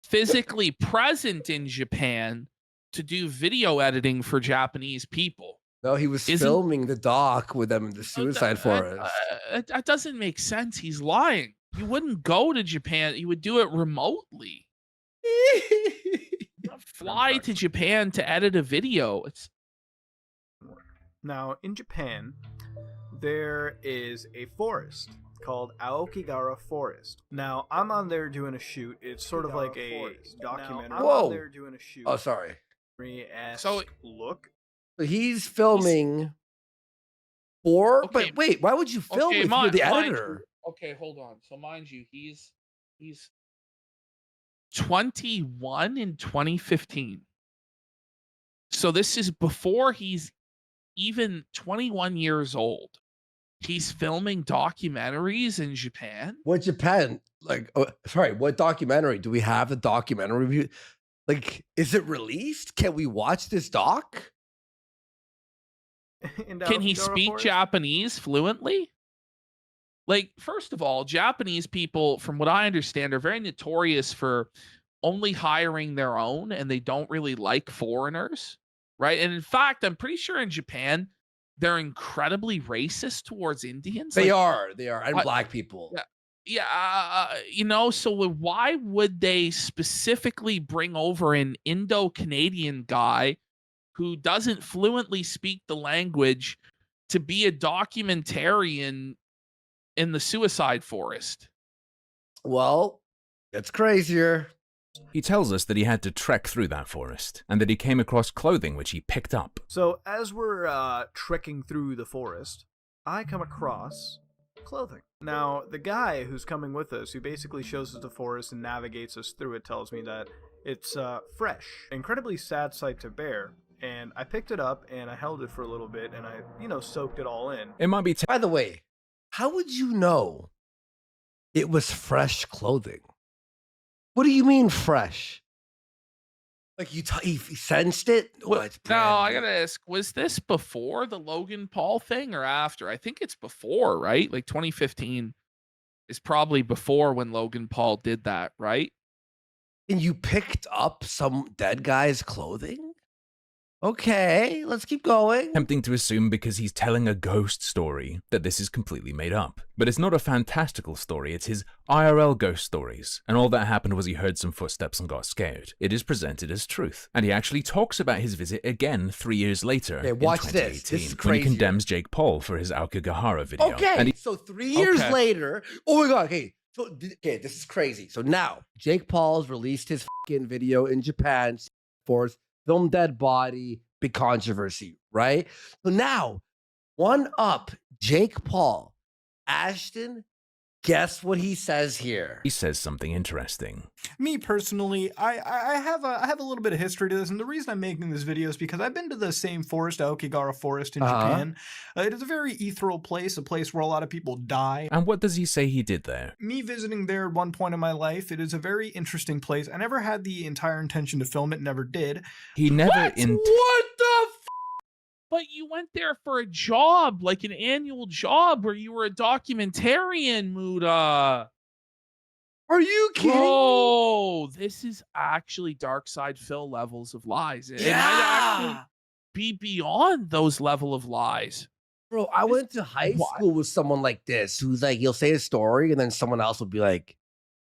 physically present in Japan to do video editing for Japanese people? No, he was filming the doc with them in the suicide forest. That doesn't make sense. He's lying. You wouldn't go to Japan. You would do it remotely. Fly to Japan to edit a video. Now, in Japan, there is a forest called Aokigahara Forest. Now, I'm on there doing a shoot. It's sort of like a documentary. I'm on there doing a shoot. Oh, sorry. So look. He's filming but wait, why would you film if you're the editor? Okay, hold on. So mind you, he's 21 in 2015. So this is before he's even 21 years old. He's filming documentaries in Japan. What Japan? What documentary? Do we have the documentary? Is it released? Can we watch this doc? Can he speak Japanese fluently? First of all, Japanese people, from what I understand, are very notorious for only hiring their own, and they don't really like foreigners, right? And in fact, I'm pretty sure in Japan, they're incredibly racist towards Indians. They are, and black people. Yeah. Yeah, so why would they specifically bring over an Indo-Canadian guy who doesn't fluently speak the language to be a documentarian in the suicide forest? Well, it's crazier. He tells us that he had to trek through that forest, and that he came across clothing which he picked up. So as we're trekking through the forest, I come across clothing. Now, the guy who's coming with us, who basically shows us the forest and navigates us through it, tells me that it's fresh. Incredibly sad sight to bear. And I picked it up and I held it for a little bit and I, soaked it all in. It might be. By the way, how would you know it was fresh clothing? What do you mean fresh? Like you sensed it? Well, it's No, I gotta ask, was this before the Logan Paul thing or after? I think it's before, right? Like 2015 is probably before when Logan Paul did that, right? And you picked up some dead guy's clothing? Okay, let's keep going. Tempting to assume because he's telling a ghost story that this is completely made up. But it's not a fantastical story, it's his IRL ghost stories. And all that happened was he heard some footsteps and got scared. It is presented as truth. And he actually talks about his visit again 3 years later. Okay, watch in this. 2018, This is when he crazy. condemns Jake Paul for his Aokigahara video. Okay, And he, so 3 years later, oh my god, okay, this is crazy. So now, Jake Paul's released his fucking video in Japan for his film dead body, big controversy, right? So now, one up Jake Paul, Ashton, guess what he says here? he says something interesting. Me personally, I have a little bit of history to this, and the reason I'm making this video is because I've been to the same forest, Aokigahara Forest in Japan. It is a very ethereal place, a place where a lot of people die. And what does he say he did there? Me visiting there at one point in my life, it is a very interesting place. I never had the entire intention to film it, never did. He never What the But you went there for a job, like an annual job where you were a documentarian, Muta. Are you kidding? Bro, this is actually Dark Side Phil levels of lies. It might actually be beyond those level of lies. Bro, I went to high school with someone like this who's like, he'll say a story and then someone else will be like,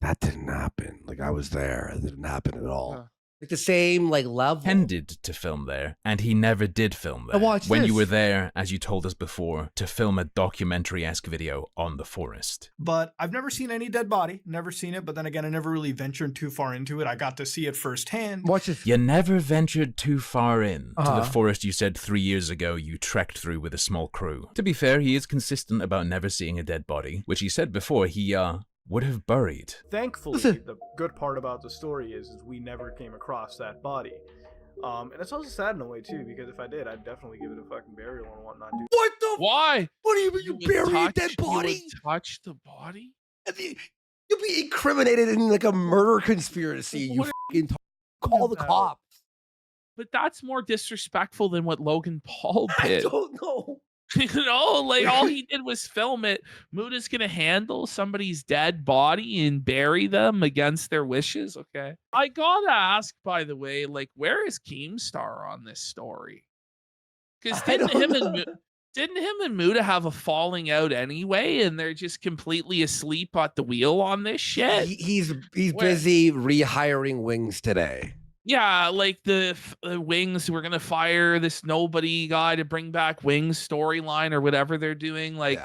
that didn't happen. Like, I was there. It didn't happen at all. Like the same like level. Tended to film there, and he never did film there. Watch when this. you were there, as you told us before, to film a documentary-esque video on the forest. But I've never seen any dead body, never seen it, but then again, I never really ventured too far into it. I got to see it firsthand. Watch this. You never ventured too far in to the Uh-huh. forest you said 3 years ago you trekked through with a small crew. To be fair, he is consistent about never seeing a dead body, which he said before he, would have buried. Thankfully, the good part about the story is we never came across that body. And it's also sad in a way too, because if I did, I'd definitely give it a fucking burial and whatnot. Dude. What the? Why? What do you mean you bury a dead body? You would touch the body? You'll be incriminated in like a murder conspiracy. You fucking call the cops. But that's more disrespectful than what Logan Paul I did. don't know. Like all he did was film it. Muda's gonna handle somebody's dead body and bury them against their wishes. Okay. I gotta ask, by the way, like, where is Keemstar on this story? Because didn't him and Muda have a falling out anyway, and they're just completely asleep at the wheel on this shit? He's busy rehiring wings today. Yeah, like the Wings, we're gonna fire this nobody guy to bring back Wings storyline or whatever they're doing. Like,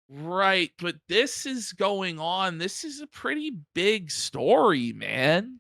right, but this is going on. This is a pretty big story, man.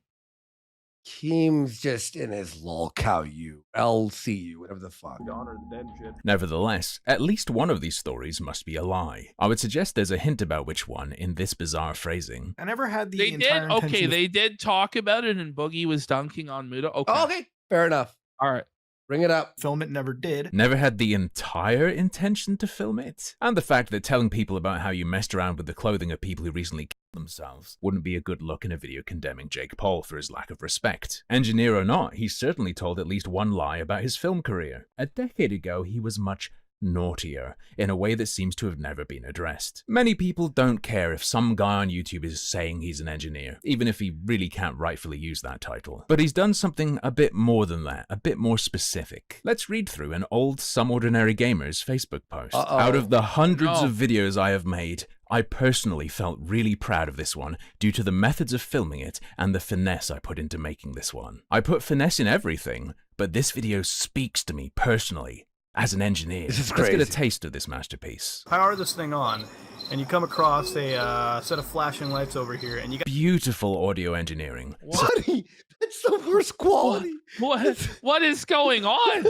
Keem's just in his LCU, whatever the fuck. Honor the dead shit. Nevertheless, at least one of these stories must be a lie. I would suggest there's a hint about which one in this bizarre phrasing. I never had the They entire did. Okay, intention they did talk about it, and Boogie was dunking on Muda. Okay, Okay, fair enough. all right. Bring it up. film it, never did. Never had the entire intention to film it. And the fact that telling people about how you messed around with the clothing of people who recently killed themselves wouldn't be a good look in a video condemning Jake Paul for his lack of respect. Engineer or not, he certainly told at least one lie about his film career. A decade ago, he was much naughtier, in a way that seems to have never been addressed. Many people don't care if some guy on YouTube is saying he's an engineer, even if he really can't rightfully use that title. But he's done something a bit more than that, a bit more specific. Let's read through an old Someordinarygamers Facebook post. Out of the hundreds of videos I have made, I personally felt really proud of this one due to the methods of filming it and the finesse I put into making this one. I put finesse in everything, but this video speaks to me personally as an engineer. This is Let's crazy. get a taste of this masterpiece. Power this thing on, and you come across a set of flashing lights over here, and you got Beautiful audio engineering. Buddy, that's the worst quality. What is going on?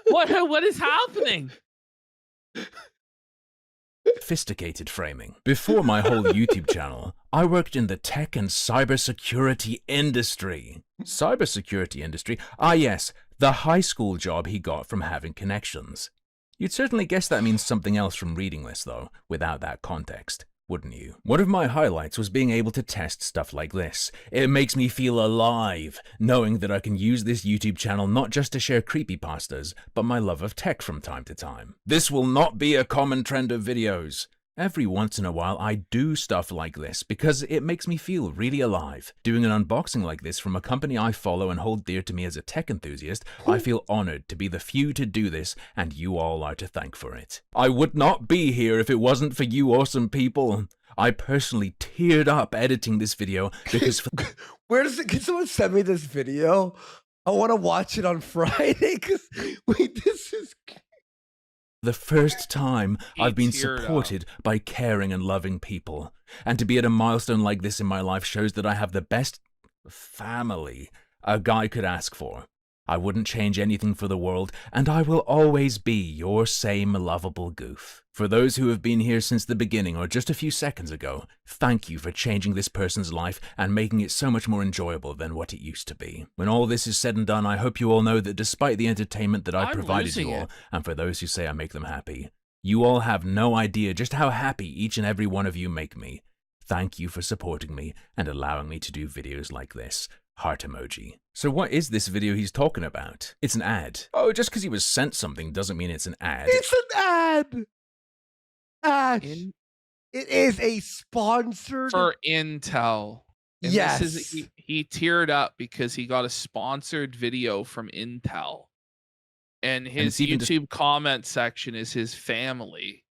What is happening? Sophisticated framing. Before my whole YouTube channel, I worked in the tech and cybersecurity industry. Cybersecurity industry? Ah yes, the high school job he got from having connections. You'd certainly guess that means something else from reading this though, without that context, wouldn't you? One of my highlights was being able to test stuff like this. It makes me feel alive, knowing that I can use this YouTube channel not just to share creepypastas, but my love of tech from time to time. This will not be a common trend of videos. Every once in a while I do stuff like this because it makes me feel really alive. Doing an unboxing like this from a company I follow and hold dear to me as a tech enthusiast, I feel honored to be the few to do this, and you all are to thank for it. I would not be here if it wasn't for you awesome people. I personally teared up editing this video because Where does it? Can someone send me this video? I want to watch it on Friday. Because wait, this is the first time I've been teared supported by caring and loving people. And to be at a milestone like this in my life shows that I have the best family a guy could ask for. I wouldn't change anything for the world, and I will always be your same lovable goof. For those who have been here since the beginning or just a few seconds ago, thank you for changing this person's life and making it so much more enjoyable than what it used to be. When all this is said and done, I hope you all know that despite the entertainment that I've provided you all, and for those who say I make them happy, you all have no idea just how happy each and every one of you make me. Thank you for supporting me and allowing me to do videos like this. Heart emoji. So what is this video he's talking about? It's an ad. Oh, just because he was sent something doesn't mean it's an ad. It's an ad. Ash, it is a sponsored For Intel. And yes. This is, he teared up because he got a sponsored video from Intel. And his YouTube comment section is his family.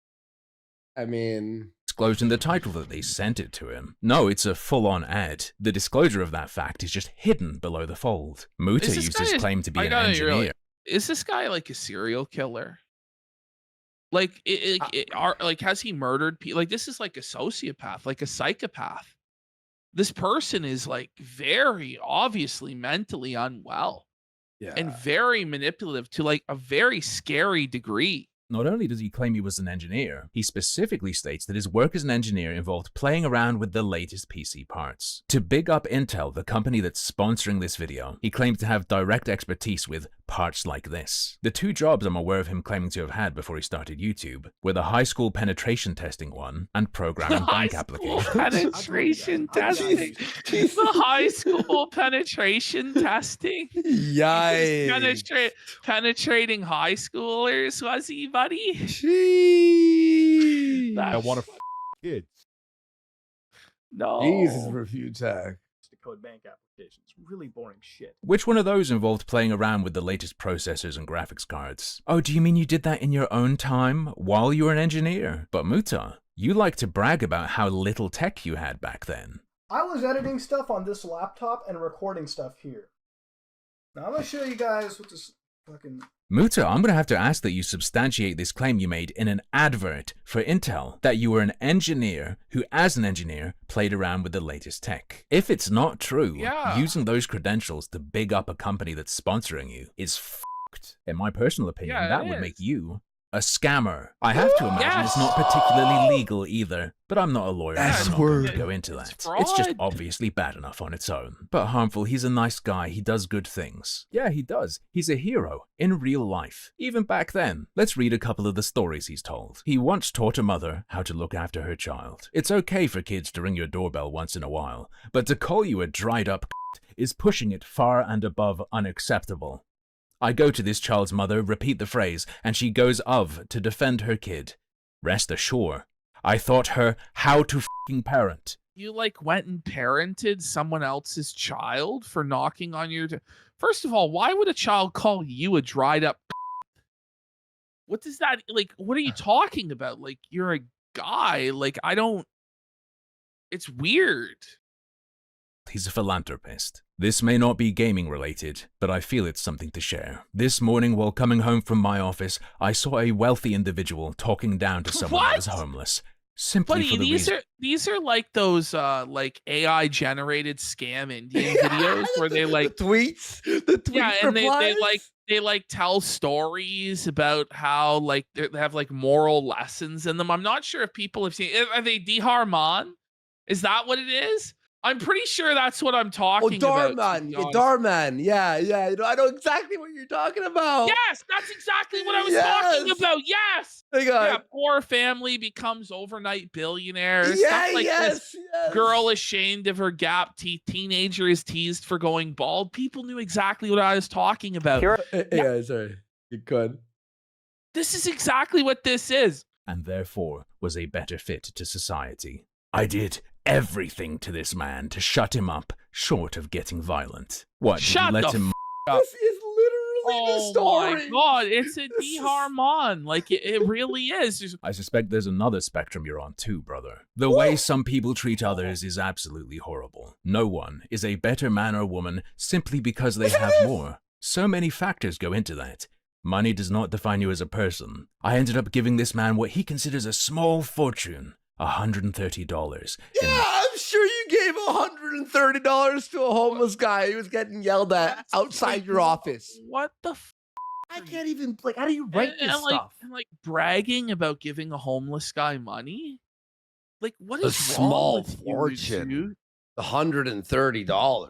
I mean, disclosed in the title that they sent it to him. No, it's a full-on ad. The disclosure of that fact is just hidden below the fold. Muta used his claim to be an engineer. Is this guy like a serial killer? Like, has he murdered people? Like, this is like a sociopath, like a psychopath. This person is like very obviously mentally unwell. Yeah. And very manipulative to like a very scary degree. Not only does he claim he was an engineer, he specifically states that his work as an engineer involved playing around with the latest PC parts. To big up Intel, the company that's sponsoring this video, he claimed to have direct expertise with parts like this. The two jobs I'm aware of him claiming to have had before he started YouTube were the high school penetration testing one and programming bank applications. Penetration testing. The high school penetration testing. Yikes. Penetrating high schoolers, was he, buddy? Jeez. I want to kids. No. Jesus, review tag. to code bank applications. Really boring shit. Which one of those involved playing around with the latest processors and graphics cards? Oh, do you mean you did that in your own time while you were an engineer? But Muta, you like to brag about how little tech you had back then. I was editing stuff on this laptop and recording stuff here. Now I'm going to show you guys what this fucking... Muta, I'm going to have to ask that you substantiate this claim you made in an advert for Intel, that you were an engineer who, as an engineer, played around with the latest tech. If it's not true, using those credentials to big up a company that's sponsoring you is f***ed. In my personal opinion, that would make you a scammer. I have to imagine it's not particularly legal either, but I'm not a lawyer. I'm not going to go into that. It's just obviously bad enough on its own. But harmful, he's a nice guy. He does good things. Yeah, he does. He's a hero in real life. Even back then. Let's read a couple of the stories he's told. He once taught a mother how to look after her child. It's okay for kids to ring your doorbell once in a while, but to call you a dried up is pushing it far and above unacceptable. I go to this child's mother, repeat the phrase, and she goes of to defend her kid. Rest assured, I taught her how to f***ing parent. You like went and parented someone else's child for knocking on your First of all, why would a child call you a dried up? What does that like? What are you talking about? Like, you're a guy. Like, I don't It's weird. He's a philanthropist. This may not be gaming related, but I feel it's something to share. This morning while coming home from my office, I saw a wealthy individual talking down to someone that was homeless. Simply Buddy, for the reason... these are like those like AI generated scam Indian videos where they like the tweets and replies? they like tell stories about how like they have like moral lessons in them. I'm not sure if people have seen. Are they Diharman? Is that what it is? I'm pretty sure that's what I'm talking about. Darman. Yeah. You know, I know exactly what you're talking about. Yes, that's exactly what I was talking about. Yes. Yeah, poor family becomes overnight billionaires. Stuff like this. Girl ashamed of her gap teeth. Teenager is teased for going bald. People knew exactly what I was talking about. Yeah, sorry. You could. This is exactly what this is. And therefore was a better fit to society. I did everything to this man to shut him up, short of getting violent. What, did you let him... up? This is literally the story. Oh my god, it's a Diharman. Like, it really is. I suspect there's another spectrum you're on too, brother. The way some people treat others is absolutely horrible. No one is a better man or woman simply because they have more. So many factors go into that. Money does not define you as a person. I ended up giving this man what he considers a small fortune. $130. Yeah, I'm sure you gave $130 to a homeless guy who was getting yelled at outside your office. What the I can't even, like, how do you write this stuff? And like bragging about giving a homeless guy money? Like, what is a small fortune? Dude? $130.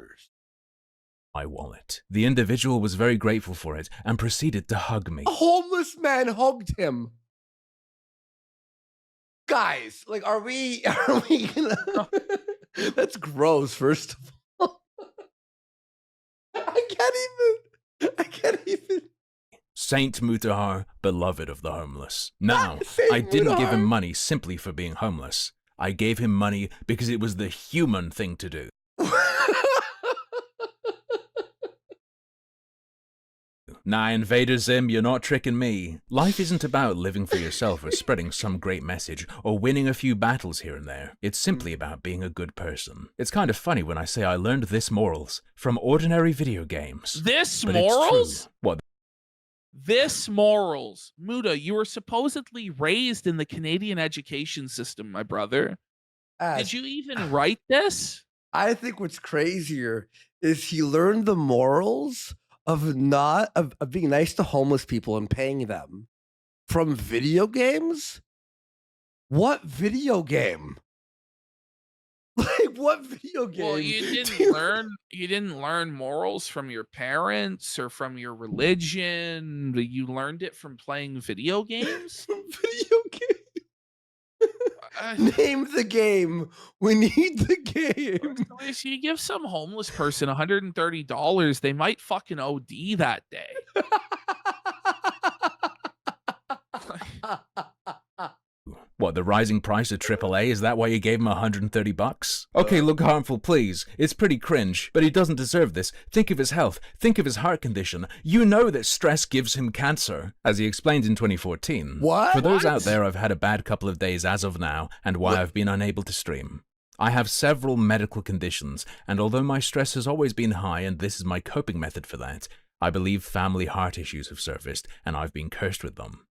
My wallet. The individual was very grateful for it and proceeded to hug me. A homeless man hugged him. Guys, like, are we gonna... That's gross, first of all. I can't even. Saint Mutahar, beloved of the homeless. Now, I didn't give him money simply for being homeless. I gave him money because it was the human thing to do. Nah, Invader Zim, you're not tricking me. Life isn't about living for yourself or spreading some great message or winning a few battles here and there. It's simply about being a good person. It's kind of funny when I say I learned this morals from ordinary video games. This but morals? What? This morals. Muta, you were supposedly raised in the Canadian education system, my brother. Did you even write this? I think what's crazier is he learned the morals of being nice to homeless people and paying them from video games. What video game? Like, what video game? Well, you didn't learn morals from your parents or from your religion. You learned it from playing video games. Video game. Name the game. We need the game. If you give some homeless person $130, they might fucking OD that day. What, the rising price of AAA? Is that why you gave him $130? Okay, look, Harmful, please. It's pretty cringe, but he doesn't deserve this. Think of his health. Think of his heart condition. You know that stress gives him cancer, as he explained in 2014. What? For those out there, I've had a bad couple of days as of now, and why I've been unable to stream. I have several medical conditions, and although my stress has always been high and this is my coping method for that, I believe family heart issues have surfaced, and I've been cursed with them.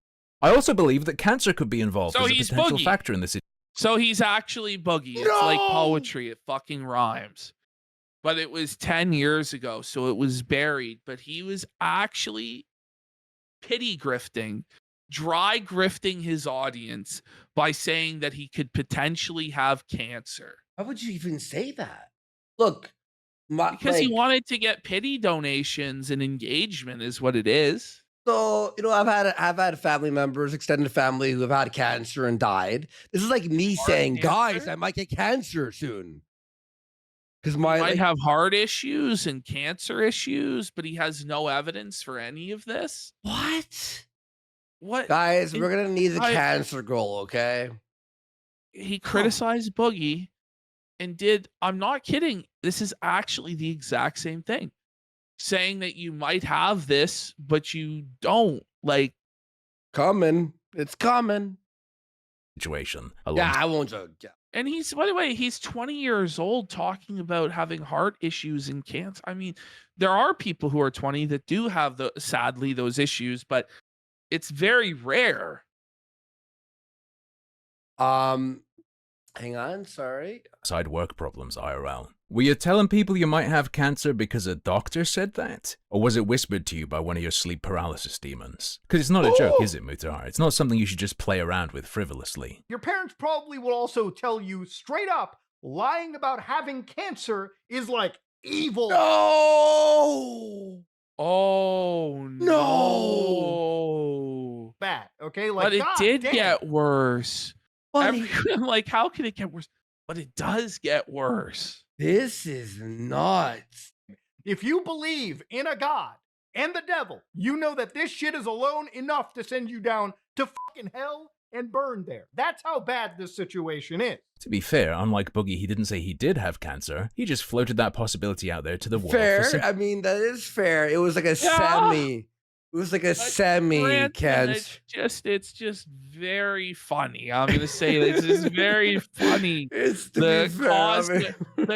I also believe that cancer could be involved as a potential factor in this. So he's actually Boogie. It's like poetry. It fucking rhymes. But it was 10 years ago, so it was buried. But he was actually pity grifting, dry grifting his audience by saying that he could potentially have cancer. Why would you even say that? Look, because he wanted to get pity donations and engagement is what it is. So, you know, I've had family members, extended family, who have had cancer and died. This is like me saying, guys, I might get cancer soon. Because he might have heart issues and cancer issues, but he has no evidence for any of this. What? What? Guys, we're going to need the cancer goal, okay? He criticized Boogie and I'm not kidding, this is actually the exact same thing. Saying that you might have this, but you don't. Like, coming. It's coming. Situation. Yeah, I won't joke. Yeah. And he's, by the way, he's 20 years old talking about having heart issues and cancer. I mean, there are people who are 20 that do have sadly those issues, but it's very rare. Hang on, sorry. Side work problems IRL. Were you telling people you might have cancer because a doctor said that? Or was it whispered to you by one of your sleep paralysis demons? Because it's not a joke, is it, Mutahar? It's not something you should just play around with frivolously. Your parents probably will also tell you straight up, lying about having cancer is like evil. No! Oh, no! Bad, okay? Like, But it God did damn. get worse. Like, how can it get worse? But it does get worse. This is nuts. If you believe in a god and the devil, you know that this shit is alone enough to send you down to fucking hell and burn there. That's how bad this situation is. To be fair, unlike Boogie, he didn't say he did have cancer. He just floated that possibility out there to the world. Fair. I mean, that is fair. It was like a semi. It was like a semi cancer. It's just very funny. I'm gonna say it's just very funny. It's the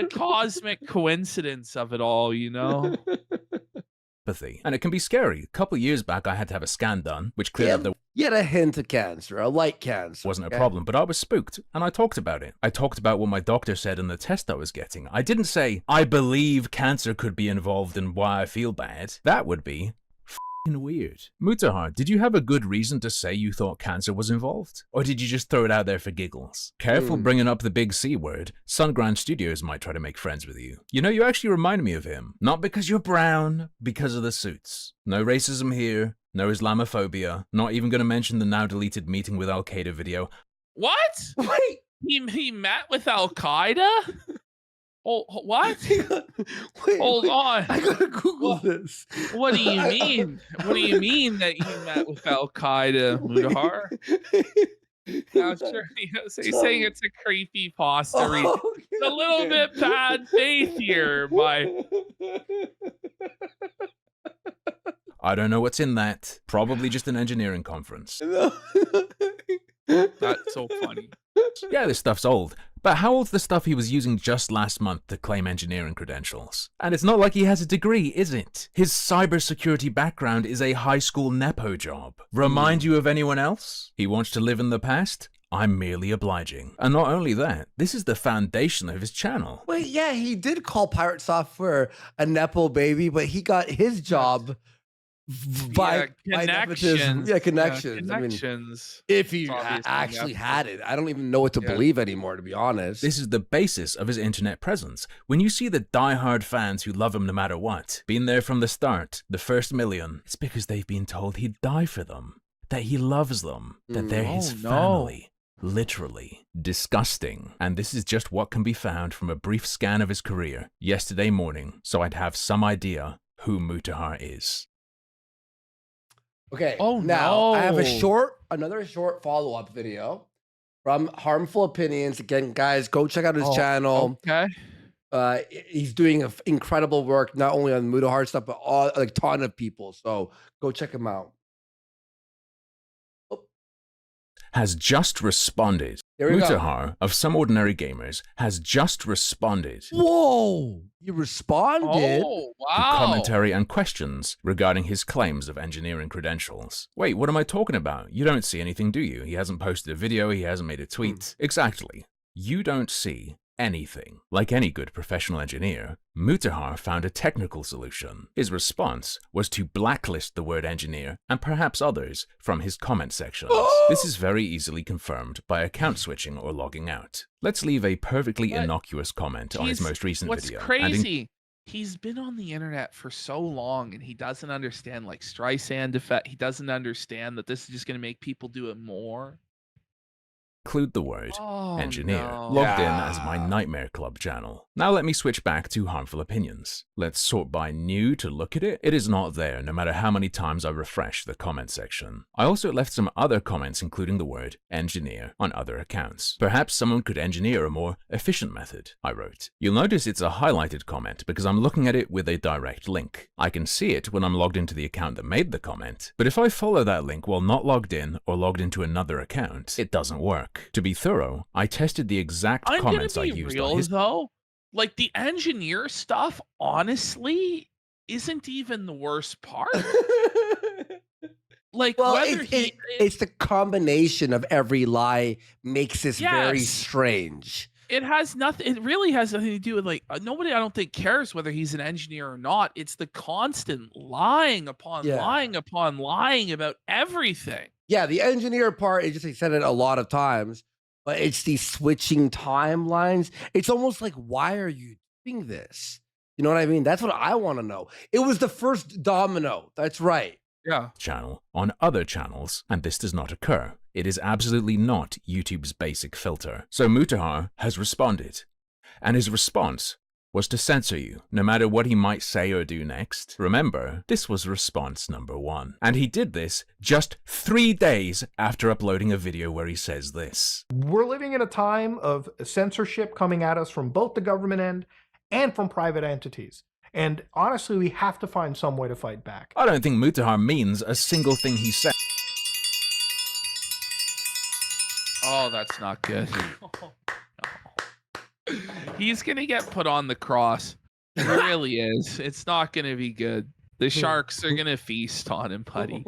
cosmic coincidence of it all, you know. And it can be scary. A couple years back, I had to have a scan done, which cleared up the You had a hint of cancer, a light cancer. wasn't a problem, but I was spooked, and I talked about it. I talked about what my doctor said in the test I was getting. I didn't say, I believe cancer could be involved in why I feel bad. That would be weird. Mutahar, did you have a good reason to say you thought cancer was involved? Or did you just throw it out there for giggles? Careful bringing up the big C word. Sunground Studios might try to make friends with you. You know, you actually remind me of him. Not because you're brown, because of the suits. No racism here, no Islamophobia. Not even going to mention the now deleted meeting with Al-Qaeda video. What? Wait. He met with Al-Qaeda? Oh, what? Hold on. I gotta Google this. What do you mean? What do you mean that you met with Al-Qaeda, Mutahar? I'm sure he's saying it's a creepy pasta read. It's a little bit bad faith here, I don't know what's in that. Probably just an engineering conference. That's so funny. Yeah, this stuff's old. But how old's the stuff he was using just last month to claim engineering credentials? And it's not like he has a degree, is it? His cybersecurity background is a high school nepo job. Remind you of anyone else? He wants to live in the past? I'm merely obliging. And not only that, this is the foundation of his channel. Wait, yeah, he did call Pirate Software a nepo baby, but he got his job by connections. Connections. Connections. I mean, if he actually had it, I don't even know what to believe anymore, to be honest. This is the basis of his internet presence. When you see the diehard fans who love him no matter what, been there from the start, the first million, it's because they've been told he'd die for them, that he loves them, that they're his family. Literally disgusting. And this is just what can be found from a brief scan of his career yesterday morning, so I'd have some idea who Mutahar is. Okay. Oh, now I have no. another short follow-up video from Harmful Opinions. Again, guys, go check out his channel. Okay. He's doing incredible work, not only on Mutahar stuff, but a ton of people. So go check him out. Has just responded. Here we go. Mutahar of Someordinarygamers has just responded. Whoa! You responded? Oh, to wow. commentary and questions regarding his claims of engineering credentials. Wait, what am I talking about? You don't see anything, do you? He hasn't posted a video, he hasn't made a tweet. Exactly. You don't see anything. Like any good professional engineer, Mutahar found a technical solution. His response was to blacklist the word engineer and perhaps others from his comment sections. This is very easily confirmed by account switching or logging out. Let's leave a perfectly innocuous comment on his most recent video. What's crazy? He's been on the internet for so long and he doesn't understand like Streisand effect. He doesn't understand that this is just going to make people do it more. Include the word engineer no. logged in as my Nightmare Club channel. Now let me switch back to Harmful Opinions. Let's sort by new to look at it. It is not there no matter how many times I refresh the comment section. I also left some other comments including the word engineer on other accounts. Perhaps someone could engineer a more efficient method, I wrote. You'll notice it's a highlighted comment because I'm looking at it with a direct link. I can see it when I'm logged into the account that made the comment, but if I follow that link while not logged in or logged into another account, it doesn't work. work. To be thorough, I tested the exact I'm comments I gonna be used real on his. though. Like the engineer stuff, honestly, isn't even the worst part. Like Well, whether it's the combination of every lie makes this very Yes. strange. it has nothing. It really has nothing to do with like nobody. I don't think cares whether he's an engineer or not. It's the constant lying upon Yeah. lying upon lying about everything. Yeah, the engineer part, it just, he said it a lot of times, but it's these switching timelines. It's almost like, why are you doing this? You know what I mean? That's what I want to know. It was the first domino. That's right. Yeah. Channel on other channels, and this does not occur. It is absolutely not YouTube's basic filter. So Mutahar has responded, and his response was to censor you, no matter what he might say or do next. Remember, this was response number 1. And he did this just 3 days after uploading a video where he says this. We're living in a time of censorship coming at us from both the government end and from private entities. And honestly, we have to find some way to fight back. I don't think Mutahar means a single thing he said. Oh, that's not good. He's gonna get put on the cross. He really is. It's not gonna be good. The sharks are gonna feast on him, buddy.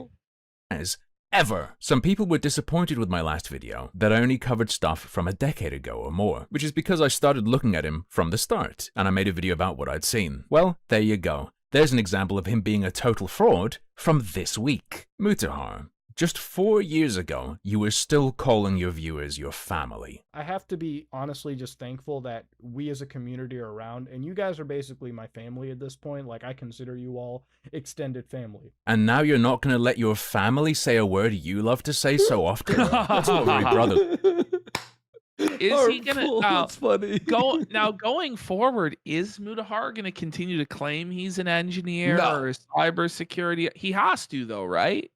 As ever. Some people were disappointed with my last video that I only covered stuff from a decade ago or more, which is because I started looking at him from the start, and I made a video about what I'd seen. Well, there you go. There's an example of him being a total fraud from this week. Mutahar, just 4 years ago, you were still calling your viewers your family. I have to be honestly just thankful that we as a community are around, and you guys are basically my family at this point. Like, I consider you all extended family. And now you're not going to let your family say a word you love to say so often? That's not very brother. Is he gonna That's funny. going forward? Is Mutahar gonna continue to claim he's an engineer No. or cybersecurity? He has to, though, right?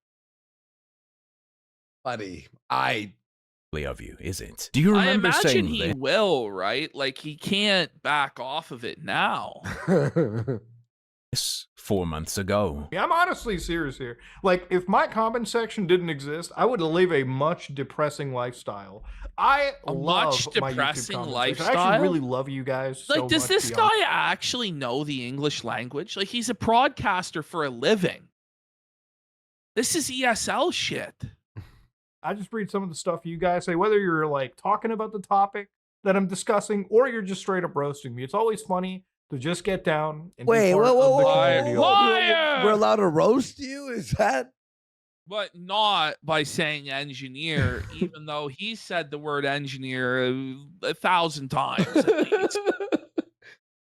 Buddy, of you, is it? Do you remember I imagine saying he this? will, right? Like he can't back off of it now. 4 months ago. Yeah, I'm honestly serious here. Like, if my comment section didn't exist, I would live a much depressing lifestyle. I love much my YouTube depressing comment section. I lifestyle? actually really love you guys. Like, so does much this beyond- guy actually know the English language? Like, he's a broadcaster for a living. This is ESL shit. I just read some of the stuff you guys say, whether you're like talking about the topic that I'm discussing or you're just straight up roasting me. It's always funny to just get down and Wait, be part whoa, of whoa, the whoa, community. Liar! We're allowed to roast you? Is that? But not by saying engineer, even though he said the word engineer 1,000 times at least.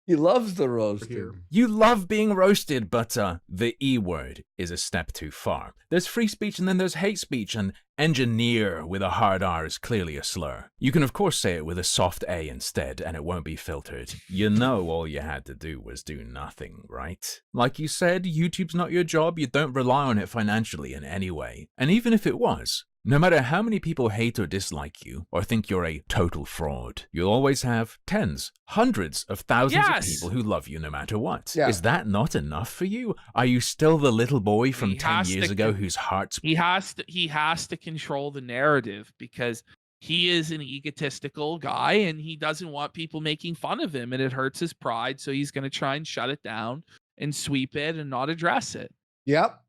He loves the roasting. You love being roasted, but the E word is a step too far. There's free speech and then there's hate speech, and engineer with a hard R is clearly a slur. You can of course say it with a soft A instead, and it won't be filtered. You know all you had to do was do nothing, right? Like you said, YouTube's not your job, you don't rely on it financially in any way. And even if it was, no matter how many people hate or dislike you, or think you're a total fraud, you'll always have tens, hundreds of thousands of people who love you no matter what. Yeah. Is that not enough for you? Are you still the little boy from 10 has years to ago con- whose heart's... He has to control the narrative because he is an egotistical guy and he doesn't want people making fun of him, and it hurts his pride, so he's going to try and shut it down and sweep it and not address it. Yep,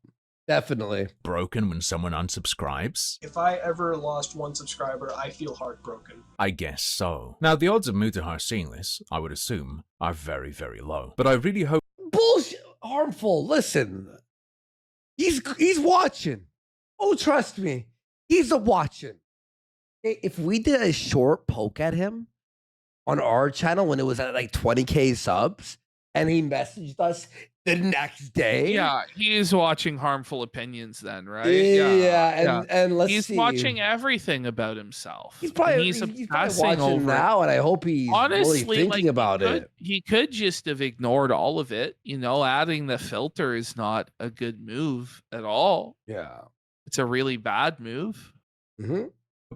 definitely. broken when someone unsubscribes? If I ever lost one subscriber, I feel heartbroken. I guess so. Now, the odds of Mutahar seeing this, I would assume, are very, very low. But I really hope... Bullshit. Harmful. Listen. He's watching. Oh, trust me. He's a watching. If we did a short poke at him on our channel when it was at like 20K subs and he messaged us the next day. Yeah, he is watching Harmful Opinions then, right? Yeah, and let's he's see. watching everything about himself. He's probably, And he's probably obsessing watching over it. now, and I hope he's Honestly, really thinking about it. He could just have ignored all of it. You know, adding the filter is not a good move at all. Yeah. It's a really bad move. Mm-hmm.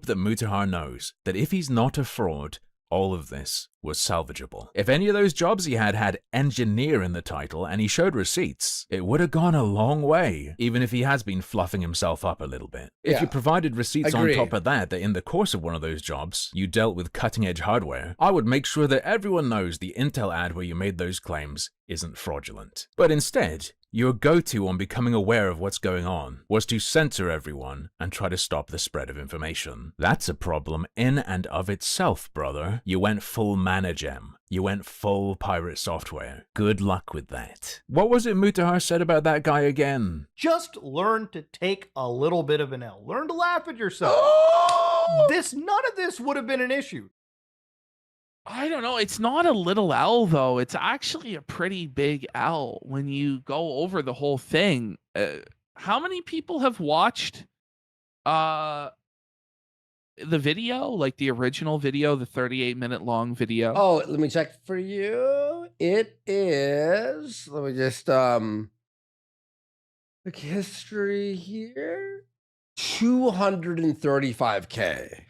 that Mutahar knows that if he's not a fraud, All of this was salvageable. If any of those jobs he had engineer in the title and he showed receipts, it would have gone a long way, even if he has been fluffing himself up a little bit. If you provided receipts on top of that in the course of one of those jobs, you dealt with cutting-edge hardware, I would make sure that everyone knows the Intel ad where you made those claims isn't fraudulent. But instead, your go-to on becoming aware of what's going on was to censor everyone and try to stop the spread of information. That's a problem in and of itself, brother. You went full Managem. You went full pirate software. Good luck with that. What was it Mutahar said about that guy again? Just learn to take a little bit of an L. Learn to laugh at yourself. None of this would have been an issue. I don't know. It's not a little L though. It's actually a pretty big L when you go over the whole thing. How many people have watched the video, like the original video, the 38-minute long video? Oh, let me check for you. It is, let me just look history here. 235K.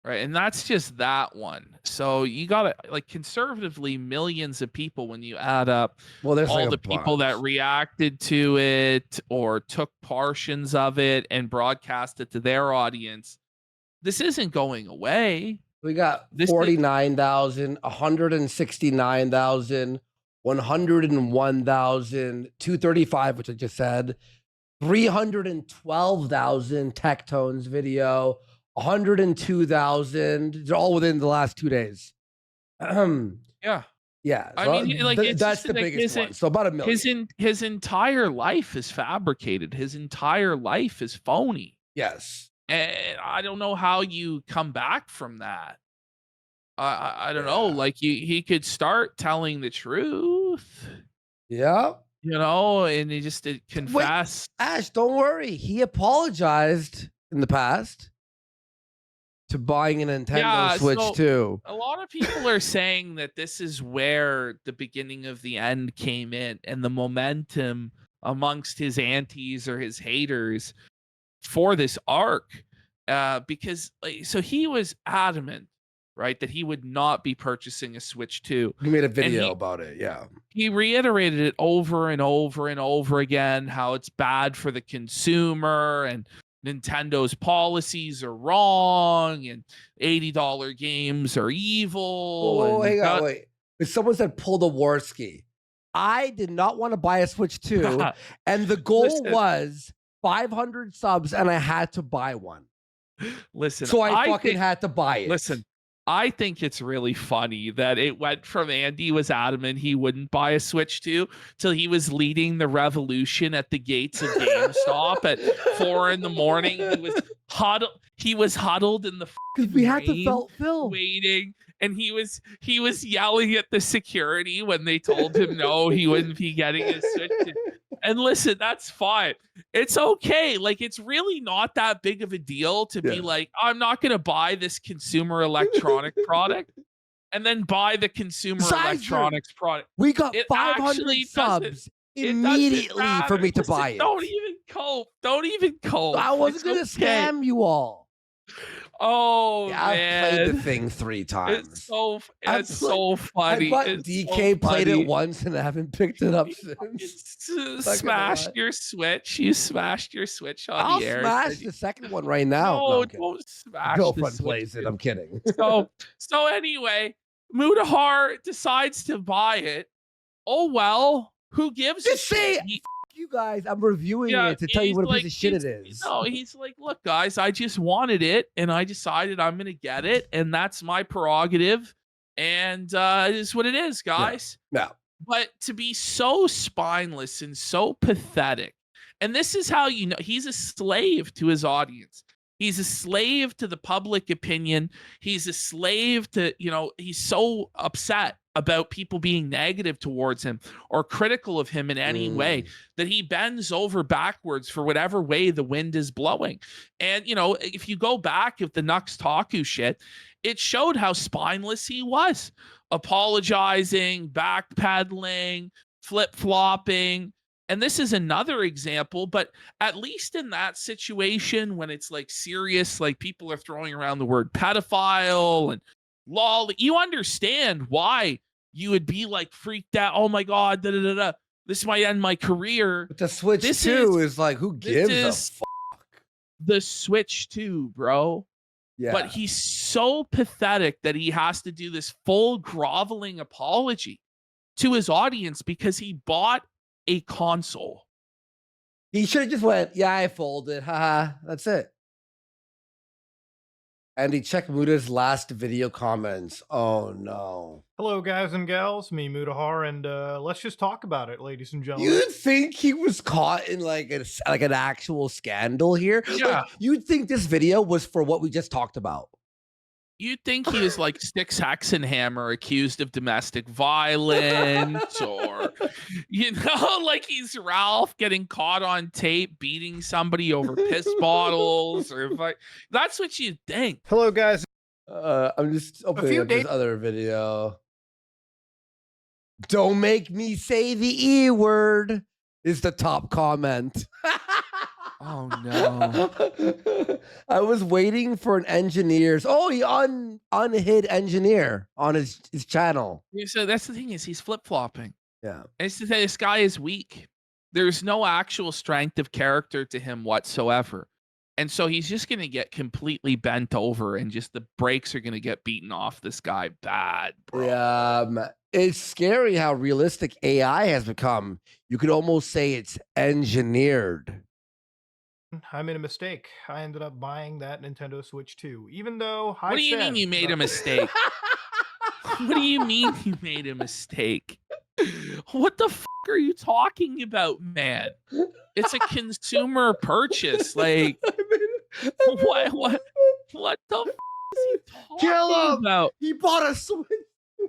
Right, and that's just that one. So you got like conservatively millions of people when you add up all like the people that reacted to it or took portions of it and broadcast it to their audience. This isn't going away. We got 49,000, 169,000, 101,000, 235, which I just said, 312,000 Tectones video, 102,000. They're all within the last 2 days. Yeah. Yeah. I So mean, like that's the biggest one. So about 1 million. His entire life is fabricated. His entire life is phony. Yes. And I don't know how you come back from that. I don't know. Like he could start telling the truth. Yeah. You know, and he just did confess. Wait, Ash, don't worry. He apologized in the past to buying a Nintendo Switch too. A lot of people are saying that this is where the beginning of the end came in and the momentum amongst his antis or his haters for this arc. Because so he was adamant, right, that he would not be purchasing a Switch 2. He made a video about it, yeah. He reiterated it over and over and over again, how it's bad for the consumer and Nintendo's policies are wrong and $80 games are evil. Oh, hang on, wait. But someone said pull the Warski. I did not want to buy a Switch 2, and the goal was 500 subs, and I had to buy one. Listen, so I fucking had to buy it. Listen, I think it's really funny that it went from Andy was adamant he wouldn't buy a Switch 2 till he was leading the revolution at the gates of GameStop at 4 a.m. He was huddled in the because we had to felt Phil waiting, and he was yelling at the security when they told him no, he wouldn't be getting a Switch 2. And listen, that's fine. It's okay. Like, it's really not that big of a deal to be like, I'm not going to buy this consumer electronic product and then buy the consumer electronics product. We got 500 subs immediately for me to buy it. Don't even cope. Don't even cope. I wasn't going to scam you all. Oh, yeah, man. I've played the thing 3 times. It's so funny. DK played it once and I haven't picked it up since. Smashed your Switch. You smashed your Switch on the air. I'll smash the second one right now. No, don't smash Girlfriend plays it. I'm kidding. So anyway, Mutahar decides to buy it. Oh, well, who gives a shit? You guys, I'm reviewing it to tell you what a piece of shit it is. No, he's like, look, guys, I just wanted it and I decided I'm going to get it. And that's my prerogative. And it is what it is, guys. No. But to be so spineless and so pathetic, and this is how you know he's a slave to his audience. He's a slave to the public opinion. He's a slave to, he's so upset about people being negative towards him or critical of him in any way that he bends over backwards for whatever way the wind is blowing. And, if you go back at the Nux Taku shit, it showed how spineless he was, apologizing, backpedaling, flip-flopping. And this is another example, but at least in that situation when it's like serious, like people are throwing around the word pedophile and lol. You understand why you would be like freaked out. Oh my God, this might end my career. But the Switch 2 is like, who gives a fuck? The Switch 2, bro. Yeah. But he's so pathetic that he has to do this full groveling apology to his audience because he bought a console. He should have just went, yeah, I folded. Haha, that's it. Andy, check Muta's last video comments. Oh no. Hello, guys and gals. Me, Mutahar, and let's just talk about it, ladies and gentlemen. You'd think he was caught in like an actual scandal here? Yeah. Like, you'd think this video was for what we just talked about. You'd think he was like Styx Hexenhammer accused of domestic violence, or, you know, like he's Ralph getting caught on tape beating somebody over piss bottles, or that's what you'd think. Hello, guys. I'm just opening up this other video. Don't make me say the E word is the top comment. Oh no. I was waiting for an engineer's. Oh, he unhid engineer on his channel. So that's the thing, is he's flip-flopping. Yeah. It's to say this guy is weak. There's no actual strength of character to him whatsoever. And so he's just going to get completely bent over, and just the brakes are going to get beaten off this guy bad, bro. Yeah, it's scary how realistic AI has become. You could almost say it's engineered. I made a mistake. I ended up buying that Nintendo Switch 2, even though I What do you mean you made a mistake? What do you mean you made a mistake? What the fuck are you talking about, man? It's a consumer purchase. Like, what the fuck is he talking about? He bought a Switch.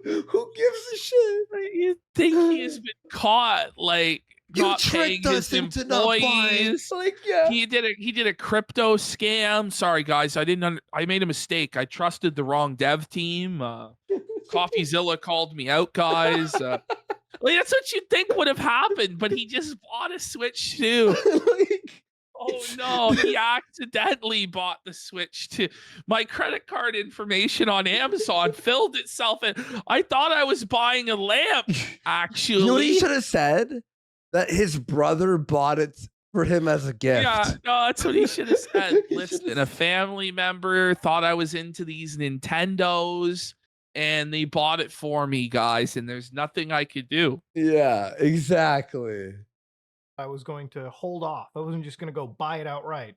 Who gives a shit? You think he has been caught, like, not paying his employees? Like, yeah. He did a crypto scam. Sorry guys, I made a mistake. I trusted the wrong dev team. CoffeeZilla called me out, guys. Like, that's what you'd think would have happened, but he just bought a Switch 2. Oh no, he accidentally bought the Switch 2. My credit card information on Amazon filled itself, and I thought I was buying a lamp, actually. You know what he should have said? That his brother bought it for him as a gift. Yeah, no, that's what he should have said. Listen, a family member thought I was into these Nintendos, and they bought it for me, guys, and there's nothing I could do. Yeah, exactly. I was going to hold off. I wasn't just going to go buy it outright.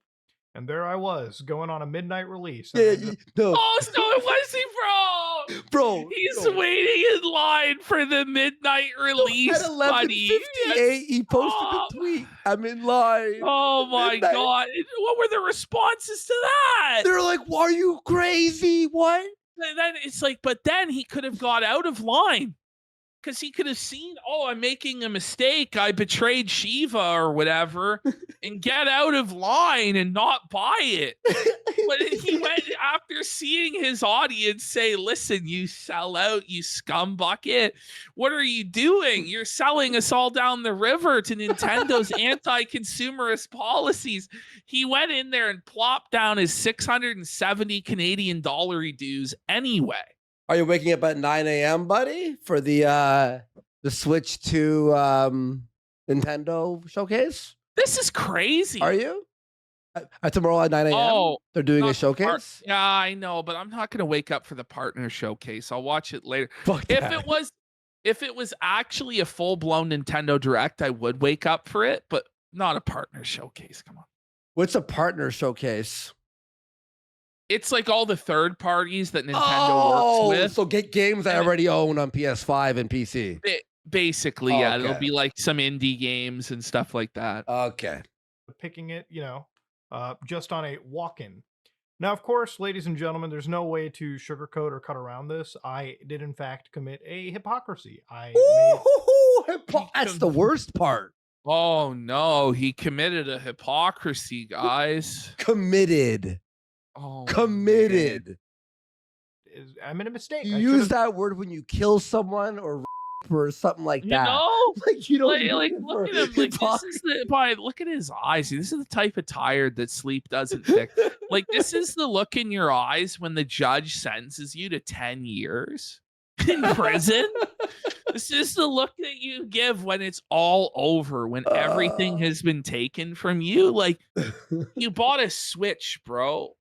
And there I was, going on a midnight release. Yeah, no. Oh, so it was he, bro? Bro. He's waiting in line for the midnight release, At buddy. 11:58, he posted a tweet. I'm in line. Oh my Midnight. God. What were the responses to that? They're like, "Are you crazy? What?" And then it's like, but then he could have got out of line. Because he could have seen, oh, I'm making a mistake. I betrayed Shiva or whatever, and get out of line and not buy it. But he went after seeing his audience say, listen, you sell out, you scumbucket. What are you doing? You're selling us all down the river to Nintendo's anti-consumerist policies. He went in there and plopped down his 670 Canadian dollar dues anyway. Are you waking up at 9 a.m., buddy, for the Switch 2 Nintendo showcase? This is crazy. Are you? Tomorrow at 9 a.m. Oh, they're doing a showcase. Yeah, I know, but I'm not going to wake up for the partner showcase. I'll watch it later. Fuck if that. it was actually a full-blown Nintendo Direct, I would wake up for it, but not a partner showcase. Come on. What's a partner showcase? It's like all the third parties that Nintendo works with. So get games I already own on PS5 and PC. Basically, yeah. Okay. It'll be like some indie games and stuff like that. Okay. Picking it, just on a walk-in. Now, of course, ladies and gentlemen, there's no way to sugarcoat or cut around this. I did, in fact, commit a hypocrisy. That's the worst part. Oh, no. He committed a hypocrisy, guys. Committed. Oh, committed. I made a mistake. You use that word when you kill someone or or something like You that. know, Like you don't like look at him. Like this is look at his eyes. This is the type of tired that sleep doesn't fix. Like this is the look in your eyes when the judge sentences you to 10 years in prison. This is the look that you give when it's all over, when everything has been taken from you. Like you bought a Switch, bro.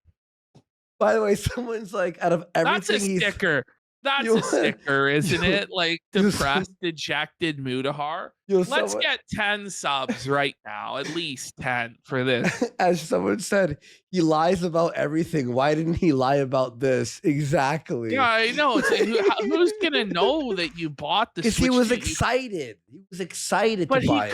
By the way, someone's like, out of everything, That's a sticker. That's a sticker, isn't it? Like depressed, dejected Mutahar. Let's get 10 subs right now, at least 10 for this. As someone said, he lies about everything. Why didn't he lie about this? Exactly. Yeah, I know. It's like, who's gonna know that you bought the Switch? Because he was excited. He was excited but to buy he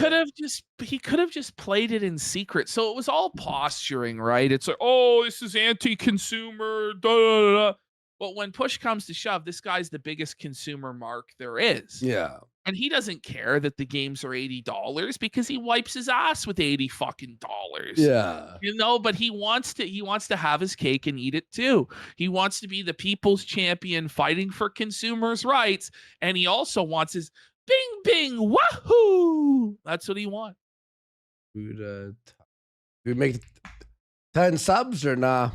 could have just played it in secret. So it was all posturing, right? It's like, oh, this is anti-consumer. Da, da, da, da. But when push comes to shove, this guy's the biggest consumer mark there is. Yeah. And he doesn't care that the games are $80 because he wipes his ass with $80 fucking dollars. Yeah. You know, but he wants to have his cake and eat it too. He wants to be the people's champion fighting for consumers' rights. And he also wants his bing bing wahoo. That's what he wants. We make 10 subs or nah?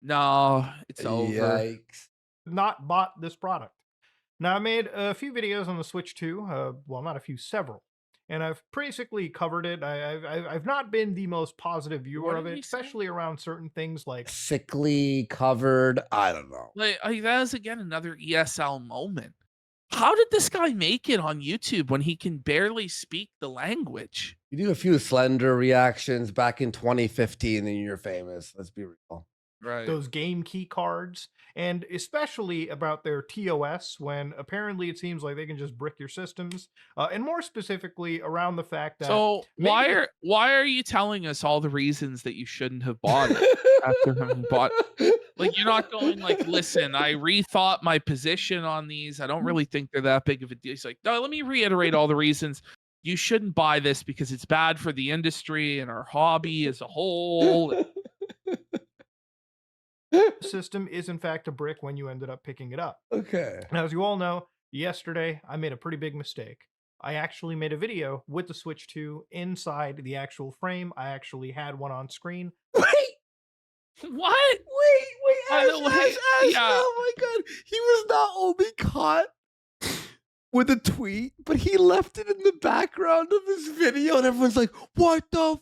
No, it's over. Yikes. Not bought this product. Now, I made a few videos on the Switch 2. Well, not a few, several. And I've basically covered it. I've not been the most positive viewer of it, especially around certain things like sickly, covered. I don't know. Like that is again another ESL moment. How did this guy make it on YouTube when he can barely speak the language? You do a few Slender reactions back in 2015 and you're famous. Let's be real. Right. Those game key cards, and especially about their TOS, when apparently it seems like they can just brick your systems, and more specifically around the fact that. So why are you telling us all the reasons that you shouldn't have bought it after having bought? Like you're not going like, listen, I rethought my position on these. I don't really think they're that big of a deal. He's like, no, let me reiterate all the reasons you shouldn't buy this because it's bad for the industry and our hobby as a whole. System is in fact a brick when you ended up picking it up. Okay. Now, as you all know, yesterday I made a pretty big mistake. I actually made a video with the Switch 2 inside the actual frame. I actually had one on screen. Wait! What? Wait, Ash, yeah. oh my god. He was not only caught with a tweet, but he left it in the background of his video and everyone's like, what the f***?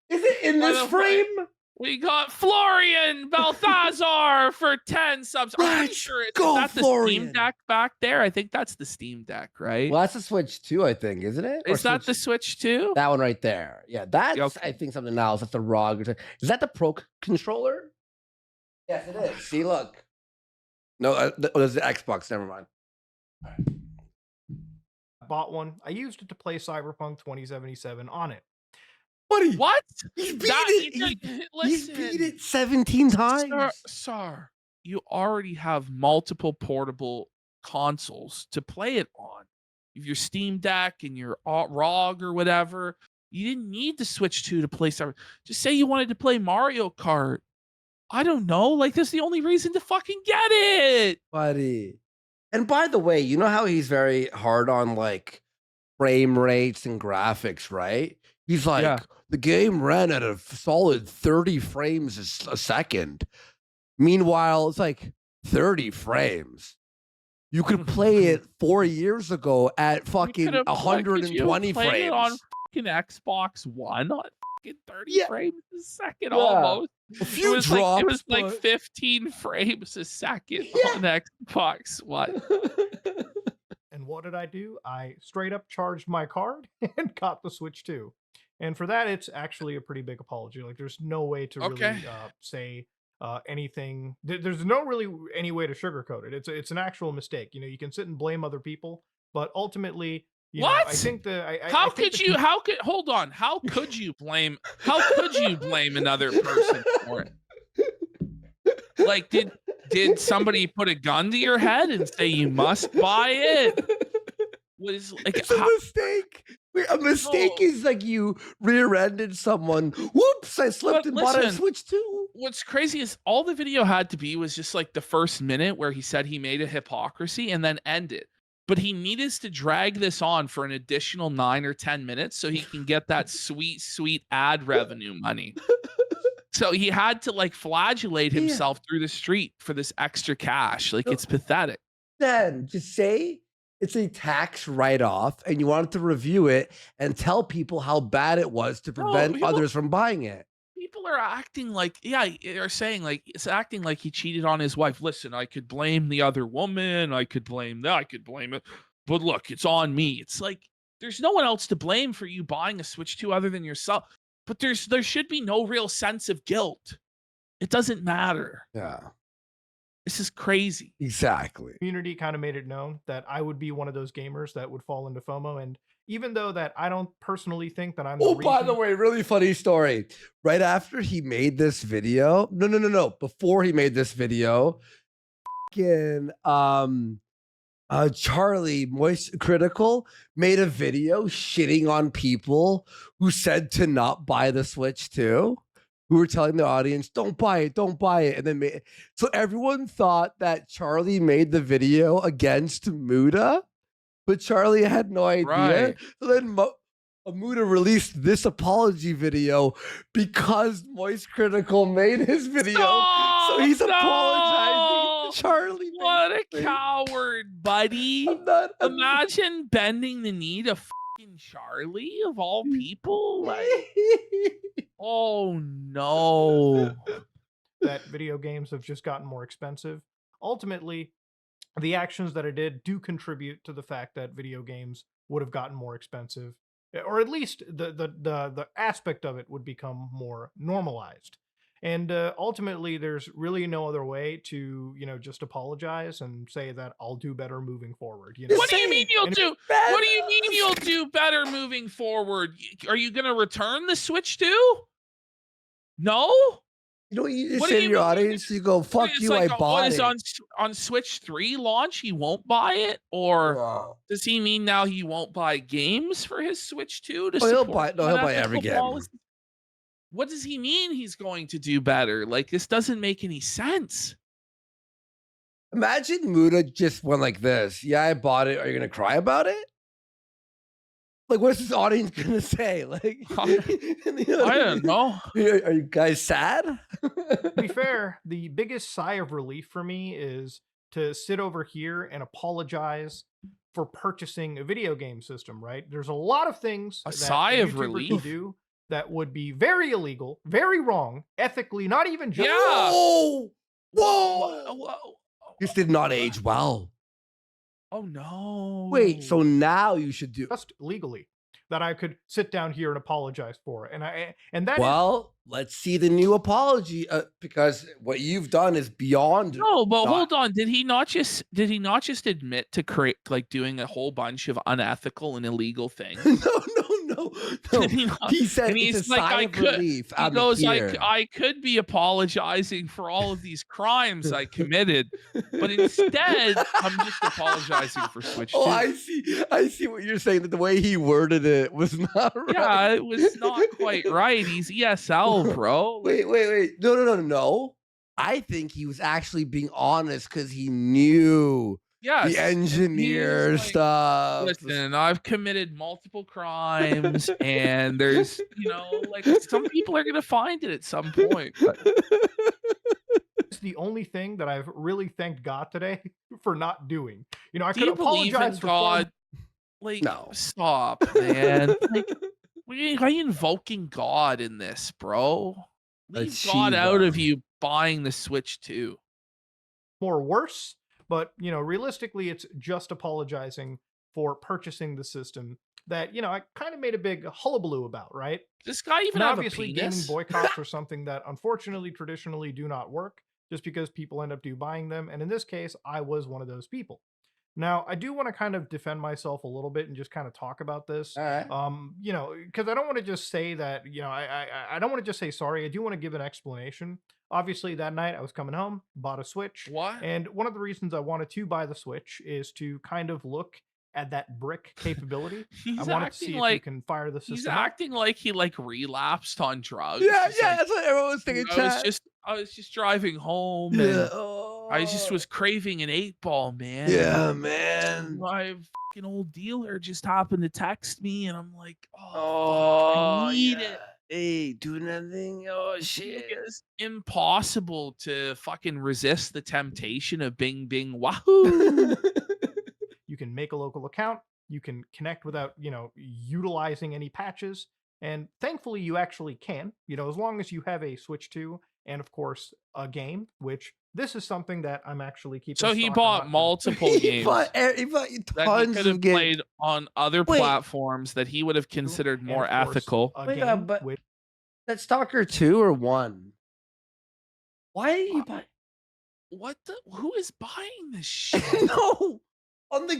Is it in this frame? We got Florian Balthazar for 10 subs. I'm pretty sure it's that the Steam Deck back there. I think that's the Steam Deck, right? Well, that's the Switch 2, I think, isn't it? Is that the Switch 2? That one right there. Yeah, that's, I think, something else. That's the ROG. Is that the Pro controller? Yes, it is. See, look. No, there's the Xbox. Never mind. Bought one. I used it to play Cyberpunk 2077 on it. Buddy, what? He's beat it. He's beat it 17 times. Sir, you already have multiple portable consoles to play it on. If your Steam Deck and your ROG or whatever, you didn't need the Switch 2 to play Cyberpunk. Just say you wanted to play Mario Kart. I don't know. Like, that's the only reason to fucking get it. Buddy. And by the way, you know how he's very hard on, like, frame rates and graphics, right? He's like, the game ran at a solid 30 frames a second. Meanwhile, it's like 30 frames. You could play it 4 years ago at fucking 120 frames. It on fucking Xbox One on fucking 30 frames a second almost. A few drops. It was like 15 frames a second on Xbox One. And what did I do? I straight up charged my card and got the Switch 2. And for that, it's actually a pretty big apology. Like, there's no way to really say anything. There's no really any way to sugarcoat it. It's an actual mistake. You know, you can sit and blame other people, but ultimately, you know, I think how could you blame another person for it? Like, did somebody put a gun to your head and say you must buy it? Was like it's a mistake. A mistake is like you rear-ended someone. Whoops! I slipped and bought a Switch 2. what's crazy is all the video had to be was just like the first minute where he said he made a hypocrisy and then end it. But he needed to drag this on for an additional 9 or 10 minutes so he can get that sweet, sweet ad revenue money. So he had to like flagellate himself through the street for this extra cash. Like, it's pathetic. Then just say it's a tax write-off and you wanted to review it and tell people how bad it was to prevent others from buying it. People are acting like, they're saying like, it's acting like he cheated on his wife. Listen, I could blame the other woman. I could blame that. I could blame it. But look, it's on me. It's like, there's no one else to blame for you buying a Switch 2 other than yourself. But there should be no real sense of guilt. It doesn't matter. Yeah. This is crazy. Exactly. Community kind of made it known that I would be one of those gamers that would fall into FOMO. And even though that I don't personally think that I'm the by the way, really funny story. Right after he made this video, no. Before he made this video, Charlie Moist Critical made a video shitting on people who said to not buy the Switch 2. Who were telling the audience, don't buy it. And then so everyone thought that Charlie made the video against Muta, but Charlie had no idea. Right. So then Muta released this apology video because Moist Critical made his video. So he's apologizing to Charlie. What a coward, buddy. Imagine bending the knee to fucking Charlie of all people. Like, oh no. That video games have just gotten more expensive. Ultimately, the actions that I did do contribute to the fact that video games would have gotten more expensive, or at least the aspect of it would become more normalized. And ultimately, there's really no other way to, just apologize and say that I'll do better moving forward. What do you mean you'll do? What do you mean you'll do better moving forward? Are you going to return the Switch 2? No. You just say to your audience, you go, "Fuck you, like, I bought it." On Switch 3 launch, he won't buy it, or does he mean now he won't buy games for his Switch 2? He'll buy every game. What does he mean he's going to do better? Like, this doesn't make any sense. Imagine Muta just went like this. Yeah, I bought it. Are you going to cry about it? Like, what's this audience going to say? Like, I don't know. Are you guys sad? To be fair, the biggest sigh of relief for me is to sit over here and apologize for purchasing a video game system, right? There's a lot of things a that sigh of YouTuber relief can do that would be very illegal, very wrong, ethically, not even just. Yeah. Whoa. This did not age well. Oh no. Wait, so now you should do just legally that I could sit down here and apologize for. And that let's see the new apology because what you've done is beyond. No, but hold on. Did he not just admit to doing a whole bunch of unethical and illegal things? No. He said and it's he's a like, sigh of relief. He goes, I could be apologizing for all of these crimes I committed, but instead I'm just apologizing for Switch 2. Oh, I see what you're saying. That the way he worded it was not right. Yeah, it was not quite right. He's ESL, bro. Wait. No. I think he was actually being honest because he knew the engineer stuff. Listen, I've committed multiple crimes, and there's, some people are going to find it at some point. It's the only thing that I've really thanked God today for not doing. I Do could you believe in apologize for God? No. Stop, man. Why are you invoking God in this, bro? Leave God out of you buying the Switch 2. More worse, but realistically, it's just apologizing for purchasing the system that I kind of made a big hullabaloo about, right? This guy even and have obviously a penis? gaming boycotts are something that unfortunately traditionally do not work, just because people end up buying them, and in this case, I was one of those people. Now, I do want to kind of defend myself a little bit and just kind of talk about this. All right. Because I don't want to just say that, I don't want to just say sorry. I do want to give an explanation. Obviously, that night I was coming home, bought a Switch. What? And one of the reasons I wanted to buy the Switch is to kind of look at that brick capability. I wanted to see if you can fire the system. He's acting like he relapsed on drugs. Yeah, that's what everyone was thinking. I was just driving home and I just was craving an 8-ball, man. Yeah, And man. my fucking old dealer just happened to text me, and I'm like, oh, fuck, I need it. Hey, do nothing. Oh shit. It's impossible to fucking resist the temptation of Bing Bing Wahoo. You can make a local account. You can connect without, utilizing any patches. And thankfully, you actually can, as long as you have a Switch 2 and, of course, a game, which this is something that I'm actually keeping. So he bought multiple games he bought that he tons could have of games. played on other platforms that he would have considered more ethical. But that Stalker 2 or 1? Why did you buy? What the? Who is buying this shit? No. On the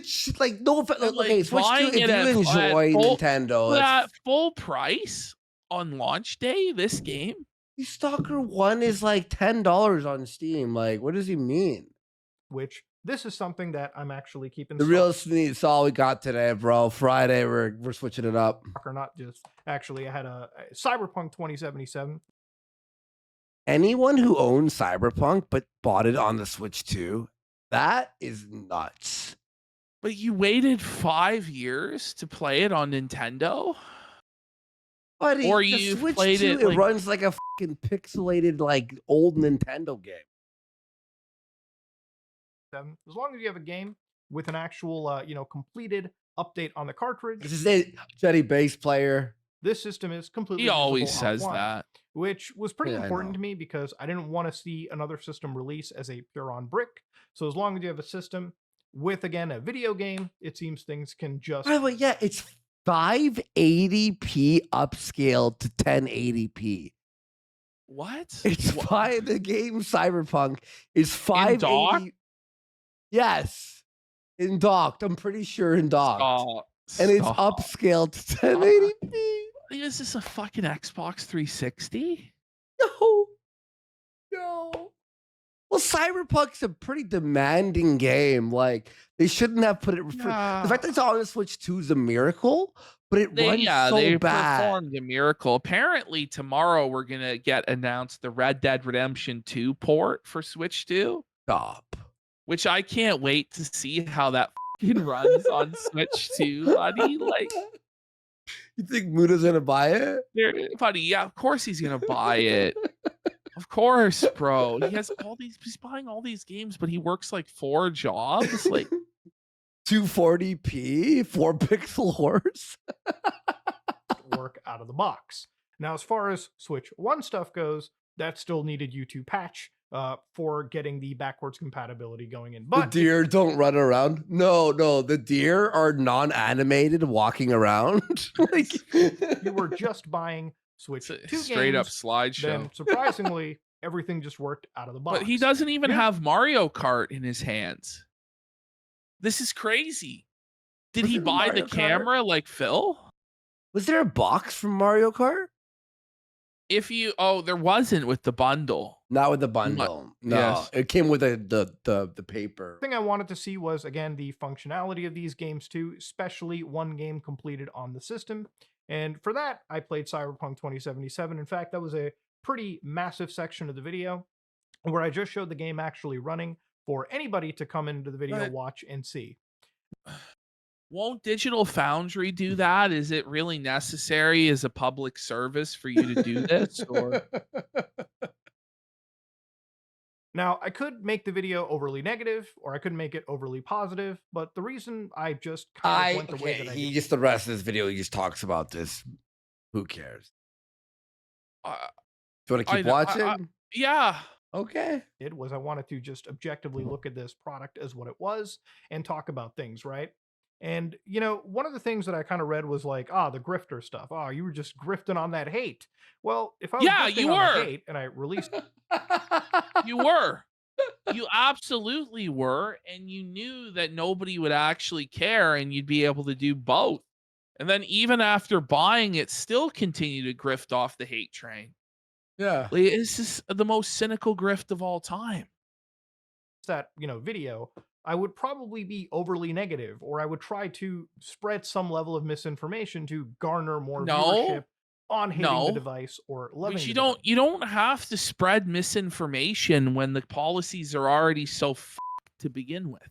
no, okay, Switch 2, buying if it you at enjoy full- Nintendo, at full price on launch day, this game. Stalker 1 is like $10 on Steam. Like, what does he mean? Which this is something that I'm actually keeping. The real sneeze. It's all we got today, bro. Friday, we're switching it up. Or not just actually, I had a Cyberpunk 2077. Anyone who owns Cyberpunk but bought it on the Switch 2, that is nuts. But you waited 5 years to play it on Nintendo? Buddy, or the you Switch played 2, it it like, runs like a fucking pixelated, like, old Nintendo game. As long as you have a game with an actual, completed update on the cartridge. This is it, Jetty bass player. This system is completely. He always usable says offline, that. which was pretty Yeah, I important know. to me because I didn't want to see another system release as a pure on brick. So as long as you have a system with, again, a video game, it seems things can just. By the way, yeah, it's 580p upscaled to 1080p. What? It's the game Cyberpunk is In dock? 580. Yes, in docked. I'm pretty sure in docked, and it's upscaled to 1080p. Is this a fucking Xbox 360? No. Well, Cyberpunk's a pretty demanding game. Like, they shouldn't have put it. The fact that it's on the Switch 2 is a miracle, but it runs so they bad. performed a miracle. Apparently, tomorrow we're gonna get announced the Red Dead Redemption 2 port for Switch 2. Stop. Which I can't wait to see how that fucking runs on Switch 2, buddy. Like, you think Muda's gonna buy it? Buddy, yeah, of course he's gonna buy it. Of course, bro. He has all these. He's buying all these games, but he works like 4 jobs. Like 240p, 4-pixel horse. Work out of the box. Now, as far as Switch 1 stuff goes, that still needed you to patch for getting the backwards compatibility going in. But the deer don't run around. No, the deer are non-animated walking around. Like, you were just buying Switch 2 straight games, up slideshow. Then surprisingly, everything just worked out of the box. But he doesn't even have Mario Kart in his hands. This is crazy. Did he buy the camera like Phil? Was there a box from Mario Kart? There wasn't with the bundle. Not with the bundle. No, Yes. it came with the paper. The thing I wanted to see was, again, the functionality of these games too, especially one game completed on the system. And for that, I played Cyberpunk 2077. In fact, that was a pretty massive section of the video where I just showed the game actually running for anybody to come into the video, watch, and see. Won't Digital Foundry do that? Is it really necessary as a public service for you to do this? Or now, I could make the video overly negative, or I could make it overly positive, but the reason I just kind of went the way that I did. The rest of this video, he just talks about this. Who cares? Do you want to keep watching? Yeah. Okay. It was I wanted to just objectively look at this product as what it was and talk about things, right? And, one of the things that I kind of read was like, the grifter stuff. Oh, you were just grifting on that hate. Well, if I was grifting on the hate and I released You were. You absolutely were. And you knew that nobody would actually care and you'd be able to do both. And then even after buying it, still continue to grift off the hate train. Yeah. Like, it's just the most cynical grift of all time. that, video, I would probably be overly negative, or I would try to spread some level of misinformation to garner more viewership on hitting the device or loving But the you don't have to spread misinformation when the policies are already so f***ed to begin with.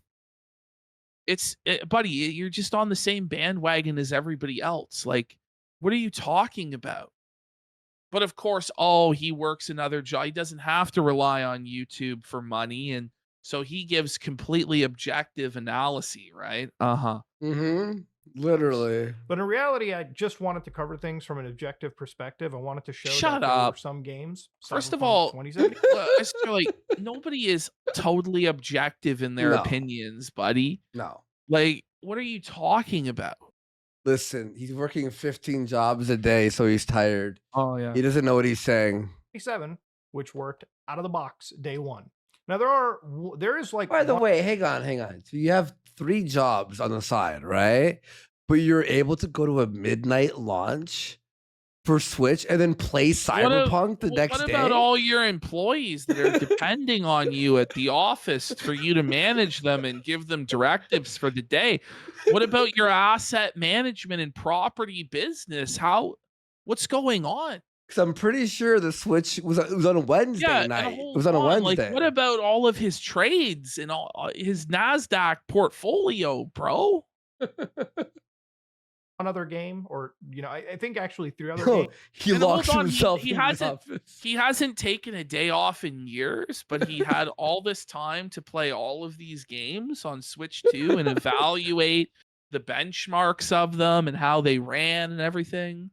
Buddy, you're just on the same bandwagon as everybody else. Like, what are you talking about? But of course, he works another job. He doesn't have to rely on YouTube for money, and so he gives completely objective analysis, right? Mm-hmm. Literally. But in reality, I just wanted to cover things from an objective perspective. I wanted to show Shut that there up. were some games. First of Cyberpunk all, 2070. like nobody is totally objective in their No. opinions, buddy. No. Like, what are you talking about? Listen, he's working 15 jobs a day, so he's tired. Oh, yeah. He doesn't know what he's saying. 27, which worked out of the box day one. Now there is like. By the way, hang on. So you have 3 jobs on the side, right? But you're able to go to a midnight launch for Switch and then play Cyberpunk the next day? What about all your employees that are depending on you at the office for you to manage them and give them directives for the day? What about your asset management and property business? What's going on? Because I'm pretty sure the Switch was on a Wednesday night. It was on a Wednesday. Like, what about all of his trades and all his NASDAQ portfolio, bro? Another game, or I think actually 3 other games. He locks himself in the office. He hasn't taken a day off in years, but he had all this time to play all of these games on Switch 2 and evaluate the benchmarks of them and how they ran and everything.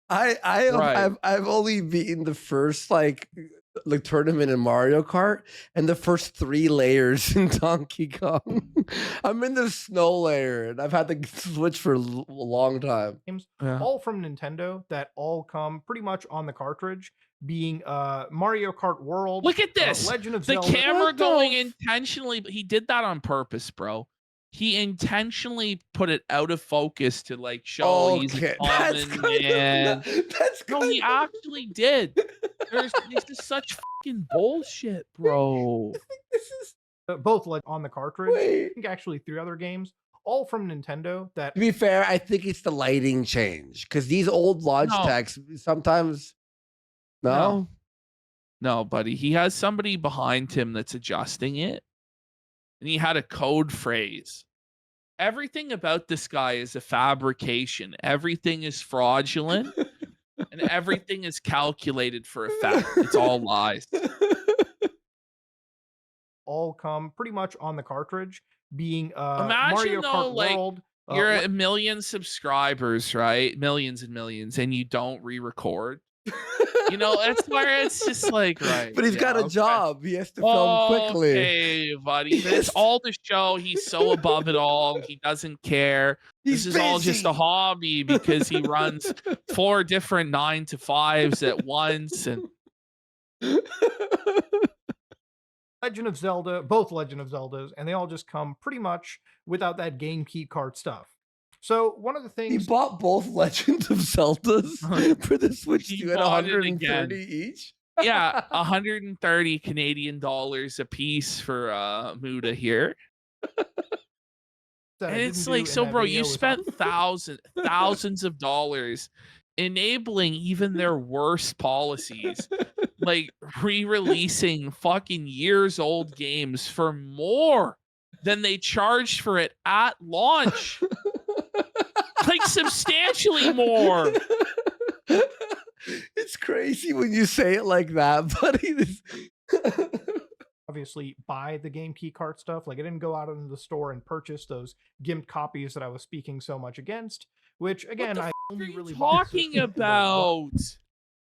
I've only beaten the first like tournament in Mario Kart and the first 3 layers in Donkey Kong. I'm in the snow layer and I've had the Switch for a long time. Games, all from Nintendo, that all come pretty much on the cartridge, being Mario Kart World. Look at this. Legend of the Zelda. camera going intentionally. He did that on purpose, bro. He intentionally put it out of focus to like show he's a common man. No, he actually did. This is such fucking bullshit, bro. This is both like on the cartridge. I think actually 3 other games, all from Nintendo. That, to be fair, I think it's the lighting change because these old Logitechs sometimes. No, buddy. He has somebody behind him that's adjusting it, and he had a code phrase. Everything about this guy is a fabrication. Everything is fraudulent, and everything is calculated for effect. It's all lies. All come pretty much on the cartridge, being Imagine Mario Kart like, World. You're a million subscribers, right? Millions and millions, and you don't re-record. That's where it's just like, right. But he's got a job. He has to film quickly. Okay, buddy. It's all to show he's so above it all. He doesn't care. This is all just a hobby because he runs 4 different 9-to-5s at once. And Legend of Zelda, both Legend of Zeldas, and they all just come pretty much without that game key card stuff. So one of the things he bought both Legends of Zeldas for the Switch 2 at 130 each. Yeah, 130 Canadian dollars a piece for Muda here. And it's like, so bro, you spent thousands of dollars enabling even their worst policies, like re-releasing fucking years old games for more than they charged for it at launch. Like substantially more. It's crazy when you say it like that, buddy. Obviously buy the game key card stuff. Like, I didn't go out into the store and purchase those gimped copies that I was speaking so much against, which again, I only really talking about.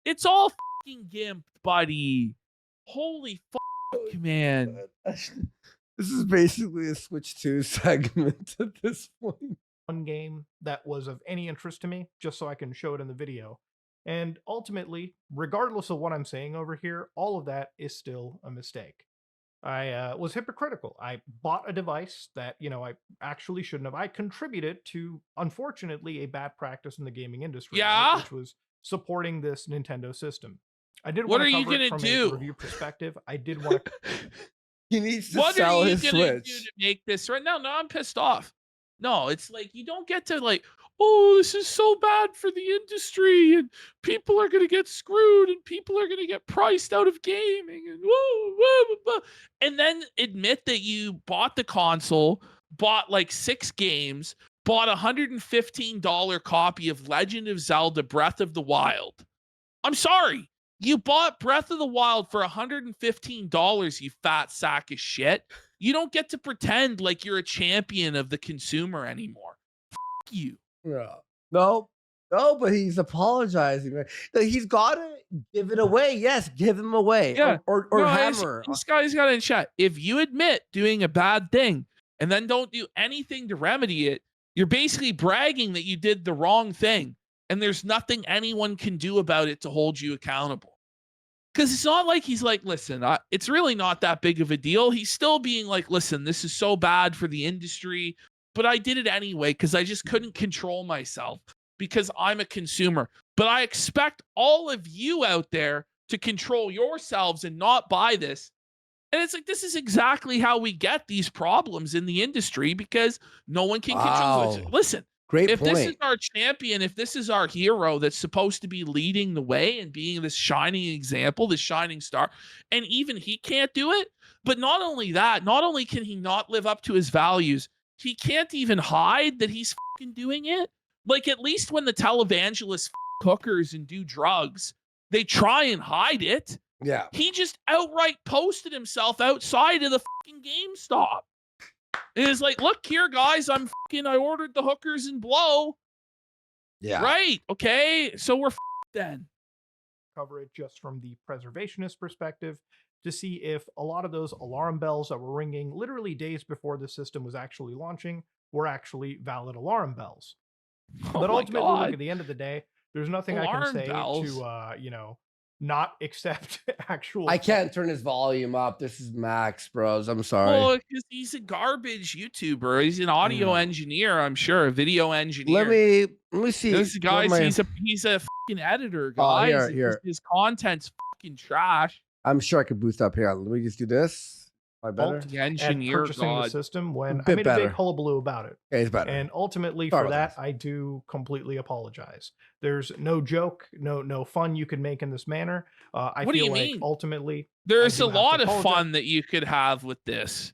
It's all fucking gimped, buddy. Holy fuck, man. This is basically a Switch 2 segment at this point. One game that was of any interest to me, just so I can show it in the video. And ultimately, regardless of what I'm saying over here, all of that is still a mistake. I was hypocritical. I bought a device that, I actually shouldn't have. I contributed to, unfortunately, a bad practice in the gaming industry. Yeah? Right, which was supporting this Nintendo system. I did What want are to you cover it gonna from do? a review perspective. I did want to... He needs to sell his Switch. What are you gonna do to make this right now? No, I'm pissed off. No, it's like you don't get to like, oh, this is so bad for the industry, and people are going to get screwed, and people are going to get priced out of gaming, and whoa, whoa, whoa. And then admit that you bought the console, bought like 6 games, bought a $115 copy of Legend of Zelda Breath of the Wild. I'm sorry. You bought Breath of the Wild for $115, you fat sack of shit. You don't get to pretend like you're a champion of the consumer anymore. F you. Yeah. No, but he's apologizing. Right? He's got to give it away. Yes, give him away. Yeah. Or No, hammer. This guy's got in chat. If you admit doing a bad thing and then don't do anything to remedy it, you're basically bragging that you did the wrong thing. And there's nothing anyone can do about it to hold you accountable. Because it's not like he's like, listen, it's really not that big of a deal. He's still being like, listen, this is so bad for the industry, but I did it anyway because I just couldn't control myself because I'm a consumer. But I expect all of you out there to control yourselves and not buy this. And it's like, this is exactly how we get these problems in the industry because no one can control it. Listen. Great if point. This is our champion, if this is our hero that's supposed to be leading the way and being this shining example, this shining star, and even he can't do it, but not only that, not only can he not live up to his values, he can't even hide that he's fucking doing it. Like, at least when the televangelists hookers and do drugs, they try and hide it. Yeah. He just outright posted himself outside of the fucking GameStop. It is like, look here, guys, I ordered the hookers and blow. Yeah. Right. Okay. So we're then. Cover it just from the preservationist perspective to see if a lot of those alarm bells that were ringing literally days before the system was actually launching were actually valid alarm bells. But ultimately, look, at the end of the day, there's nothing I can say to, not accept actual. I can't turn his volume up. This is Max, bros. I'm sorry. Well, because he's a garbage YouTuber. He's an audio engineer, I'm sure, a video engineer. Let me see. This guy's he's a fucking editor, guys. Here. His content's fucking trash. I'm sure I could boost up here. Let me just do this. Better? Engineer, purchasing the system when I made a big hullabaloo about it. Yeah, he's better. And ultimately, for that, I do completely apologize. There's no joke, no fun you can make in this manner. I what do feel you like mean? Ultimately, there's a lot of fun that you could have with this.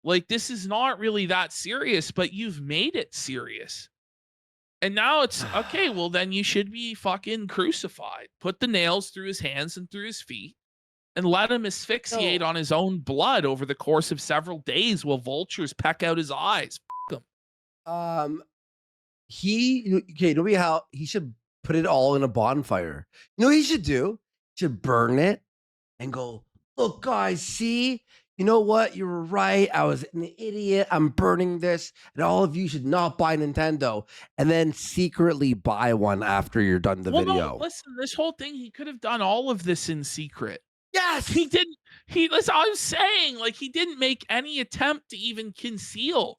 Like, this is not really that serious, but you've made it serious. And now it's okay. Well, then you should be fucking crucified. Put the nails through his hands and through his feet. And let him asphyxiate on his own blood over the course of several days while vultures peck out his eyes. Fuck him. Know how he should put it all in a bonfire. You know what he should do? He should burn it and go, look, guys, see? You know what? You were right. I was an idiot. I'm burning this. And all of you should not buy Nintendo. And then secretly buy one after you're done the video. No, listen, this whole thing, he could have done all of this in secret. Yes, he didn't. Listen, I'm saying, like, he didn't make any attempt to even conceal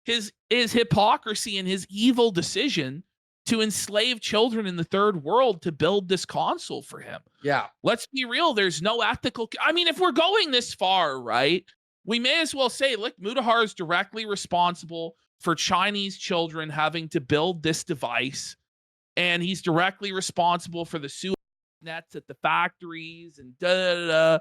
his hypocrisy and his evil decision to enslave children in the third world to build this console for him. Yeah. Let's be real. There's no ethical. I mean, if we're going this far, right, we may as well say, look, Mutahar is directly responsible for Chinese children having to build this device, and he's directly responsible for the sewer nets at the factories and da.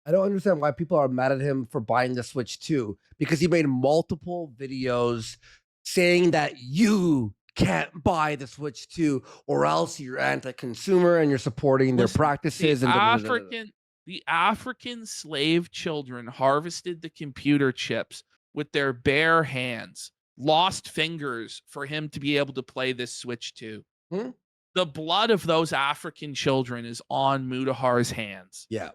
I don't understand why people are mad at him for buying the Switch 2 because he made multiple videos saying that you can't buy the Switch 2 or else you're anti-consumer and you're supporting their practices. The African slave children harvested the computer chips with their bare hands, lost fingers for him to be able to play this Switch 2. The blood of those African children is on Mutahar's hands. Yeah.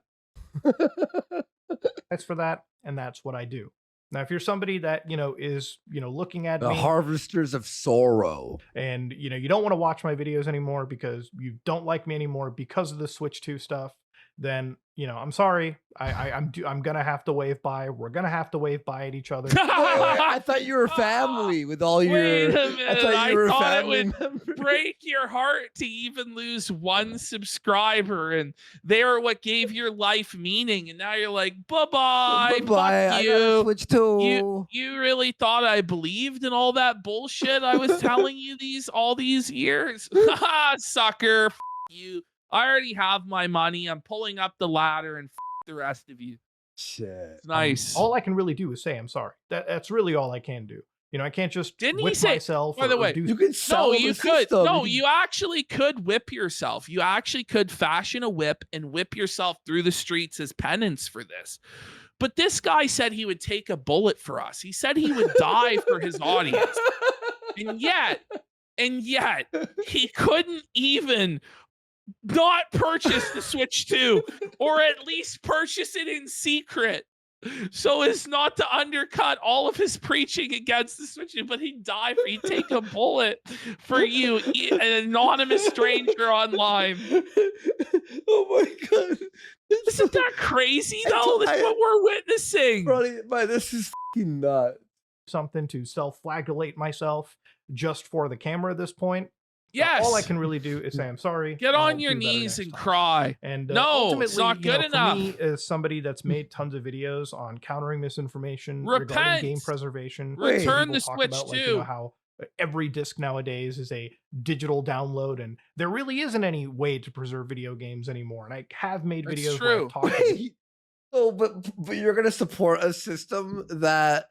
That's for that, and that's what I do. Now, if you're somebody that, is, looking at the me, harvesters of sorrow, and, you don't want to watch my videos anymore because you don't like me anymore because of the Switch 2 stuff, then I'm sorry. I'm gonna have to wave bye. We're gonna have to wave bye at each other. I thought you were family with all your. Wait a minute. I thought you were a it family would member. break your heart to even lose one subscriber, and they are what gave your life meaning. And now you're like, bye-bye. Bye-bye. Fuck I you. gotta switch too. You really thought I believed in all that bullshit I was telling you all these years? Sucker. F you. I already have my money. I'm pulling up the ladder, and f the rest of you. Shit. It's nice. All I can really do is say I'm sorry. That's really all I can do. I can't just Didn't whip he say, myself. by the way, You could sell you the could. system. No, you actually could whip yourself. You actually could fashion a whip and whip yourself through the streets as penance for this. But this guy said he would take a bullet for us. He said he would die for his audience. And yet, he couldn't even not purchase the Switch 2, or at least purchase it in secret, so as not to undercut all of his preaching against the Switch 2. But he'd die for you, take a bullet for you, an anonymous stranger online. Oh my god. Isn't that crazy though? That's what we're witnessing. Bro, this is fucking nuts. Something to self-flagellate myself just for the camera at this point. Yes. All I can really do is say I'm sorry. Get I'll on your do better knees next and time. cry. And no, ultimately, it's not good for enough. me, as somebody that's made tons of videos on countering misinformation Repent. regarding game preservation, Return people the talk Switch about, 2. how every disc nowadays is a digital download, and there really isn't any way to preserve video games anymore. And I have made That's videos true. where I've talked. Oh, but you're gonna support a system that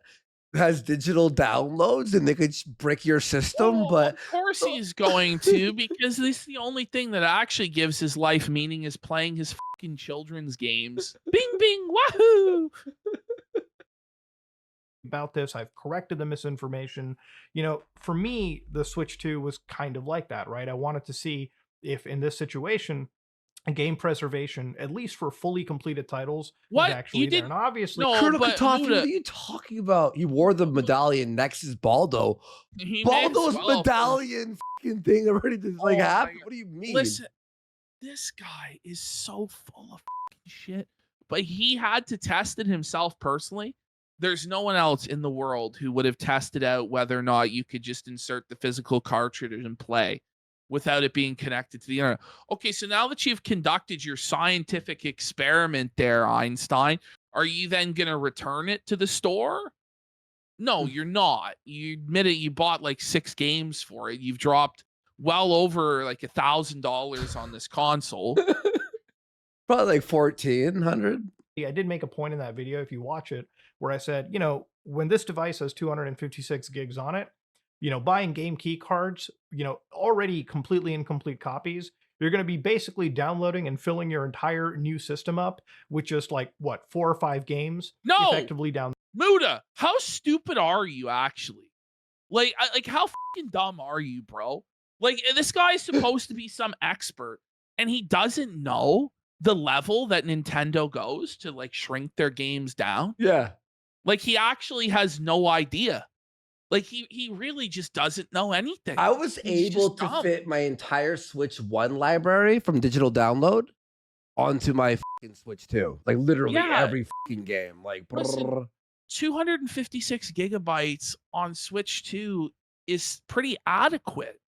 has digital downloads and they could brick your system, but of course he's going to, because this is the only thing that actually gives his life meaning, is playing his fucking children's games. Bing bing wahoo. About this, I've corrected the misinformation. For me, the Switch 2 was kind of like that, right? I wanted to see if in this situation, game preservation, at least for fully completed titles, What? was actually You there. didn't- And obviously, No, Colonel but Kotafi, Muda- what are you talking about? You wore the medallion next is Baldo. He may as Baldo's well. medallion fucking thing already just Oh my happened. God. What do you mean? Listen, this guy is so full of fucking shit, but he had to test it himself personally. There's no one else in the world who would have tested out whether or not you could just insert the physical cartridge and play without it being connected to the internet. Okay, so now that you've conducted your scientific experiment there, Einstein, are you then going to return it to the store? No, you're not. You admitted you bought like 6 games for it. You've dropped well over like $1,000 on this console. Probably like 1,400. I did make a point in that video, if you watch it, where I said, when this device has 256 gigs on it, buying game key cards, already completely incomplete copies, you're going to be basically downloading and filling your entire new system up with just like, 4 or 5 games effectively down. Muda, how stupid are you actually? Like how fucking dumb are you, bro? Like, this guy is supposed to be some expert, and he doesn't know the level that Nintendo goes to like shrink their games down. Yeah. Like, he actually has no idea. Like, he really just doesn't know anything. I was He's able just to dumb. fit my entire Switch 1 library from digital download onto my fucking Switch 2. Like literally Yeah. every fucking game. Like Listen, brrr. 256 gigabytes on Switch 2 is pretty adequate.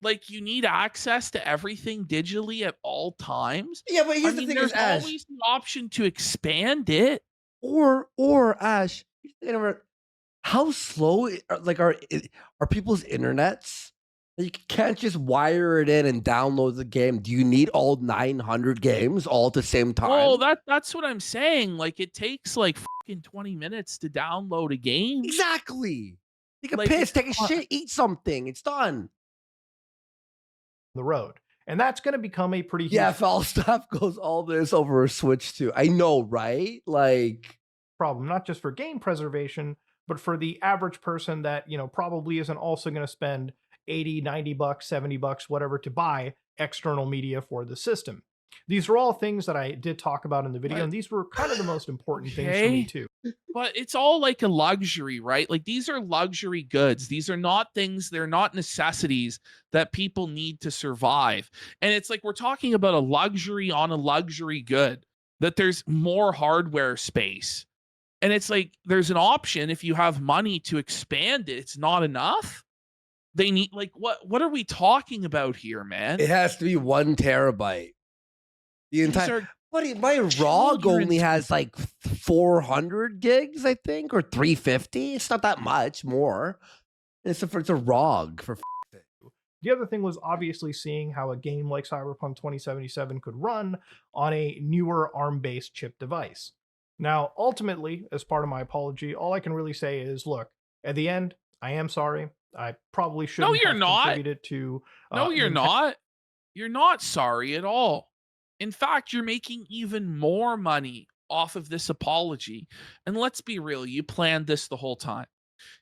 Like, you need access to everything digitally at all times. Yeah, but here's the thing there's is, Ash, always the option to expand it. or Ash, how slow are people's internets? You can't just wire it in and download the game. Do you need all 900 games all at the same time? Oh, that's what I'm saying. Like, it takes like fucking 20 minutes to download a game. Exactly. Take a Like, piss, it's take a not- shit, eat something. It's done. the road. And that's going to become a pretty huge Yeah, if all stuff goes all this over a Switch 2. I know, right? Like, problem, not just for game preservation, but for the average person that, probably isn't also going to spend $80, $90, $70, whatever to buy external media for the system. These are all things that I did talk about in the video, and these were kind of the most important things for me too. But it's all like a luxury, right? Like these are luxury goods. These are not things, they're not necessities that people need to survive. And it's like we're talking about a luxury on a luxury good, that there's more hardware space. And it's like there's an option if you have money to expand it. It's not enough. They need like what are we talking about here, man? It has to be 1 terabyte. The entire buddy, my ROG only has like 400 gigs, I think, or 350. It's not that much more. It's a ROG for. The other thing was obviously seeing how a game like Cyberpunk 2077 could run on a newer ARM-based chip device. Now, ultimately, as part of my apology, all I can really say is, look, at the end, I am sorry. I probably shouldn't have contributed to... No, you're not. You're not sorry at all. In fact, you're making even more money off of this apology. And let's be real, you planned this the whole time.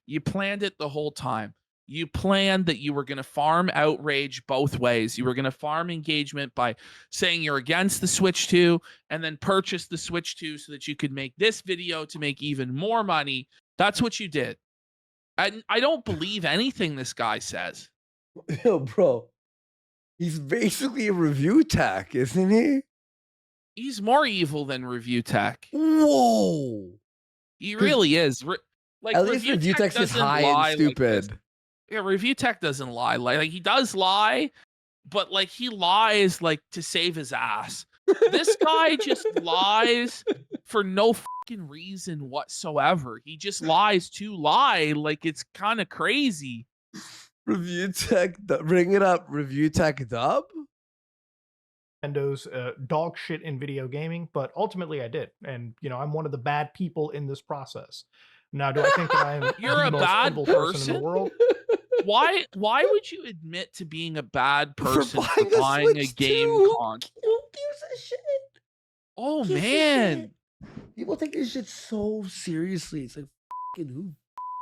You planned it the whole time. You planned that you were going to farm outrage both ways. You were going to farm engagement by saying you're against the Switch 2 and then purchase the Switch 2 so that you could make this video to make even more money. That's what you did. And I don't believe anything this guy says. Yo, bro. He's basically a review tech, isn't he? He's more evil than review tech. Whoa. He really is. Like at least review tech is high and stupid. Like yeah, review tech doesn't lie. Like he does lie, but like he lies like to save his ass. This guy just lies for no fucking reason whatsoever. He just lies to lie. Like it's kind of crazy. Review tech, bring it up. Review tech dub. Nintendo's dog shit in video gaming, but ultimately I did, and you know I'm one of the bad people in this process. Now, do I think that I'm you're a most bad evil person in the world? Why would you admit to being a bad person for buying a game console? Who gives a shit? Oh man, people take this shit so seriously. It's like fucking who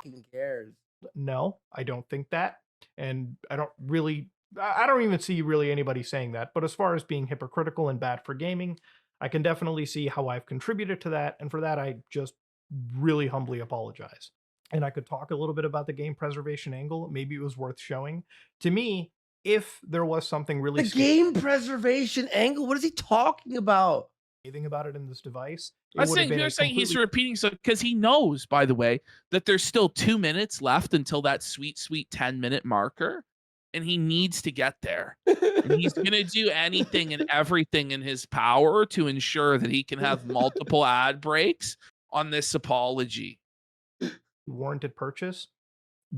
fucking cares? No, I don't think that, and I don't even see really anybody saying that. But as far as being hypocritical and bad for gaming, I can definitely see how I've contributed to that, and for that I just really humbly apologize. And I could talk a little bit about the game preservation angle. Maybe it was worth showing. To me, if there was something really game preservation angle, what is he talking about? Anything about it in this device? I'm saying you're saying he's repeating so because he knows, by the way, that there's still 2 minutes left until that sweet 10-minute marker, and he needs to get there. And he's gonna do anything and everything in his power to ensure that he can have multiple ad breaks on this apology. Warranted purchase,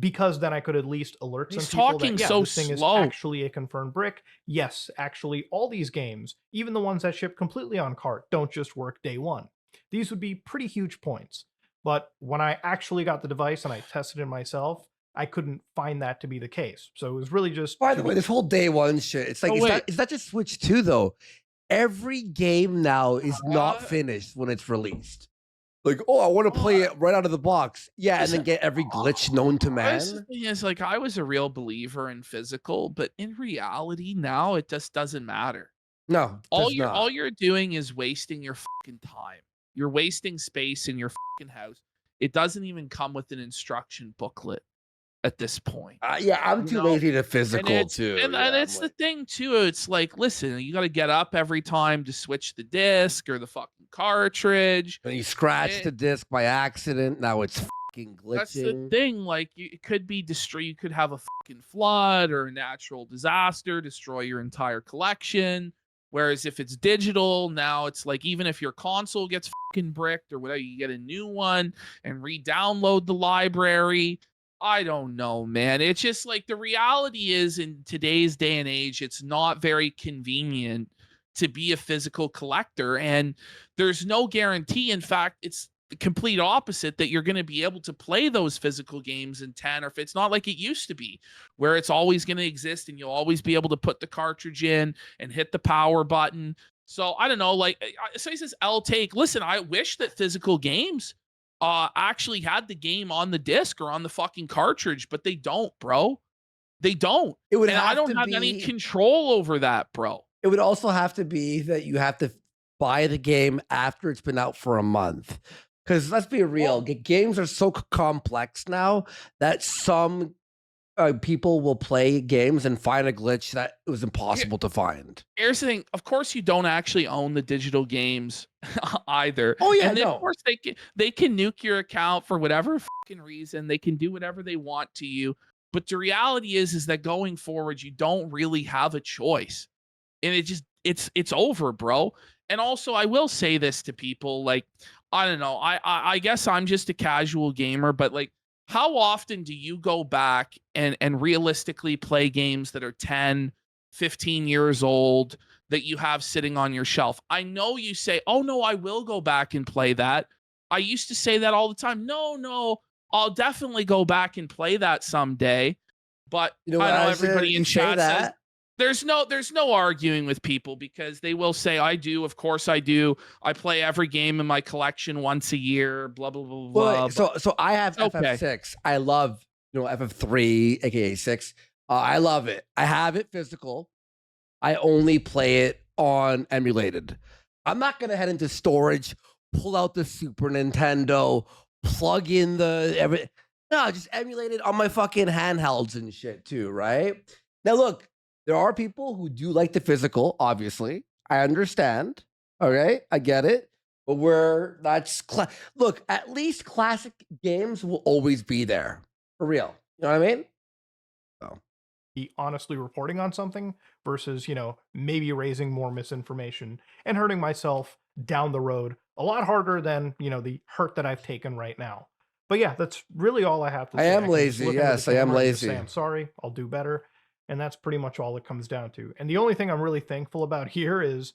because then I could at least alert some He's people talking that yeah, so this thing slow. is actually a confirmed brick. Yes, actually, all these games, even the ones that ship completely on cart, don't just work day one. These would be pretty huge points. But when I actually got the device and I tested it myself, I couldn't find that to be the case. So it was really just. By the way, this whole day one shit, it's like it's not just Switch 2 though. Every game now is not finished when it's released. Like, oh, I want to play it right out of the box. Yeah, and then get every glitch known to man. The thing is, like, I was a real believer in physical, but in reality, now it just doesn't matter. No, all you're doing is wasting your fucking time. You're wasting space in your fucking house. It doesn't even come with an instruction booklet at this point. Yeah, I'm too lazy to physical too. And it's the thing too. It's like, listen, you got to get up every time to switch the disc or the fucking cartridge. And you scratch the disc by accident. Now it's fucking glitching. That's the thing. Like, it could be destroyed. You could have a fucking flood or a natural disaster destroy your entire collection. Whereas if it's digital, now it's like, even if your console gets fucking bricked or whatever, you get a new one and re-download the library. I don't know, man. It's just like the reality is in today's day and age, it's not very convenient to be a physical collector. And there's no guarantee. In fact, it's the complete opposite, that you're going to be able to play those physical games in 10, or if it's not like it used to be, where it's always going to exist and you'll always be able to put the cartridge in and hit the power button. So I don't know, like, so he says, L-Take, listen, I wish that physical games actually had the game on the disc or on the fucking cartridge, but they don't, bro. They don't. It would and I don't have any control over that, bro. it would also have to be that you have to buy the game after it's been out for a month. Because let's be real, games are so complex now that some people will play games and find a glitch that it was impossible to find. Here's the thing. Of course, you don't actually own the digital games either. Oh, yeah, and then, no. of course, they can nuke your account for whatever fucking reason. They can do whatever they want to you. But the reality is that going forward, you don't really have a choice. And it's over, bro. And also, I will say this to people, like, I don't know. I guess I'm just a casual gamer, but like, how often do you go back and realistically play games that are 10, 15 years old that you have sitting on your shelf? I know you say, oh, no, I will go back and play that. I used to say that all the time. No, I'll definitely go back and play that someday. But I know everybody in chat says, there's no arguing with people because they will say, I do. Of course I do. I play every game in my collection once a year, blah, blah, blah, blah. So I have FF6. I love, FF3, aka 6. I love it. I have it physical. I only play it on emulated. I'm not going to head into storage, pull out the Super Nintendo, plug in just emulate it on my fucking handhelds and shit too, right? Now, look, there are people who do like the physical, obviously. I understand. Okay, I get it. But look, at least classic games will always be there. For real. You know what I mean? Be honestly reporting on something versus, maybe raising more misinformation and hurting myself down the road a lot harder than, the hurt that I've taken right now. But yeah, that's really all I have to say. I am lazy. Yes, I am lazy. I'm sorry. I'll do better. And that's pretty much all it comes down to. And the only thing I'm really thankful about here is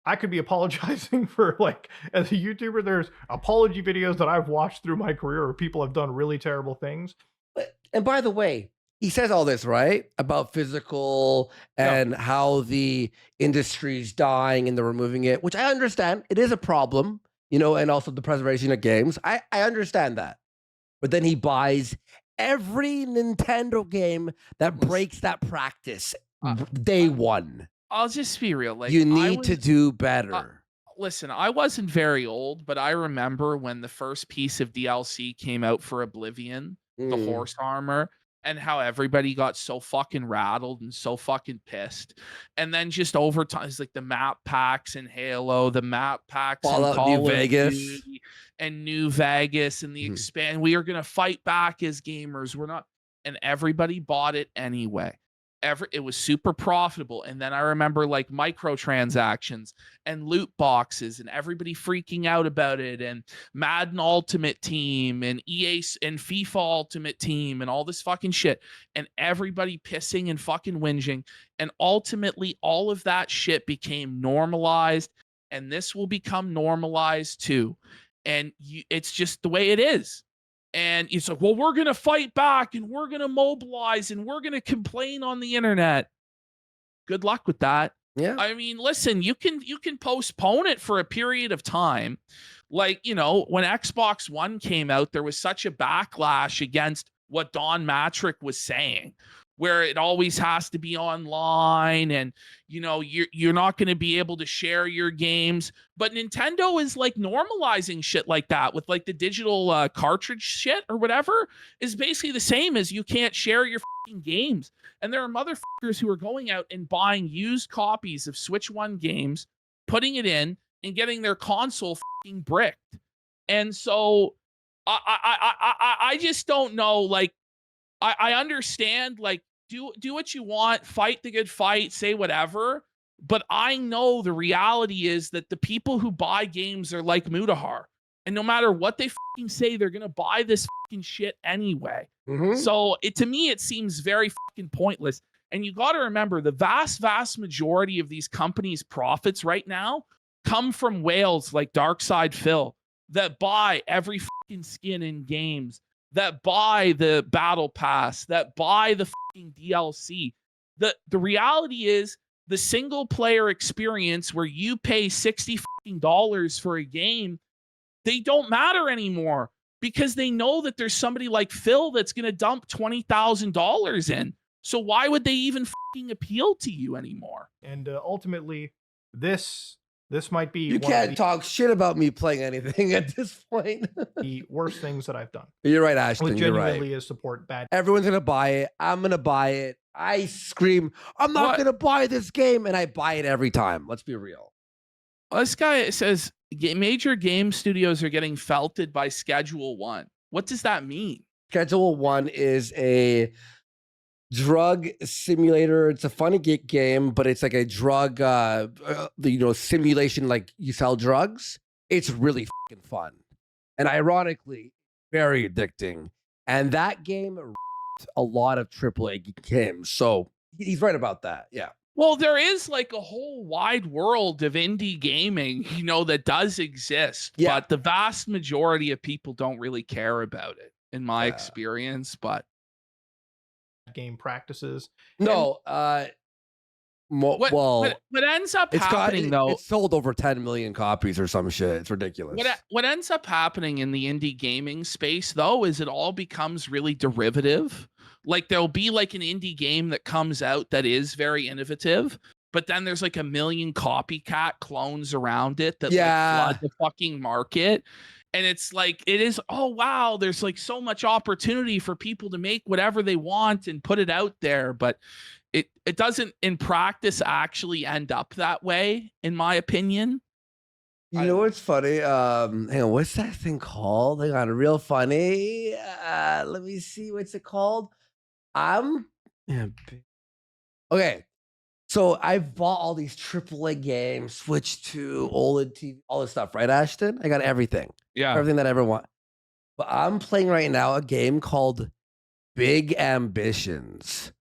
I could be apologizing for, like, as a YouTuber, there's apology videos that I've watched through my career where people have done really terrible things. And by the way, he says all this, right? About physical and how the industry's dying and they're removing it, which I understand. It is a problem, and also the preservation of games. I understand that. But then he buys every Nintendo game that breaks that practice day one. I'll just be real. Like, you need to do better. Listen, I wasn't very old, but I remember when the first piece of DLC came out for Oblivion, the horse armor, and how everybody got so fucking rattled and so fucking pissed. And then just over time, it's like the map packs in Halo, the map packs in Call New Vegas. Duty, and New Vegas, and the expand. We are going to fight back as gamers. We're not. And everybody bought it anyway. It was super profitable. And then I remember like microtransactions and loot boxes and everybody freaking out about it, and Madden Ultimate Team and EA and FIFA Ultimate Team and all this fucking shit, and everybody pissing and fucking whinging. And ultimately all of that shit became normalized, and this will become normalized too. And it's just the way it is. And it's like, well, we're going to fight back and we're going to mobilize and we're going to complain on the internet. Good luck with that. Yeah. I mean, listen, you can postpone it for a period of time. Like, when Xbox One came out, there was such a backlash against what Don Matrick was saying, where it always has to be online and, you're not going to be able to share your games. But Nintendo is like normalizing shit like that with like the digital cartridge shit or whatever is basically the same as you can't share your fucking games. And there are motherfuckers who are going out and buying used copies of Switch 1 games, putting it in and getting their console fucking bricked. And so I just don't know. Like, I understand, like, do what you want, fight the good fight, say whatever. But I know the reality is that the people who buy games are like Mutahar. And no matter what they fucking say, they're going to buy this fucking shit anyway. So to me, it seems very fucking pointless. And you got to remember, the vast, vast majority of these companies' profits right now come from whales like Darkside Phil that buy every fucking skin in games, that buy the battle pass, that buy the fucking DLC. The reality is the single player experience where you pay $60 fucking for a game, they don't matter anymore because they know that there's somebody like Phil that's going to dump $20,000 in. So why would they even fucking appeal to you anymore? And ultimately, this might be You can't talk shit about me playing anything at this point. the worst things that I've done. You're right, Ashton. Which You're genuinely right. is support bad. Everyone's gonna buy it. I'm gonna buy it. I scream, I'm not gonna buy this game, and I buy it every time. Let's be real. This guy says major game studios are getting felted by Schedule 1. What does that mean? Schedule 1 is a drug simulator. It's a funny game, but it's like a drug, simulation. Like you sell drugs. It's really fucking fun, and ironically, very addicting. And that game a lot of AAA games. So he's right about that. Yeah. Well, there is like a whole wide world of indie gaming, that does exist. Yeah. But the vast majority of people don't really care about it, in my experience. But game practices. No, what ends up happening though? It's sold over 10 million copies or some shit. It's ridiculous. What ends up happening in the indie gaming space though is it all becomes really derivative. Like there'll be like an indie game that comes out that is very innovative, but then there's like a million copycat clones around it that like flood the fucking market. And it's like, it is, oh, wow, there's like so much opportunity for people to make whatever they want and put it out there. But it doesn't in practice actually end up that way, in my opinion. You know what's funny? Hang on, what's that thing called? Hang on, real funny. Let me see, what's it called? Okay. So I've bought all these AAA games, switched to OLED TV, all this stuff, right, Ashton? I got everything. Yeah. Everything that I ever want. But I'm playing right now a game called Big Ambitions,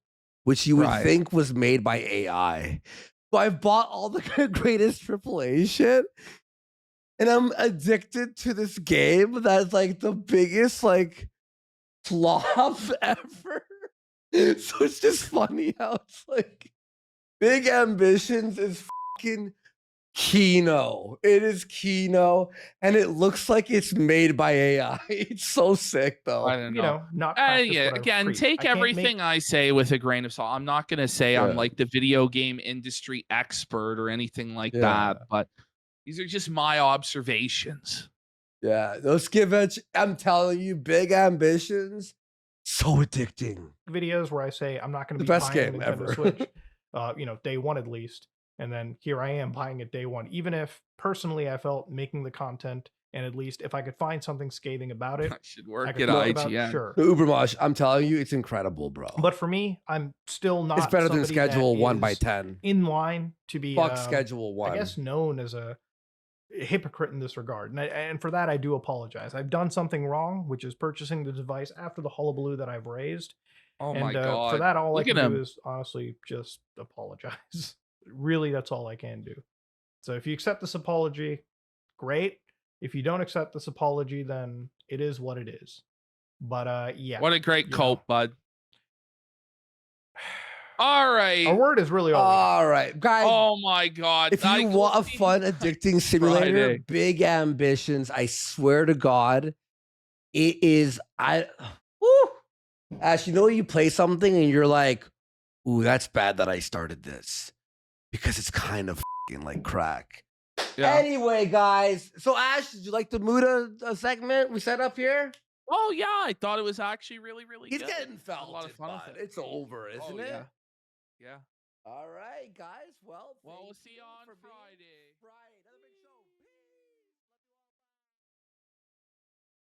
which you would think was made by AI. So I've bought all the greatest AAA shit. And I'm addicted to this game that's like the biggest like flop ever. So it's just funny how it's like Big Ambitions is fucking Kino. It is Kino, and it looks like it's made by AI. It's so sick, though. I don't know. Again, take everything I say with a grain of salt. I'm not going to say I'm like the video game industry expert or anything like that, but these are just my observations. Yeah, those I'm telling you, Big Ambitions, so addicting. Videos where I say I'm not going to be best buying game a Nintendo ever. Switch, day one at least. And then here I am buying it day one, even if personally I felt making the content, and at least if I could find something scathing about it, I should work I at could talk about it, IGN. sure. Ubermosh, I'm telling you, it's incredible, bro. But for me, I'm still not. It's better than somebody Schedule that 1 by is 10. in line to be. Fuck Schedule 1. I guess known as a hypocrite in this regard, and for that I do apologize. I've done something wrong, which is purchasing the device after the hullabaloo that I've raised. Oh and, my god! For that, all Look I can at do him. is honestly just apologize. Really, that's all I can do. So if you accept this apology, great. If you don't accept this apology, then it is what it is. But yeah. What a great cope, bud. All right. Our word is really all right, guys. Oh my god! If you want a fun, addicting simulator, Friday. Big Ambitions, I swear to God, it is. Ash, you play something and you're like, ooh, that's bad that I started this because it's kind of like crack. Yeah. Anyway, guys, so Ash, did you like the Muta segment we set up here? Oh yeah, I thought it was actually really He's good. getting felt. A lot of fun with it. It's over, isn't it? Yeah. All right, guys. Well, we'll see you on Friday. Right.